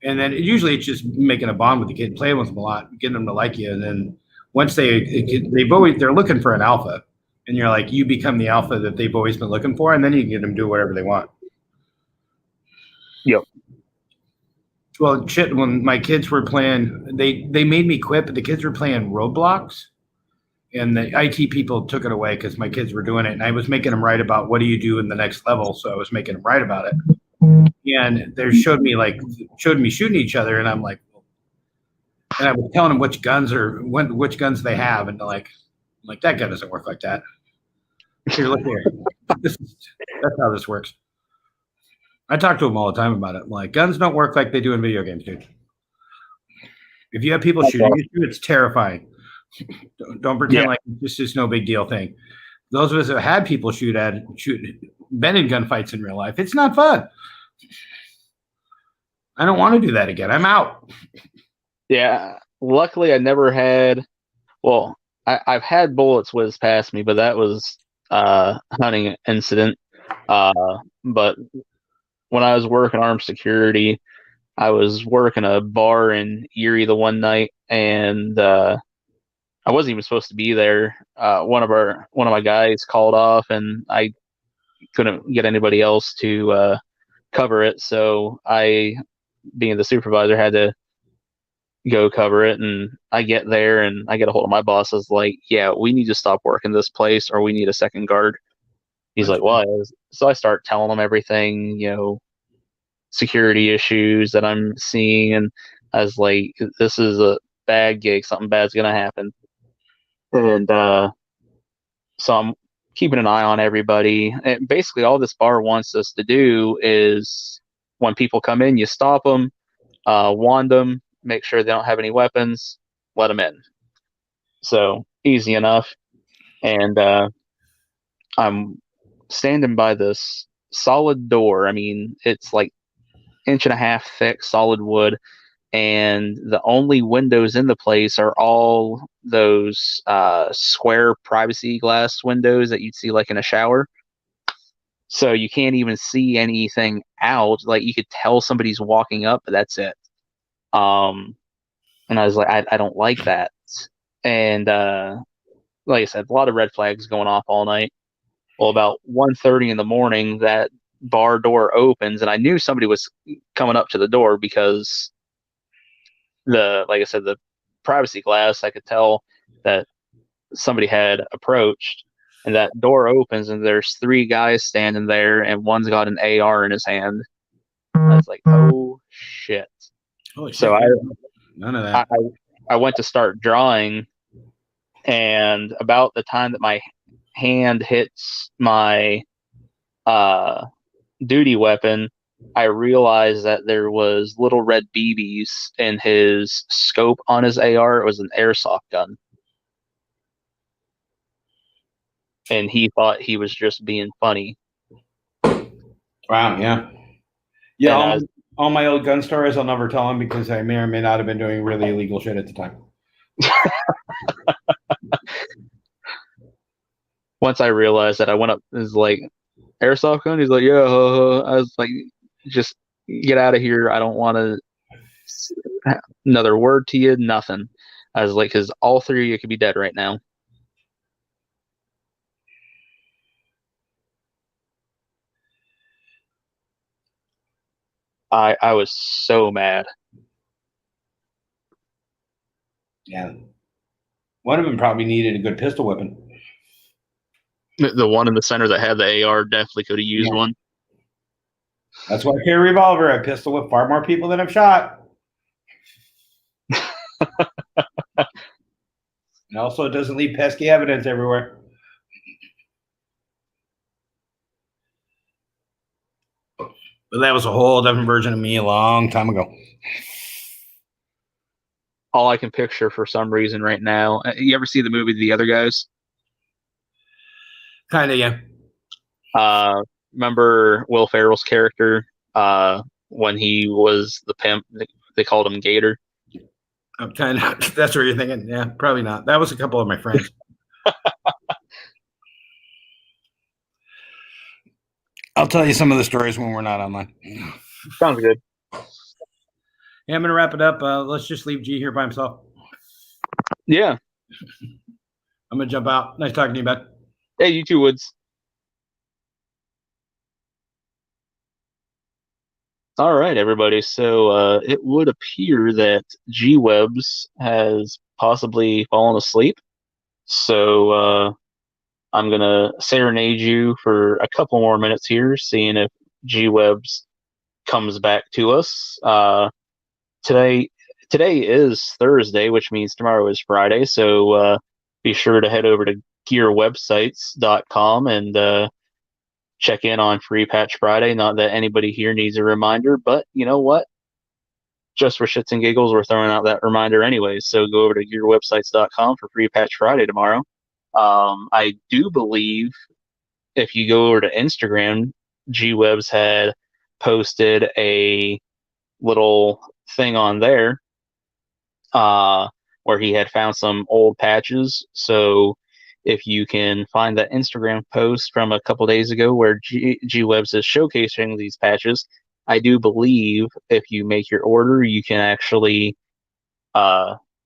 And then usually it's just making a bond with the kid, playing with them a lot, getting them to like you. And then once they're looking for an alpha. And you're like, you become the alpha that they've always been looking for. And then you can get them to do whatever they want. Yep. Well, shit, when my kids were playing, they made me quit, but the kids were playing Roblox. And the IT people took it away because my kids were doing it. And I was making them write about what do you do in the next level. So I was making them write about it. And they showed me shooting each other. And I'm like, and I was telling them which guns they have. And they're like, I'm like, that gun doesn't work like that. Here, look here. That's how this works. I talk to them all the time about it. I'm like, guns don't work like they do in video games, dude. If you have people shooting at you, it's terrifying. Don't pretend like this is no big deal thing. Those of us that had people been in gunfights in real life, it's not fun. I don't want to do that again. I'm out. Yeah. Luckily, I never had. Well, I've had bullets whiz past me, but that was a hunting incident. But when I was working armed security, I was working a bar in Erie the one night, and I wasn't even supposed to be there. One of my guys called off, and I couldn't get anybody else to cover it, so I, being the supervisor, had to go cover it. And I get there, and I get a hold of my boss. I was like, "Yeah, we need to stop working this place, or we need a second guard." He's That's like, "Why?" So I start telling him everything, security issues that I'm seeing, and I was like, "This is a bad gig. Something bad's gonna happen." And so I'm keeping an eye on everybody. And basically, all this bar wants us to do is, when people come in, you stop them, wand them, make sure they don't have any weapons, let them in. So easy enough. And I'm standing by this solid door. I mean, it's like inch and a half thick solid wood, and the only windows in the place are all those square privacy glass windows that you'd see like in a shower. So you can't even see anything out. Like, you could tell somebody's walking up, but that's it. Um, and I was like, I don't like that. And like I said, a lot of red flags going off all night. Well, about 1:30 in the morning, that bar door opens, and I knew somebody was coming up to the door because like I said, the privacy glass, I could tell that somebody had approached. And that door opens, and there's three guys standing there, and one's got an AR in his hand. I was like, oh shit. Holy shit. So None of that. I went to start drawing, and about the time that my hand hits my duty weapon, I realized that there was little red BBs in his scope on his AR. It was an airsoft gun. And he thought he was just being funny. Wow, yeah. Yeah, And all my old gun stories I'll never tell them because I may or may not have been doing really illegal shit at the time. Once I realized that, I went up, is like, airsoft gun? He's like, yeah. I was like, just get out of here. I don't want to another word to you, nothing. I was like, because all three of you could be dead right now. I was so mad. Yeah. One of them probably needed a good pistol weapon. The one in the center that had the AR definitely could have used one. That's why I carry a revolver. I pistol whip far more people than I've shot. And also, it doesn't leave pesky evidence everywhere. But that was a whole different version of me a long time ago. All I can picture for some reason right now. You ever see the movie The Other Guys? Kind of, yeah. Remember Will Ferrell's character when he was the pimp? They called him Gator. I'm kind of. That's what you're thinking. Yeah, probably not. That was a couple of my friends. I'll tell you some of the stories when we're not online. Sounds good. Yeah, I'm gonna wrap it up. Let's just leave G here by himself. Yeah. I'm gonna jump out. Nice talking to you, bud. Hey, you too, Woods. All right, everybody. So it would appear that G-Webs has possibly fallen asleep. So I'm going to serenade you for a couple more minutes here, seeing if G-Webs comes back to us. Today is Thursday, which means tomorrow is Friday. So be sure to head over to gearwebsites.com and check in on Free Patch Friday. Not that anybody here needs a reminder, but you know what? Just for shits and giggles, we're throwing out that reminder anyways. So go over to gearwebsites.com for Free Patch Friday tomorrow. I do believe if you go over to Instagram, G-Webs had posted a little thing on there where he had found some old patches. So if you can find that Instagram post from a couple days ago where G-Webs is showcasing these patches, I do believe if you make your order, you can actually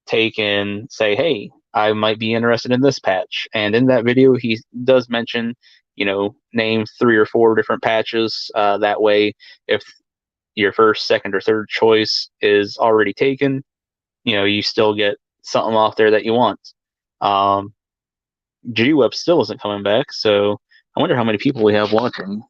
take and say, hey, I might be interested in this patch. And in that video, he does mention, name 3 or 4 different patches. That way, if your first, second, or third choice is already taken, you still get something off there that you want. G-Web still isn't coming back, so I wonder how many people we have watching.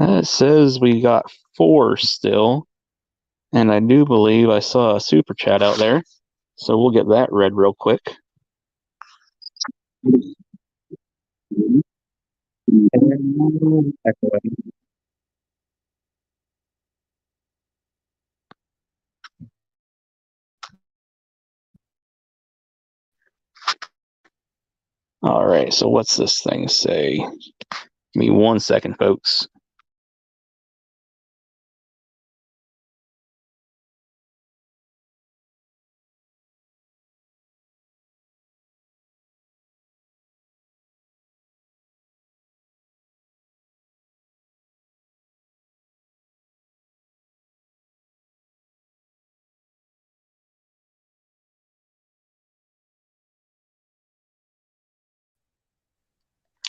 It says we got 4 still, and I do believe I saw a super chat out there, so we'll get that read real quick. All right, so what's this thing say? Give me 1 second, folks.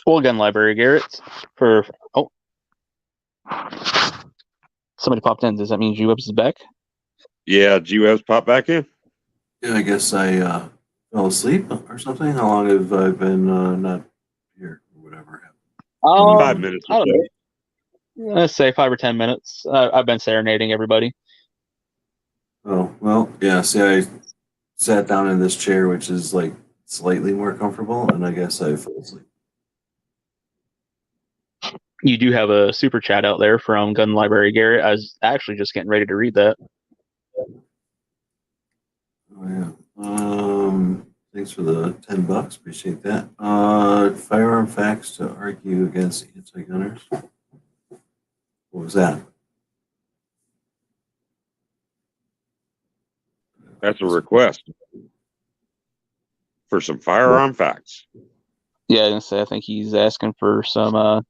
Well, gun library, Garrett. Somebody popped in. Does that mean G-Webs is back? Yeah, G-Webs pop back in. Yeah, I guess I fell asleep or something. How long have I been not here or whatever? 5 minutes or I don't so. know. Let's say 5 or 10 minutes. I've been serenading everybody. Oh, well, yeah. See, I sat down in this chair, which is like slightly more comfortable, and I guess I fell asleep. You do have a super chat out there from Gun Library Garrett. I was actually just getting ready to read that. Oh, yeah. Thanks for the $10. Appreciate that. Firearm facts to argue against anti-gunners. What was that? That's a request for some firearm facts. Yeah, I was gonna say I think he's asking for some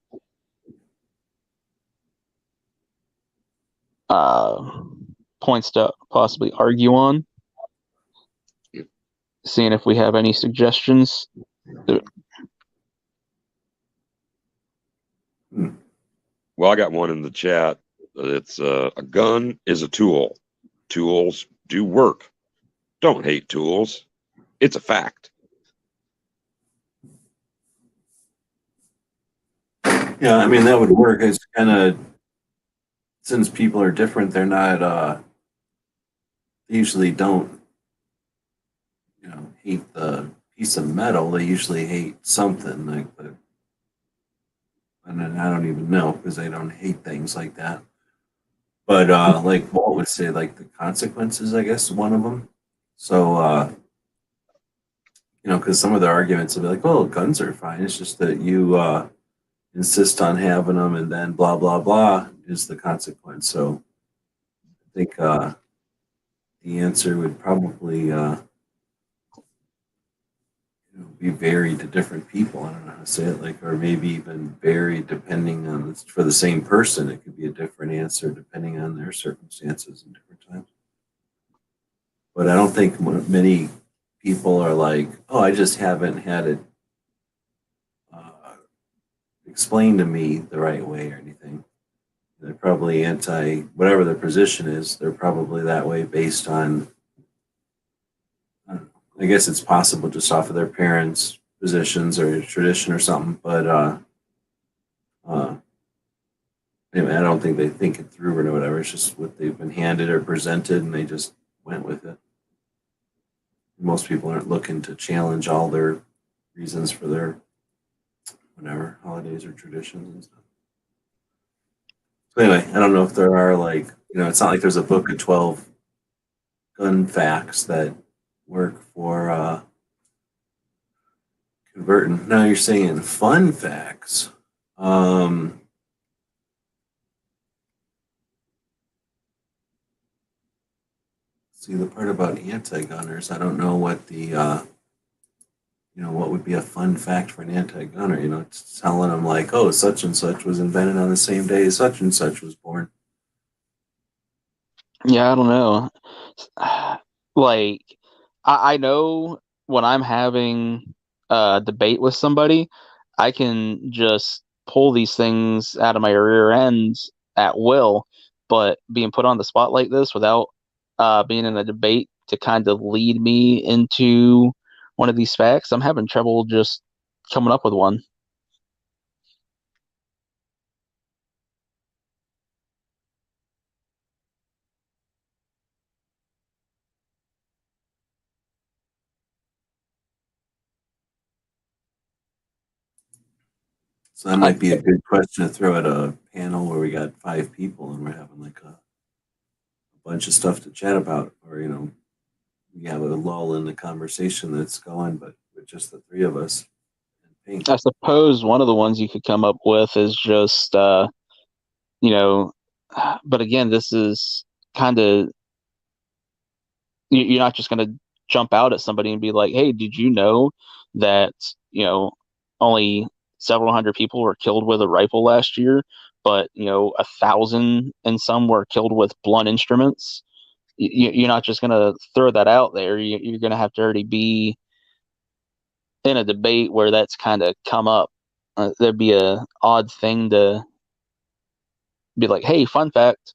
points to possibly argue on. Seeing if we have any suggestions. Well, I got one in the chat. It's a gun is a tool. Tools do work. Don't hate tools. It's a fact. Yeah, I mean that would work. It's kind of, since people are different, they're not they usually don't hate the piece of metal. They usually hate something like the, and then I don't even know because they don't hate things like that. But like Walt would say, like the consequences, I guess, is one of them. So because some of the arguments will be like, "Well, guns are fine. It's just that you insist on having them, and then blah blah blah is the consequence." So I think the answer would probably be varied to different people. I don't know how to say it, like, or maybe even varied depending on, for the same person, it could be a different answer depending on their circumstances and different times. But I don't think many people are like, oh, I just haven't had it explained to me the right way or anything. They're probably anti, whatever their position is, they're probably that way based on, I guess it's possible just off of their parents' positions or tradition or something, but anyway, I don't think they think it through or whatever. It's just what they've been handed or presented, and they just went with it. Most people aren't looking to challenge all their reasons for their whatever holidays or traditions and stuff. So anyway, I don't know if there are like it's not like there's a book of 12 gun facts that work for converting. Now you're saying fun facts. See, the part about anti-gunners, I don't know what what would be a fun fact for an anti-gunner. It's telling them like, oh, such and such was invented on the same day as such and such was born. Yeah, I don't know. Like, I know when I'm having a debate with somebody, I can just pull these things out of my rear end at will, but being put on the spot like this without being in a debate to kind of lead me into one of these facts, I'm having trouble just coming up with one. So that might be a good question to throw at a panel where we got 5 people and we're having like a bunch of stuff to chat about, or we have a lull in the conversation that's going, but with just the 3 of us and Pink. I suppose one of the ones you could come up with is just, you know, but again, this is kind of, you're not just going to jump out at somebody and be like, hey, did you know that, only several hundred people were killed with a rifle last year, but, 1,000 and some were killed with blunt instruments? You're not just going to throw that out there. You're going to have to already be in a debate where that's kind of come up. There'd be a odd thing to be like, hey, fun fact.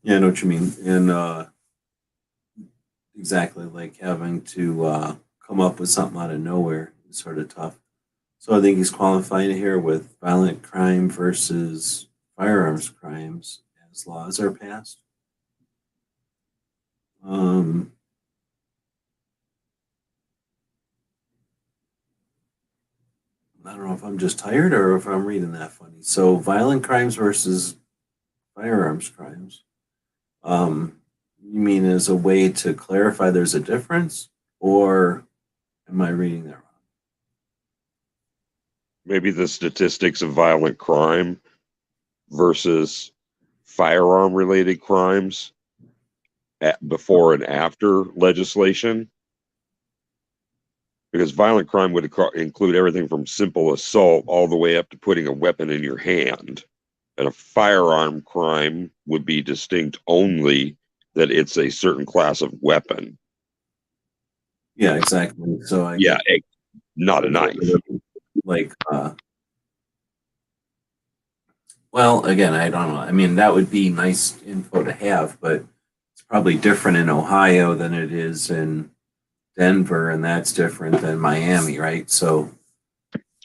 Yeah, I know what you mean. And exactly, like having to come up with something out of nowhere is sort of tough. So I think he's qualifying it here with violent crime versus firearms crimes as laws are passed. I don't know if I'm just tired or if I'm reading that funny. So violent crimes versus firearms crimes. You mean as a way to clarify there's a difference, or am I reading that wrong? Maybe the statistics of violent crime versus firearm related crimes before and after legislation. Because violent crime would include everything from simple assault all the way up to putting a weapon in your hand. And a firearm crime would be distinct only that it's a certain class of weapon. Yeah, exactly. So not a knife. Like, well, again, I don't know. I mean, that would be nice info to have, but it's probably different in Ohio than it is in Denver, and that's different than Miami, right? So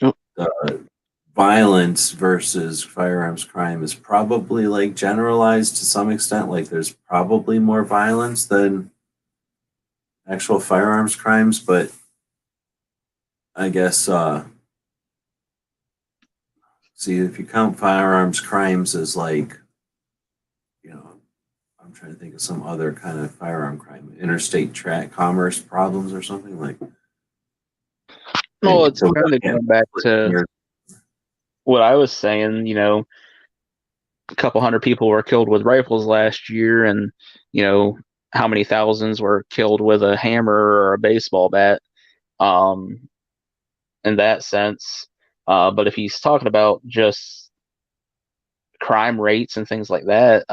the violence versus firearms crime is probably like generalized to some extent. Like there's probably more violence than actual firearms crimes, but I guess see if you count firearms crimes as like, I'm trying to think of some other kind of firearm crime, interstate commerce problems or something like. Well, it's kind of going back to what I was saying. A couple hundred people were killed with rifles last year, and how many thousands were killed with a hammer or a baseball bat. In that sense, but if he's talking about just crime rates and things like that,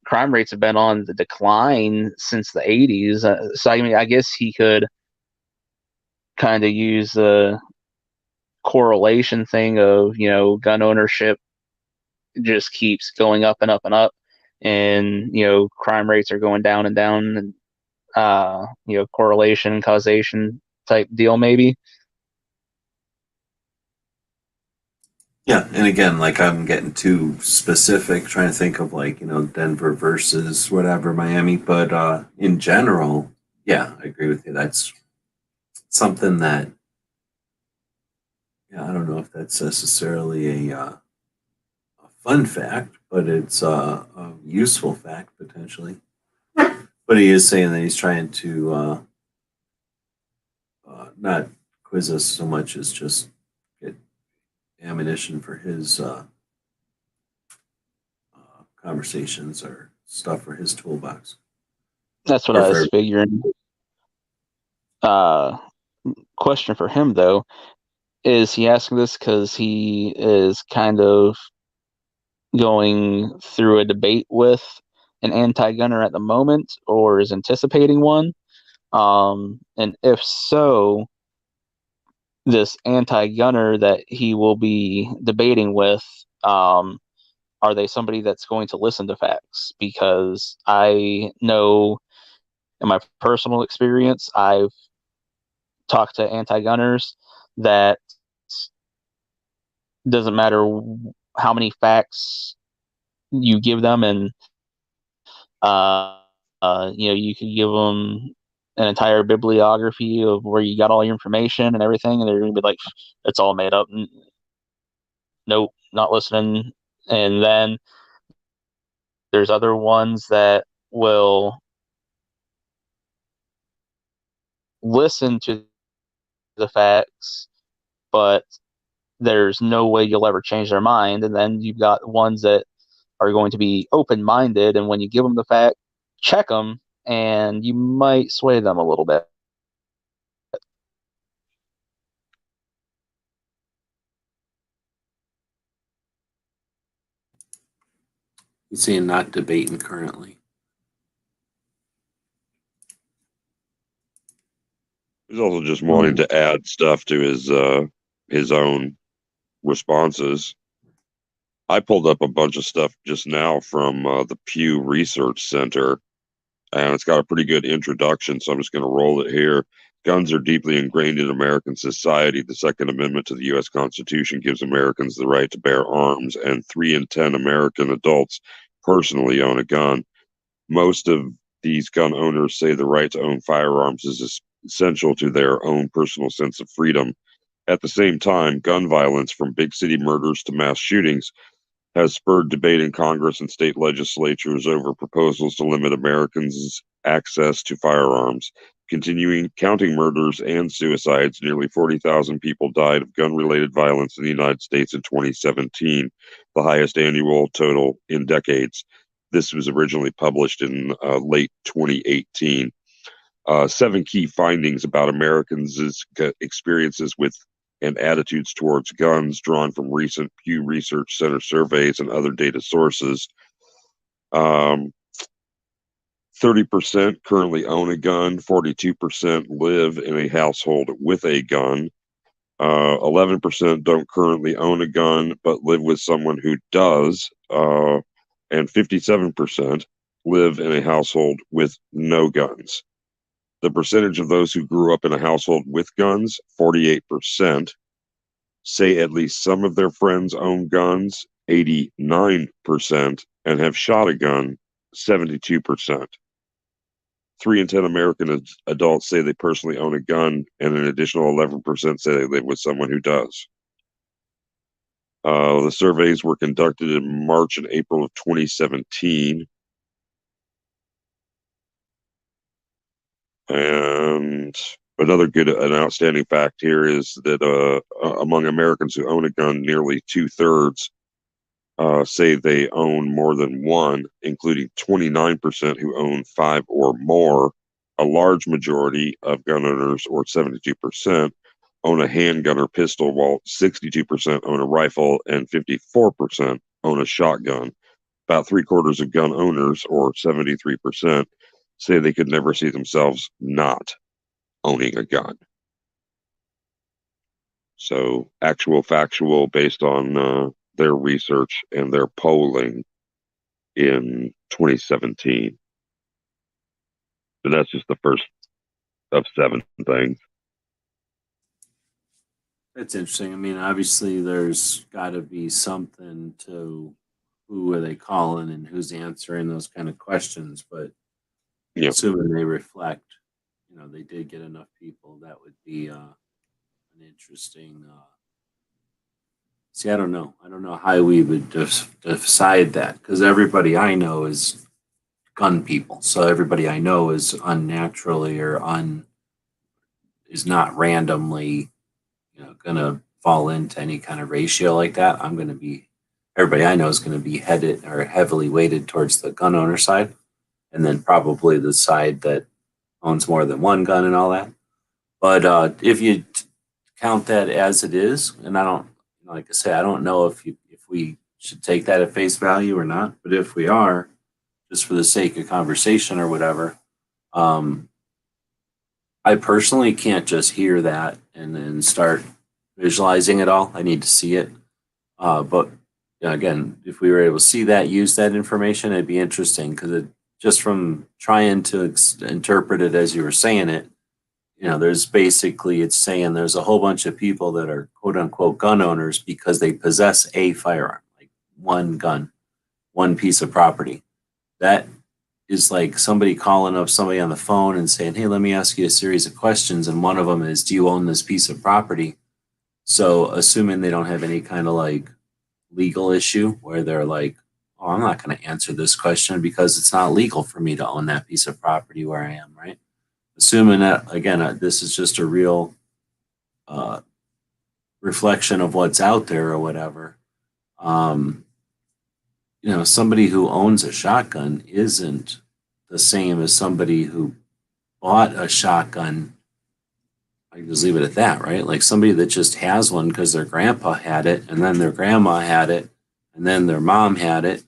crime rates have been on the decline since the 80s. So I mean, I guess he could kind of use the correlation thing of gun ownership just keeps going up and up and up, and crime rates are going down and down, and correlation causation type deal maybe. Yeah, and again, like I'm getting too specific, trying to think of like Denver versus whatever Miami, but in general, yeah, I agree with you. That's something that Yeah, I don't know if that's necessarily a fun fact, but it's a useful fact potentially. But he is saying that he's trying to not quiz us so much as just get ammunition for his conversations or stuff for his toolbox. That's what Or I for was figuring. Question for him though, is he asking this because he is kind of going through a debate with an anti-gunner at the moment, or is anticipating one? And if so, this anti-gunner that he will be debating with, are they somebody that's going to listen to facts? Because I know in my personal experience, I've talked to anti-gunners that doesn't matter how many facts you give them, and you can give them an entire bibliography of where you got all your information and everything, and they're gonna be like, "It's all made up." Nope, not listening. And then there's other ones that will listen to the facts, but there's no way you'll ever change their mind. And then you've got ones that are going to be open minded, and when you give them the fact, check them, and you might sway them a little bit. he's saying not debating currently. He's also just wanting to add stuff to his own responses. I pulled up a bunch of stuff just now from the Pew Research Center, and it's got a pretty good introduction, so I'm just going to roll it here. Guns are deeply ingrained in American society. The Second Amendment to the U.S. Constitution gives Americans the right to bear arms, and 3 in 10 American adults personally own a gun. Most of these gun owners say the right to own firearms is essential to their own personal sense of freedom. At the same time, gun violence, from big city murders to mass shootings, has spurred debate in Congress and state legislatures over proposals to limit Americans' access to firearms. Continuing counting murders and suicides, nearly 40,000 people died of gun-related violence in the United States in 2017, the highest annual total in decades. This was originally published in late 2018. 7 key findings about Americans' experiences with and attitudes towards guns, drawn from recent Pew Research Center surveys and other data sources. 30% currently own a gun, 42% live in a household with a gun, 11% don't currently own a gun but live with someone who does, and 57% live in a household with no guns. The percentage of those who grew up in a household with guns, 48%, say at least some of their friends own guns, 89%, and have shot a gun, 72%. 3 in 10 American adults say they personally own a gun, and an additional 11% say they live with someone who does. The surveys were conducted in March and April of 2017. And another good and outstanding fact here is that among Americans who own a gun, nearly 2/3 say they own more than one, including 29% who own 5 or more. A large majority of gun owners, or 72%, own a handgun or pistol, while 62% own a rifle and 54% own a shotgun. About 3/4 of gun owners, or 73%, say they could never see themselves not owning a gun. So, actual factual based on their research and their polling in 2017. And that's just the first of 7 things. That's interesting. I mean, obviously, there's got to be something to who are they calling and who's answering those kind of questions. But Yeah. assuming they reflect, they did get enough people, that would be an interesting See, I don't know. I don't know how we would decide that because everybody I know is gun people. So everybody I know is unnaturally or is not randomly, gonna fall into any kind of ratio like that. Everybody I know is going to be headed or heavily weighted towards the gun owner side, and then probably the side that owns more than one gun and all that. But if you count that as it is, and I don't, like I say, I don't know if we should take that at face value or not. But if we are, just for the sake of conversation or whatever, um, I personally can't just hear that and then start visualizing it all. I need to see it. But again, if we were able to see that, use that information, it'd be interesting because just from trying to interpret it as you were saying it, there's basically, it's saying there's a whole bunch of people that are quote unquote gun owners because they possess a firearm, like one gun, one piece of property. That is like somebody calling up somebody on the phone and saying, hey, let me ask you a series of questions. And one of them is, do you own this piece of property? So assuming they don't have any kind of like legal issue where they're like, oh, I'm not going to answer this question because it's not legal for me to own that piece of property where I am, right? Assuming that, again, this is just a real uh, reflection of what's out there or whatever. Um, somebody who owns a shotgun isn't the same as somebody who bought a shotgun. I can just leave it at that, right? Like somebody that just has one because their grandpa had it, and then their grandma had it, and then their mom had it,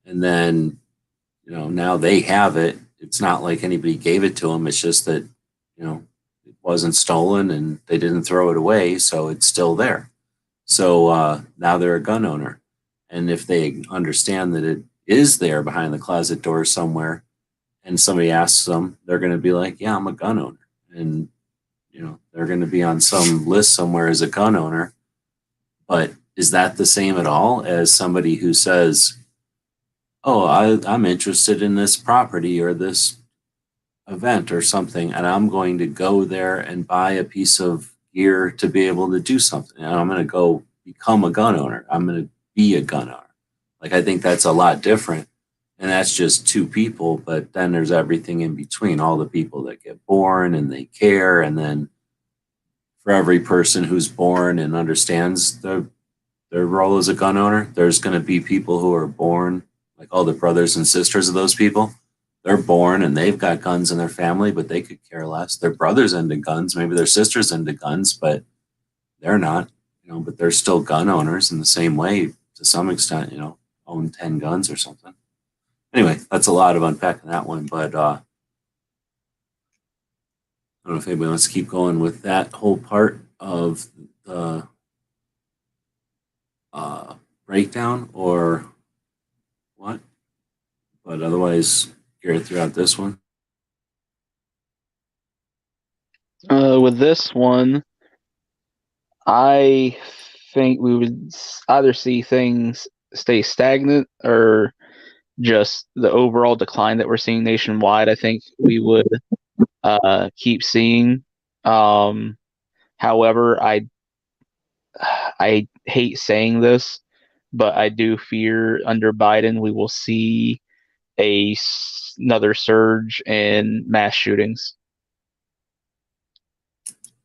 and then now they have it. It's not like anybody gave it to them. It's just that it wasn't stolen and they didn't throw it away, so it's still there. So now they're a gun owner, and if they understand that it is there behind the closet door somewhere, and somebody asks them, they're going to be like, "Yeah, I'm a gun owner," and they're going to be on some list somewhere as a gun owner. But is that the same at all as somebody who says, oh, I'm interested in this property or this event or something, and I'm going to go there and buy a piece of gear to be able to do something. And I'm going to go become a gun owner. I'm going to be a gun owner. Like, I think that's a lot different. And that's just two people, but then there's everything in between, all the people that get born and they care. And then for every person who's born and understands their role as a gun owner, there's going to be people who are born, like all the brothers and sisters of those people. They're born and they've got guns in their family, but they could care less. Their brother's into guns, maybe their sister's into guns, but they're not, but they're still gun owners in the same way to some extent, own 10 guns or something. Anyway, that's a lot of unpacking that one, but I don't know if anybody wants to keep going with that whole part of the breakdown or what, but otherwise, Garrett threw out this one. With this one, I think we would either see things stay stagnant or just the overall decline that we're seeing nationwide. I think we would keep seeing. However, I hate saying this, but I do fear under Biden we will see another surge in mass shootings.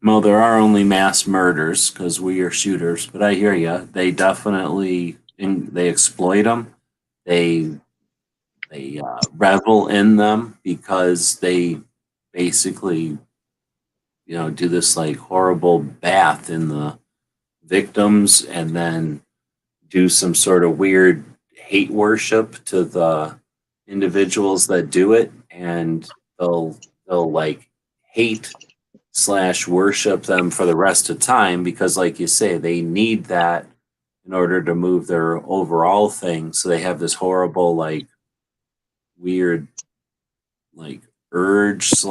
Well, there are only mass murders because we are shooters, but I hear you. They definitely they exploit them. They revel in them because they basically do this like horrible bath in the victims and then do some sort of weird hate worship to the individuals that do it, and they'll like hate / worship them for the rest of time because, like you say, they need that in order to move their overall thing. So they have this horrible like weird like urge /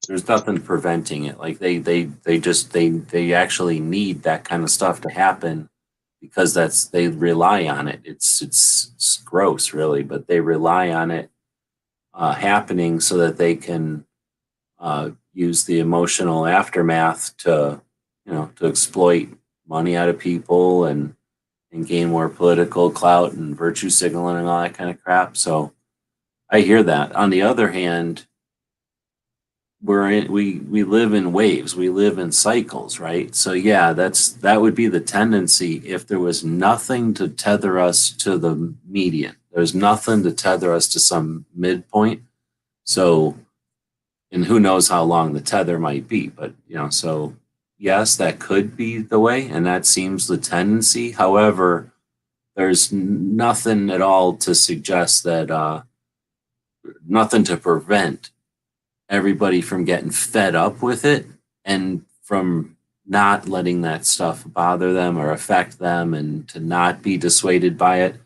there's nothing preventing it. Like they actually need that kind of stuff to happen because they rely on it. It's gross, really, but they rely on it happening so that they can use the emotional aftermath to to exploit money out of people and gain more political clout and virtue signaling and all that kind of crap. So I hear that. On the other hand, we live in waves, we live in cycles, right? So yeah, that would be the tendency if there was nothing to tether us to the median. There's nothing to tether us to some midpoint. So, and who knows how long the tether might be, but so yes, that could be the way, and that seems the tendency. However, there's nothing at all to suggest that nothing to prevent everybody from getting fed up with it and from not letting that stuff bother them or affect them, and to not be dissuaded by it.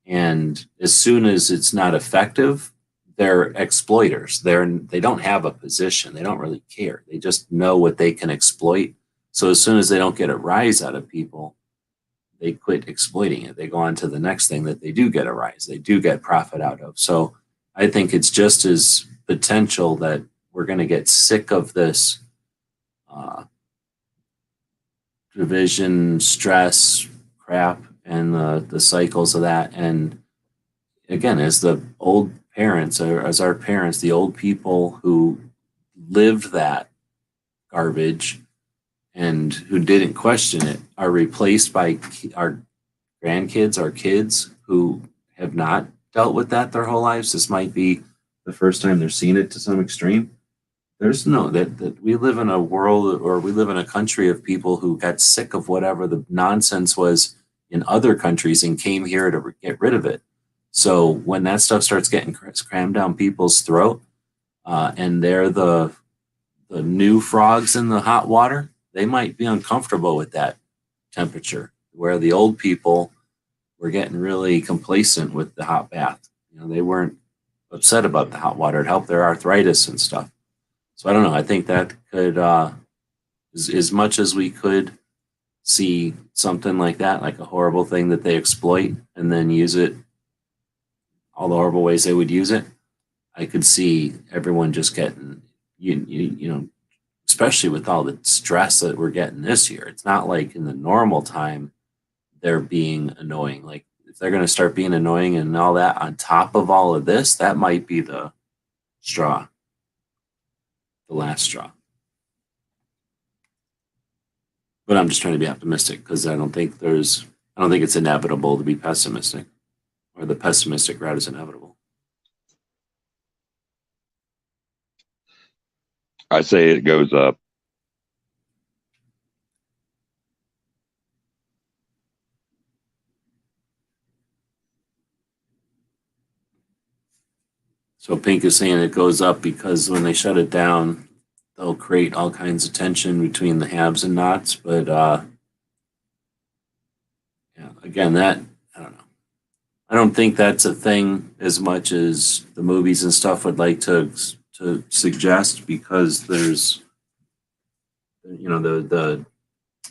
And as soon as it's not effective, they're exploiters. They don't have a position. They don't really care. They just know what they can exploit. So as soon as they don't get a rise out of people, they quit exploiting it. They go on to the next thing that they do get a rise. They do get profit out of. So I think it's just as potential that we're going to get sick of this division, stress, crap, and the cycles of that. And again, as the old parents, or as our parents, the old people who lived that garbage and who didn't question it, are replaced by our grandkids, our kids who have not dealt with that their whole lives. This might be the first time they're seeing it to some extreme. There's no that we live in a world, or we live in a country of people who got sick of whatever the nonsense was in other countries and came here to get rid of it. So when that stuff starts getting crammed down people's throat, and they're the new frogs in the hot water, they might be uncomfortable with that temperature. Where the old people were getting really complacent with the hot bath. They weren't upset about the hot water. It helped their arthritis and stuff. So I don't know. I think that could, as much as we could see something like that, like a horrible thing that they exploit and then use it, all the horrible ways they would use it, I could see everyone just getting, especially with all the stress that we're getting this year. It's not like in the normal time they're being annoying. Like if they're going to start being annoying and all that on top of all of this, that might be the straw. The last straw. But I'm just trying to be optimistic because I don't think it's inevitable to be pessimistic, or the pessimistic route is inevitable. I say it goes up. So Pink is saying it goes up because when they shut it down, they'll create all kinds of tension between the haves and nots. But again, that I don't know. I don't think that's a thing as much as the movies and stuff would like to suggest, because there's the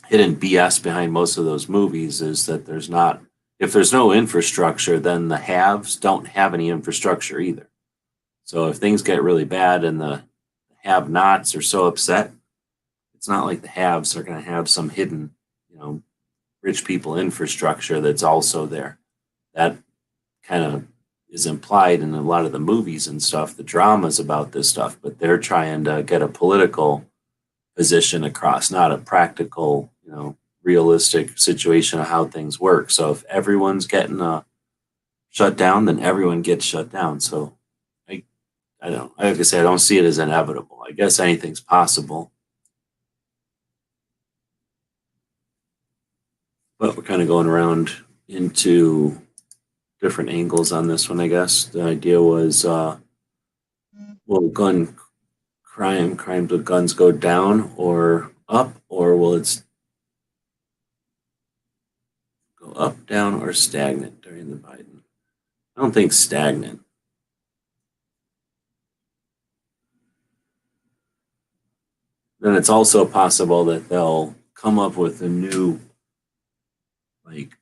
hidden BS behind most of those movies is that if there's no infrastructure, then the haves don't have any infrastructure either. So if things get really bad and the have-nots are so upset, it's not like the haves are going to have some hidden, rich people infrastructure that's also there. That kind of is implied in a lot of the movies and stuff, the dramas about this stuff, but they're trying to get a political position across, not a practical, realistic situation of how things work. So if everyone's getting shut down, then everyone gets shut down. So I don't, like I say, I don't see it as inevitable. I guess anything's possible. But we're kind of going around into different angles on this one, I guess. The idea was, will crimes with guns go down or up, or will it go up, down, or stagnant during the Biden? I don't think stagnant. Then it's also possible that they'll come up with a new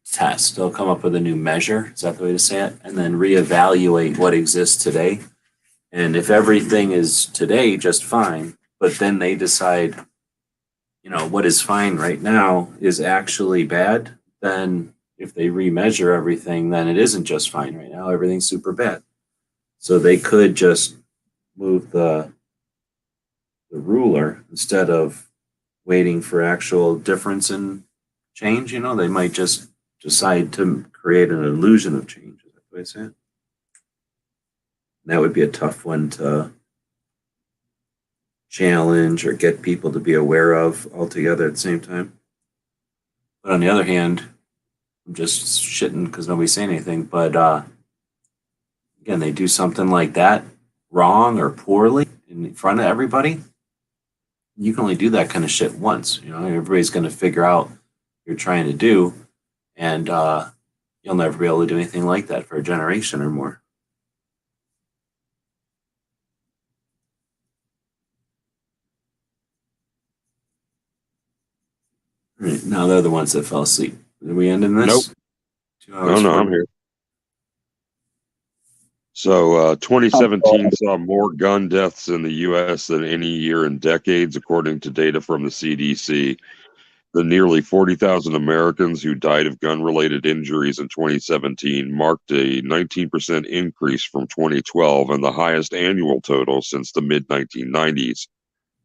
test. They'll come up with a new measure. Is that the way to say it? And then reevaluate what exists today. And if everything is today just fine, but then they decide what is fine right now is actually bad, then if they remeasure everything, then it isn't just fine right now. Everything's super bad. So they could just move the ruler instead of waiting for actual difference in change. They might just decide to create an illusion of change. Is that what I say? That would be a tough one to challenge or get people to be aware of altogether at the same time. But on the other hand, I'm just shitting because nobody's saying anything. But again, they do something like that wrong or poorly in front of everybody. You can only do that kind of shit once. Everybody's going to figure out what you're trying to do, and you'll never be able to do anything like that for a generation or more. All right, now they're the ones that fell asleep. Are we ending this? Nope. 2 hours. No, I'm here. So 2017 saw more gun deaths in the U.S. than any year in decades, according to data from the CDC. The nearly 40,000 Americans who died of gun-related injuries in 2017 marked a 19% increase from 2012 and the highest annual total since the mid-1990s.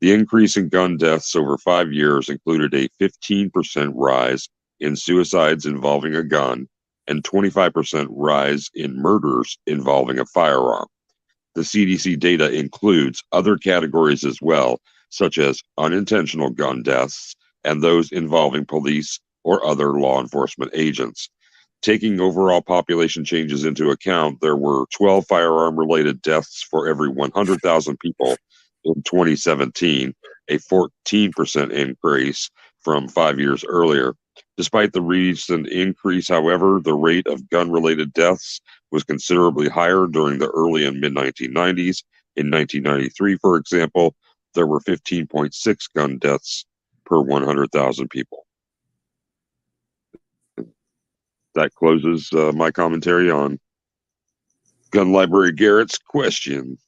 The increase in gun deaths over 5 years included a 15% rise in suicides involving a gun and 25% rise in murders involving a firearm. The CDC data includes other categories as well, such as unintentional gun deaths and those involving police or other law enforcement agents. Taking overall population changes into account, there were 12 firearm-related deaths for every 100,000 people in 2017, a 14% increase from 5 years earlier. Despite the recent increase, however, the rate of gun-related deaths was considerably higher during the early and mid-1990s. In 1993, for example, there were 15.6 gun deaths per 100,000 people. That closes my commentary on Gun Library Garrett's question.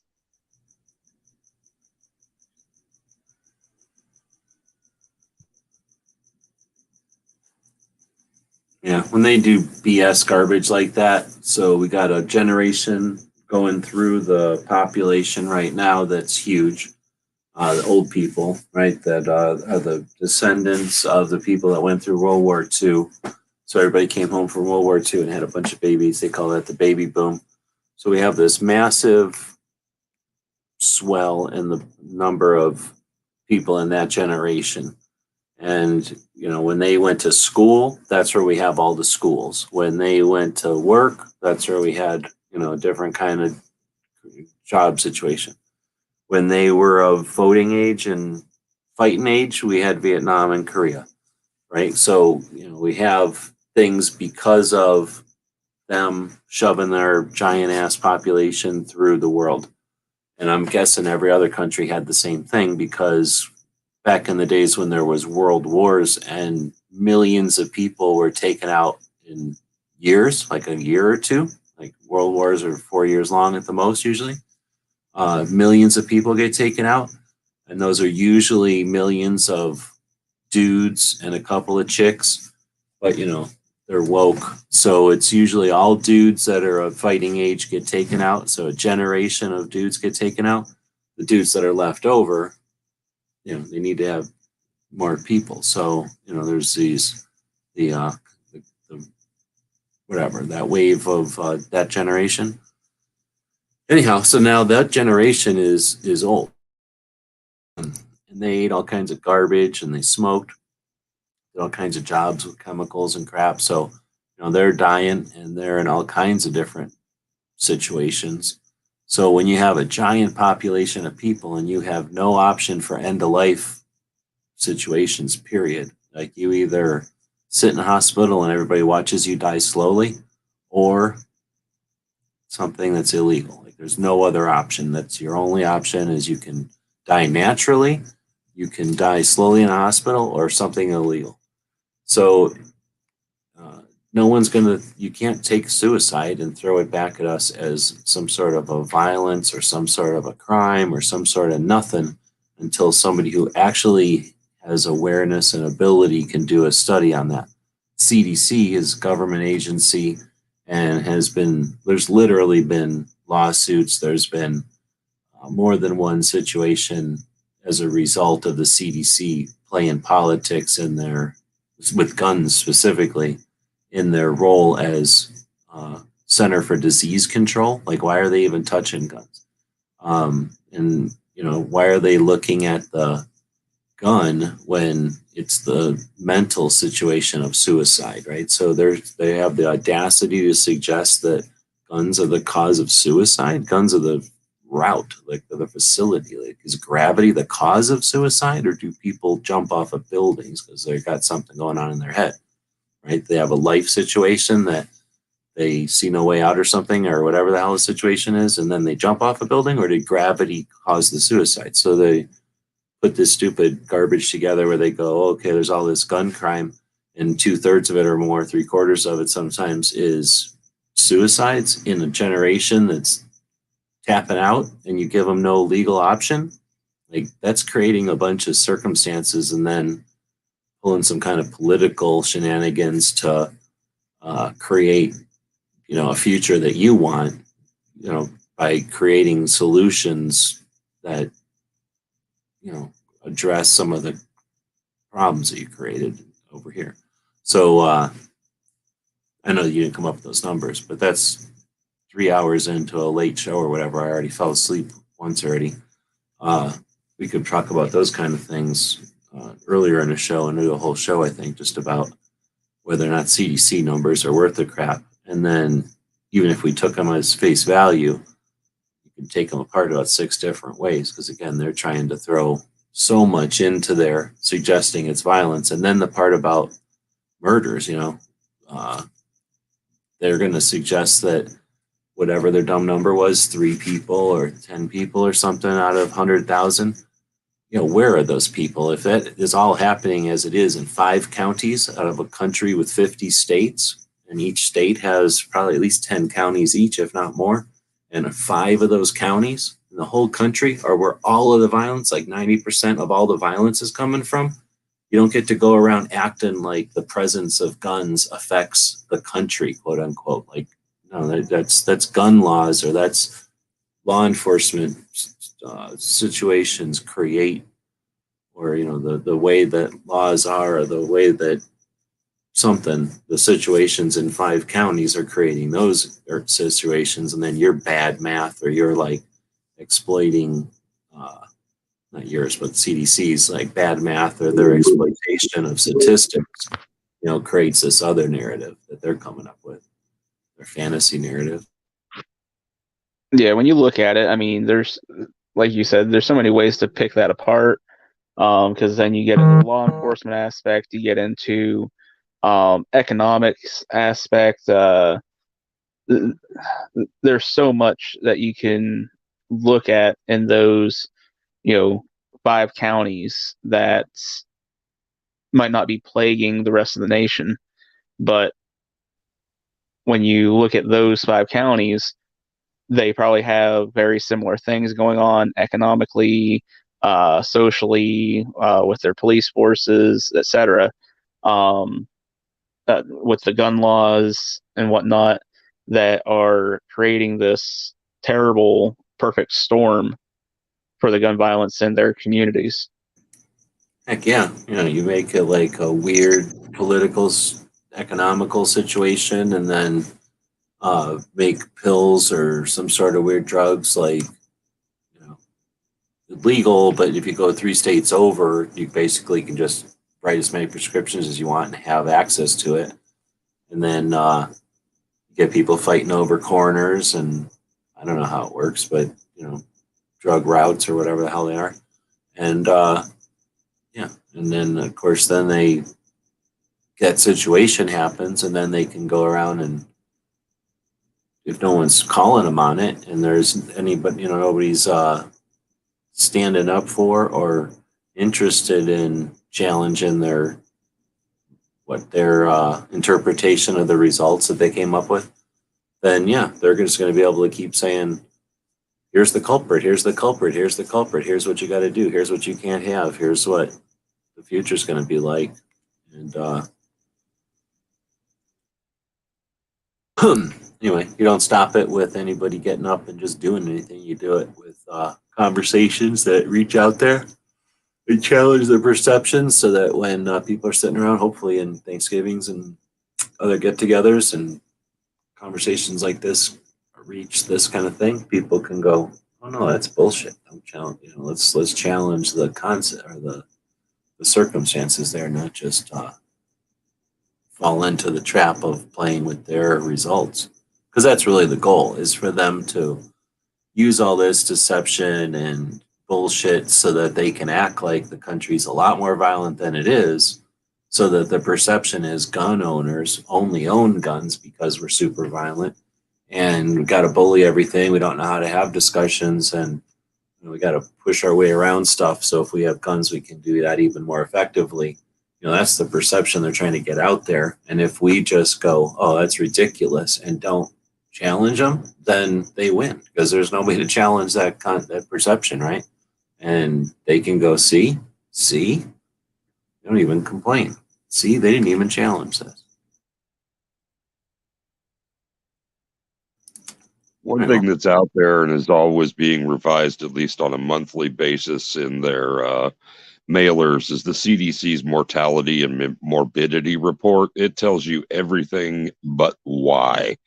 Yeah, when they do BS garbage like that, so we got a generation going through the population right now that's huge. The old people, right, that are the descendants of the people that went through World War II. So everybody came home from World War II and had a bunch of babies. They call that the baby boom. So we have this massive swell in the number of people in that generation. And, when they went to school, that's where we have all the schools. When they went to work, that's where we had, a different kind of job situation. When they were of voting age and fighting age, we had Vietnam and Korea, right? So, we have things because of them shoving their giant ass population through the world. And I'm guessing every other country had the same thing because back in the days when there was world wars and millions of people were taken out in years, like a year or two, like world wars are 4 years long at the most usually. Millions of people get taken out, and those are usually millions of dudes and a couple of chicks, but they're woke, so it's usually all dudes that are of fighting age get taken out. So a generation of dudes get taken out. The dudes that are left over, they need to have more people. So there's the whatever, that wave of that generation. Anyhow, so now that generation is old, and they ate all kinds of garbage and they smoked, did all kinds of jobs with chemicals and crap. So they're dying and they're in all kinds of different situations. So when you have a giant population of people and you have no option for end of life situations, period, like you either sit in a hospital and everybody watches you die slowly, or something that's illegal. Like there's no other option. That's your only option. Is you can die naturally, you can die slowly in a hospital, or something illegal. So no one's you can't take suicide and throw it back at us as some sort of a violence or some sort of a crime or some sort of nothing until somebody who actually has awareness and ability can do a study on that. CDC is a government agency and there's literally been lawsuits. There's been more than one situation as a result of the CDC playing politics with guns specifically, in their role as Center for Disease Control. Like, why are they even touching guns? And why are they looking at the gun when it's the mental situation of suicide, right? So they have the audacity to suggest that guns are the cause of suicide. Guns are the route, like the facility. Like, is gravity the cause of suicide, or do people jump off of buildings because they've got something going on in their head, right? They have a life situation that they see no way out or something, or whatever the hell the situation is, and then they jump off a building, or did gravity cause the suicide? So they put this stupid garbage together where they go, okay, there's all this gun crime, and 2/3 of it or more, 3/4 of it sometimes is suicides in a generation that's tapping out, and you give them no legal option. Like, that's creating a bunch of circumstances and then pulling some kind of political shenanigans to create, a future that you want, by creating solutions that, address some of the problems that you created over here. So I know you didn't come up with those numbers, but that's 3 hours into a late show or whatever. I already fell asleep once already. We could talk about those kind of things earlier in the show and do a whole show, I think, just about whether or not CDC numbers are worth the crap. And then even if we took them as face value, you can take them apart about 6 different ways, because again, they're trying to throw so much into their suggesting it's violence. And then the part about murders, they're going to suggest that whatever their dumb number was, 3 people or 10 people or something out of 100,000, where are those people? If that is all happening as it is in 5 counties out of a country with 50 states, and each state has probably at least 10 counties each, if not more, and 5 of those counties in the whole country are where all of the violence, like 90% of all the violence, is coming from, you don't get to go around acting like the presence of guns affects the country, quote unquote. Like, no, that's gun laws, or that's law enforcement situations create, or the way that laws are, or the way that the situations in 5 counties are creating those situations, and then your bad math, or you're like exploiting not yours but CDC's like bad math, or their exploitation of statistics creates this other narrative that they're coming up with, their fantasy narrative. Yeah, when you look at it, I mean, there's, like you said, there's so many ways to pick that apart, because then you get into the law enforcement aspect, you get into economics aspect. There's so much that you can look at in those 5 counties that might not be plaguing the rest of the nation, but when you look at those 5 counties, they probably have very similar things going on economically, socially, with their police forces, etc., with the gun laws and whatnot, that are creating this terrible perfect storm for the gun violence in their communities. Heck yeah, you make it like a weird political, economical situation, and then make pills or some sort of weird drugs like legal, but if you go 3 states over, you basically can just write as many prescriptions as you want and have access to it, and then get people fighting over corners, and I don't know how it works, but drug routes or whatever the hell they are, and and then of course then that situation happens, and then they can go around, and if no one's calling them on it, and there's anybody, nobody's standing up for or interested in challenging their interpretation of the results that they came up with, then yeah, they're just going to be able to keep saying, here's the culprit, here's the culprit, here's the culprit, here's what you got to do, here's what you can't have, here's what the future's going to be like. And anyway, you don't stop it with anybody getting up and just doing anything. You do it with conversations that reach out there and challenge their perceptions, so that when people are sitting around, hopefully in Thanksgivings and other get-togethers and conversations like this reach this kind of thing, people can go, "Oh no, that's bullshit. Don't challenge. Let's challenge the concept or the circumstances there, not just fall into the trap of playing with their results." Because that's really the goal, is for them to use all this deception and bullshit so that they can act like the country's a lot more violent than it is, so that the perception is gun owners only own guns because we're super violent, and we got to bully everything. We don't know how to have discussions, and we got to push our way around stuff. So if we have guns, we can do that even more effectively. That's the perception they're trying to get out there. And if we just go, "Oh, that's ridiculous," and don't challenge them, then they win, because there's nobody to challenge that perception, right? And they can go, see, they don't even complain. See, they didn't even challenge this. One thing that's out there and is always being revised, at least on a monthly basis in their mailers, is the CDC's mortality and morbidity report. It tells you everything but why.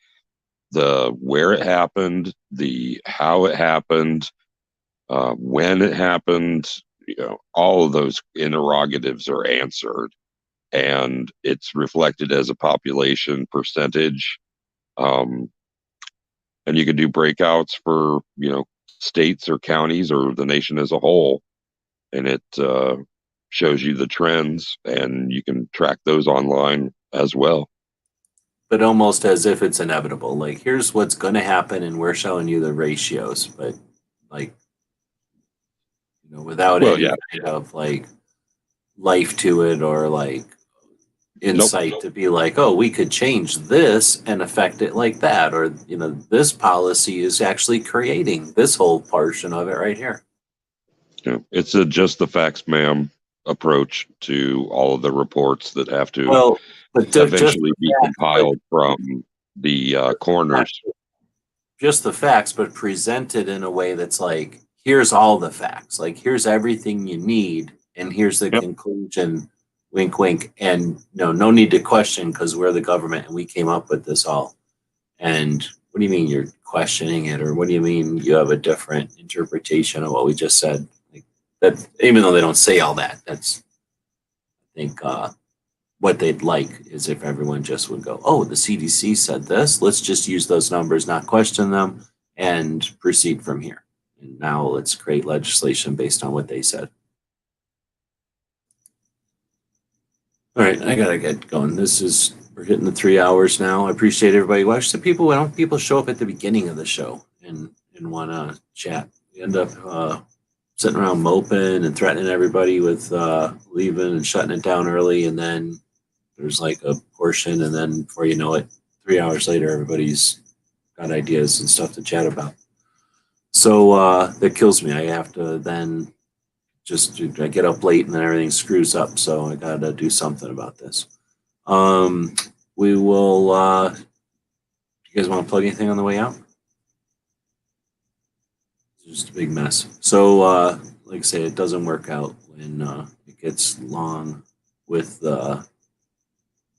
The where it happened, the how it happened, when it happened, all of those interrogatives are answered, and it's reflected as a population percentage. And you can do breakouts for, states or counties or the nation as a whole. And it shows you the trends, and you can track those online as well. But almost as if it's inevitable. Like, here's what's going to happen, and we're showing you the ratios. But, like, without any kind of, like, life to it, or, like, insight to be like, "Oh, we could change this and affect it like that," or this policy is actually creating this whole portion of it right here. It's a just the facts, ma'am approach to all of the reports that have to eventually be compiled from the coroners. Just the facts, but presented in a way that's like, here's all the facts, like, here's everything you need, and here's the conclusion. Wink, wink. And no need to question, because we're the government and we came up with this all. And what do you mean you're questioning it? Or what do you mean you have a different interpretation of what we just said? Like, that, even though they don't say all that, that's, I think, what they'd like is if everyone just would go, "Oh, the CDC said this. Let's just use those numbers, not question them, and proceed from here. And now let's create legislation based on what they said." All right, I gotta get going. We're hitting the 3 hours now. I appreciate everybody watching. Why don't people show up at the beginning of the show and want to chat? We end up sitting around moping and threatening everybody with leaving and shutting it down early, and then there's like a portion, and then before you know it, 3 hours later, everybody's got ideas and stuff to chat about. So that kills me. I have to then I get up late and then everything screws up. So I got to do something about this. We will, do you guys want to plug anything on the way out? It's just a big mess. So, like I say, it doesn't work out when it gets long with the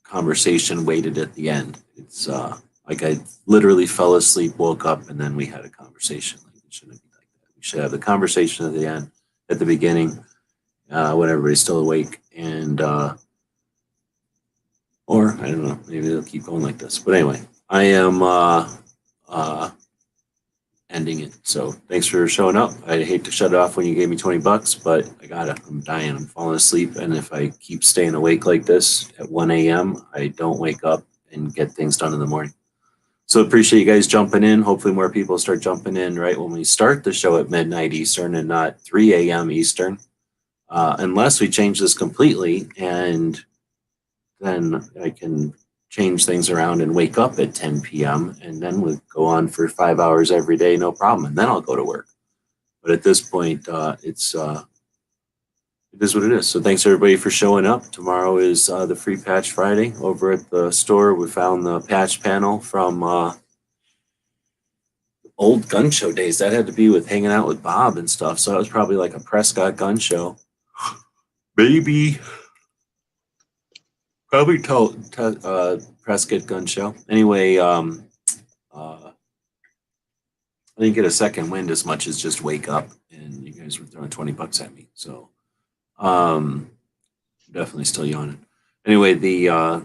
conversation weighted at the end. It's like I literally fell asleep, woke up, and then we had a conversation. Like, it shouldn't be like that. We should have the conversation at the end, at the beginning, when everybody's still awake, and or I don't know, maybe they'll keep going like this. But anyway, I am ending it. So thanks for showing up. I hate to shut it off when you gave me $20, but I gotta. I'm dying. I'm falling asleep, and if I keep staying awake like this at 1 a.m., I don't wake up and get things done in the morning. So appreciate you guys jumping in. Hopefully more people start jumping in right when we start the show at midnight Eastern and not 3 a.m. Eastern, unless we change this completely, and then I can change things around and wake up at 10 p.m. and then we'll go on for 5 hours every day, no problem. And then I'll go to work. But at this point, it's it is what it is. So thanks everybody for showing up. Tomorrow is the Free Patch Friday over at the store. We found the patch panel from old gun show days. That had to be with hanging out with Bob and stuff. So it was probably like a Prescott gun show. Maybe. Probably Prescott gun show. Anyway, I didn't get a second wind as much as just wake up, and you guys were throwing $20 at me. So definitely still yawning. Anyway, the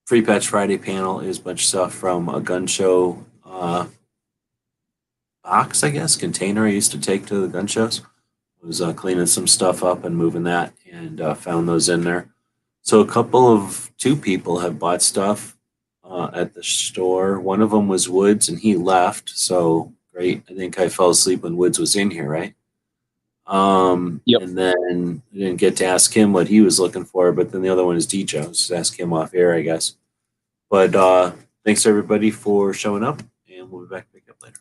Free Patch Friday panel is a bunch of stuff from a gun show box, I guess, container I used to take to the gun shows. I was cleaning some stuff up and moving that, and found those in there. So two people have bought stuff at the store. One of them was Woods, and he left. So great. I think I fell asleep when Woods was in here, right? Yep. And then I didn't get to ask him what he was looking for, but then the other one is DJ. I'll just ask him off air, I guess. But thanks everybody for showing up, and we'll be back up later.